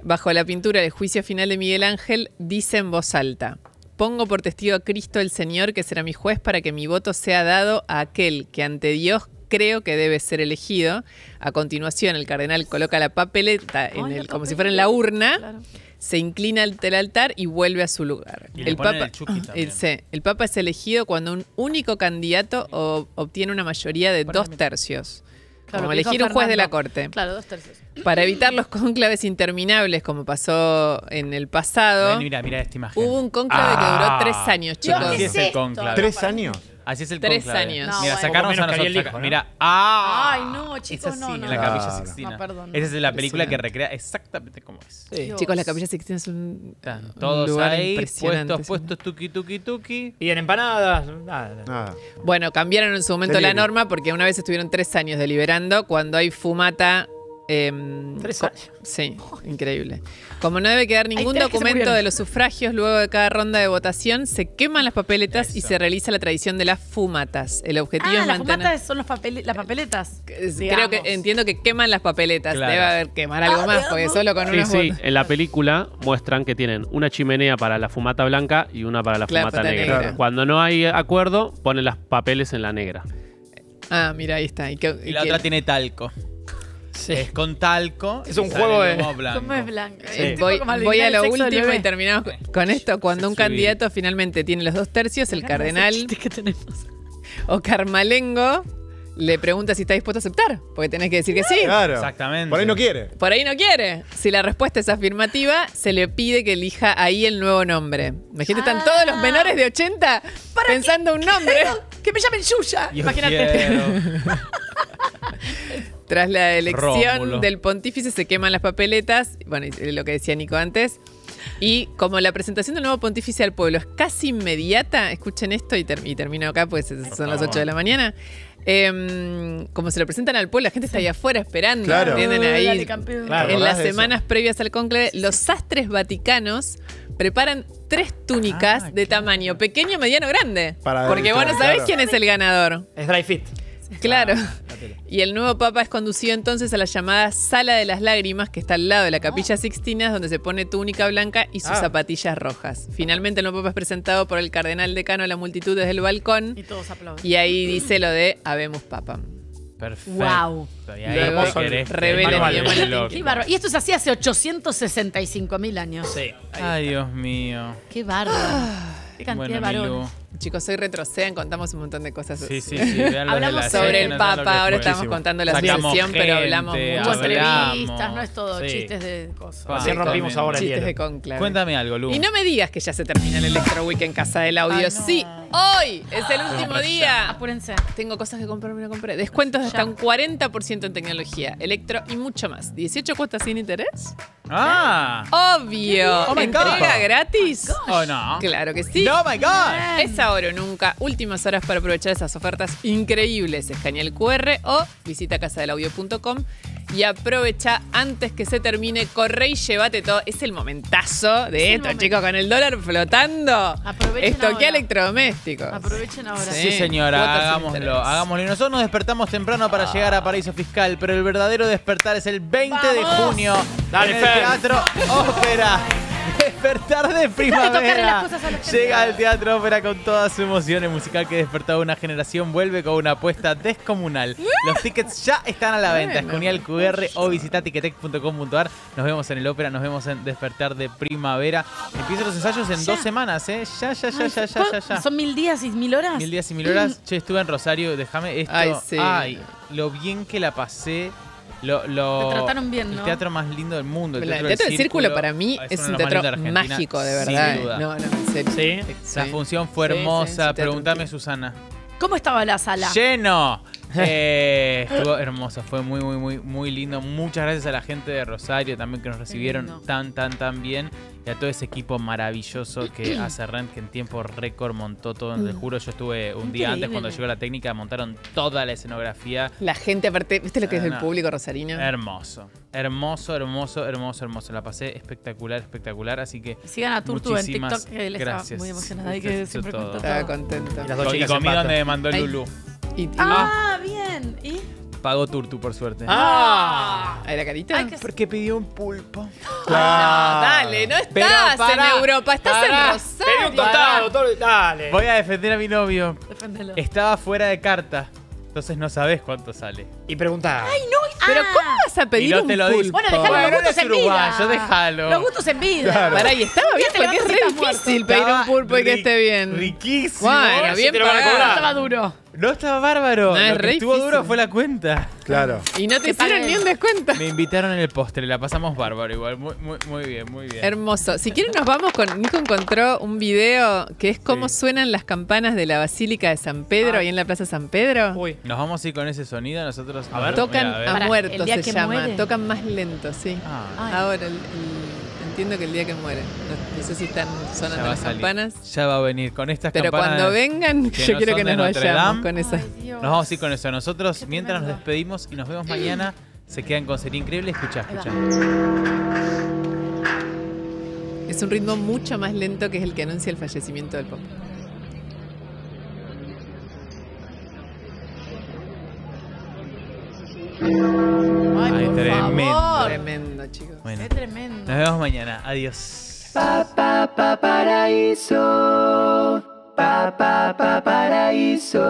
Bajo la pintura del juicio final de Miguel Ángel, dice en voz alta: pongo por testigo a Cristo el Señor, que será mi juez, para que mi voto sea dado a aquel que ante Dios creo que debe ser elegido. A continuación, el cardenal coloca la papeleta como si fuera en la urna, Claro. se inclina ante el altar y vuelve a su lugar. Y le ponen el chuki también. El Papa es elegido cuando un único candidato obtiene una mayoría de 2 tercios. Claro, como que dijo elegir un juez de la Fernando. corte. Claro, 2/3. Para evitar los cónclaves interminables, como pasó en el pasado, Mira esta imagen. hubo un cónclave que duró 3 años, chicos. Así es el cónclave. 3 años. Así es el 3 cónclave. años. No, Mira, bueno. sacarnos Poco a menos que nosotros. Ariel dijo, ¿no? Mira. Ay, no, Es chicos, así, no. en la Claro. Capilla Sixtina. No, perdón. Esa es la película que Impresionante. recrea exactamente como es. Sí. Chicos, la Capilla Sixtina es un Todos lugar ahí, impresionante. puestos, tuki. Y en empanadas, nada. Nada. Bueno, cambiaron en su momento la Delirio. norma porque una vez estuvieron 3 años deliberando cuando hay fumata. 3 años. Sí, increíble. Como no debe quedar ningún 3 que se documento murieron. de los sufragios luego de cada ronda de votación, se queman las papeletas y Eso. se realiza la tradición de las fumatas. El objetivo es las mantener. fumatas son las papeletas. Creo que entiendo que queman las papeletas. Claro. Debe haber quemar algo más, porque solo con Sí, unos sí, votos. en la película muestran que tienen una chimenea para la fumata blanca y una para la Claro, fumata para negra. negra. Cuando no hay acuerdo, ponen los papeles en la negra. Ah, mira, ahí está. Y la otra tiene talco. Sí. Es con talco. Es y un sale juego el de- humo blanco. ¿Cómo es blanca? Sí. Es tipo Voy, como voy a adivinar lo el sexo del último y bebé. terminamos con esto. Cuando un Sexo civil. candidato finalmente tiene los 2/3, el Ganas de cardenal chistes que tenemos. o carmalengo le pregunta si está dispuesto a aceptar, porque tenés que decir que sí. Claro. Exactamente. Por ahí no quiere. Por ahí no quiere. Si la respuesta es afirmativa, se le pide que elija ahí el nuevo nombre. Imagínate, están todos los menores de 80 pensando un nombre. Que me llamen Yuya. Yo Imagínate. quiero. Tras la elección Rómulo. del pontífice se queman las papeletas, bueno, y lo que decía Nico antes. Y como la presentación del nuevo pontífice al pueblo es casi inmediata, escuchen esto y termino acá, pues son las 8 de la mañana. Como se lo presentan al pueblo, la gente está ahí afuera esperando. Claro. ¿Entienden? Ahí, Dale, campeón. Claro, en ¿acordás las de eso? semanas previas al cónclave, los sastres vaticanos preparan 3 túnicas de tamaño pequeño, mediano, grande. Para Porque el- vos no sabés claro. quién es el ganador. Es dry fit. Claro. Y el nuevo papa es conducido entonces a la llamada Sala de las Lágrimas, que está al lado de la Capilla Sixtina, donde se pone túnica blanca y sus zapatillas rojas. Finalmente el nuevo papa es presentado por el cardenal decano a la multitud desde el balcón. Y todos aplauden. Y ahí dice lo de Habemus Papam. Perfecto. Wow. Y ahí Luego te querés revela que- el idioma Qué latín. loco. Qué bárbaro. Y esto se hacía hace 865.000 años. Sí. Ay, Dios mío. Qué bárbaro. Qué cantidad Bueno, de varones. Milú. Chicos, hoy retrocedan, contamos un montón de cosas. Sí, vean los de Hablamos la sobre serie, el no saben lo que Papa, ahora fue. estamos contando la Sacamos sucesión, pero gente, hablamos mucho Muchas hablamos. entrevistas, no es todo Sí. chistes de cosas. Pa, Así rompimos ahora el chistes hielo. de conclave. Cuéntame algo, Lu. Y no me digas que ya se termina el Electro Week en Casa del Audio. Ay, no. Sí, hoy es el último día. Apúrense. Tengo cosas que comprar, me lo compré. Descuentos de hasta Ya. un 40% en tecnología, electro y mucho más. 18 cuotas sin interés. Ah. Obvio. Oh my ¿Entrega God. gratis? Oh, no. Claro que sí. Oh my God. Es ahora o nunca. Últimas horas para aprovechar esas ofertas increíbles. Escanea el QR o visita casadelaudio.com y aprovecha antes que se termine. Corre y llévate todo. Es el momentazo de el esto, momento. chicos, con el dólar flotando. Aprovechen Estoquea ahora. electrodomésticos. Aprovechen ahora. Sí, señora, cuotas sin hagámoslo, interés. hagámoslo. Y nosotros nos despertamos temprano para llegar a Paraíso Fiscal, pero el verdadero despertar es el 20 de ¡Vamos! junio Dale, en el Fer. Teatro Ópera. Despertar de tocarle primavera. las cosas a la gente. Llega al Teatro Ópera con toda su emoción. El musical que despertó a una generación vuelve con una apuesta descomunal. Los tickets ya están a la venta. Escanea el QR o visita ticketek.com.ar. Nos vemos en el Ópera, nos vemos en Despertar de Primavera. Empiezan los ensayos en 2 semanas, ¿eh? Ya. ¿Son 1000 días y 1000 horas? 1000 días y 1000 horas. Che, estuve en Rosario, déjame esto. Ay, sí. Lo bien que la pasé. Te trataron bien, El ¿no? teatro más lindo del mundo. El El Teatro, Teatro del del Círculo para mí uno es de un los más teatro lindos de Argentina, mágico, de sin verdad. duda. No, en serio. Sí. La función fue Sí, hermosa. teatro Pregúntame, antiguo. Susana. ¿Cómo estaba la sala? ¡Lleno! Estuvo hermoso, fue muy lindo. Muchas gracias a la gente de Rosario también que nos recibieron lindo. tan bien. Y a todo ese equipo maravilloso que hace Rent, que en tiempo récord montó todo. Te juro, yo estuve un día antes Increíble. cuando llegó la técnica, montaron toda la escenografía. La gente, aparte, ¿viste lo que es el No. público rosarino? Hermoso. La pasé espectacular. Así que Sigan a Turtu en muchísimas TikTok, que él está gracias. muy emocionada y que Eso siempre todo. cuenta Estaba todo. contento. Y las dos Y chicas en comí pato. donde me mandó el Ay. Lulú. Ah, bien. ¿Y? Pagó Turtu, por suerte. ¡Ah! ¿Ahí la carita? Ay, qué- Porque pidió un pulpo. No, dale, no Pero estás pará, en Europa, estás Pará, en pedí Rosario. un tostado, todo. Dale. Voy a defender a mi novio. Deféndelo. Estaba fuera de carta. Entonces no sabés cuánto sale. Y preguntá. Ay, no. Pero ¿cómo vas a pedir Y no un te lo pulpo? dice. Bueno, dejalo, los gustos en uruguayo, vida. déjalo. Los gustos en vida. Claro. Pará, y estaba bien porque es re difícil pedir un pulpo y que esté bien. Riquísimo. Bueno, bien te lo van a pagado. cobrar. Estaba duro. No estaba bárbaro. No, es Lo que re estuvo difícil. duro fue la cuenta. Claro. Y no te hicieron pague. ni un descuento. Me invitaron en el postre, la pasamos bárbaro igual. Muy bien, muy bien. Hermoso. Si quieren nos vamos con... Nico encontró un video que es cómo suenan las campanas de la Basílica de San Pedro, ahí en la Plaza San Pedro. Uy. Nos vamos a ir con ese sonido nosotros. A ver. Tocan Mira, a Pará, muertos, el día se que llama. muere. Tocan más lento, sí. Ah, Ahora, entiendo que el día que muere. No sé si están ya sonando va a las salir. campanas. Ya va a venir con estas Pero campanas. cuando vengan, que yo no quiero son que de nos Notre vayamos Dame. con esa. Ay, Dios. Nos vamos a ir con eso. Nosotros, Qué mientras nos tremendo. despedimos y nos vemos mañana, se quedan con Sería Increíble. Escuchá. Es un ritmo mucho más lento que es el que anuncia el fallecimiento del Papa. Ay, por tremendo. favor. Tremendo, chicos. Bueno, Es tremendo. nos vemos mañana. Adiós. Paraíso. Paraíso.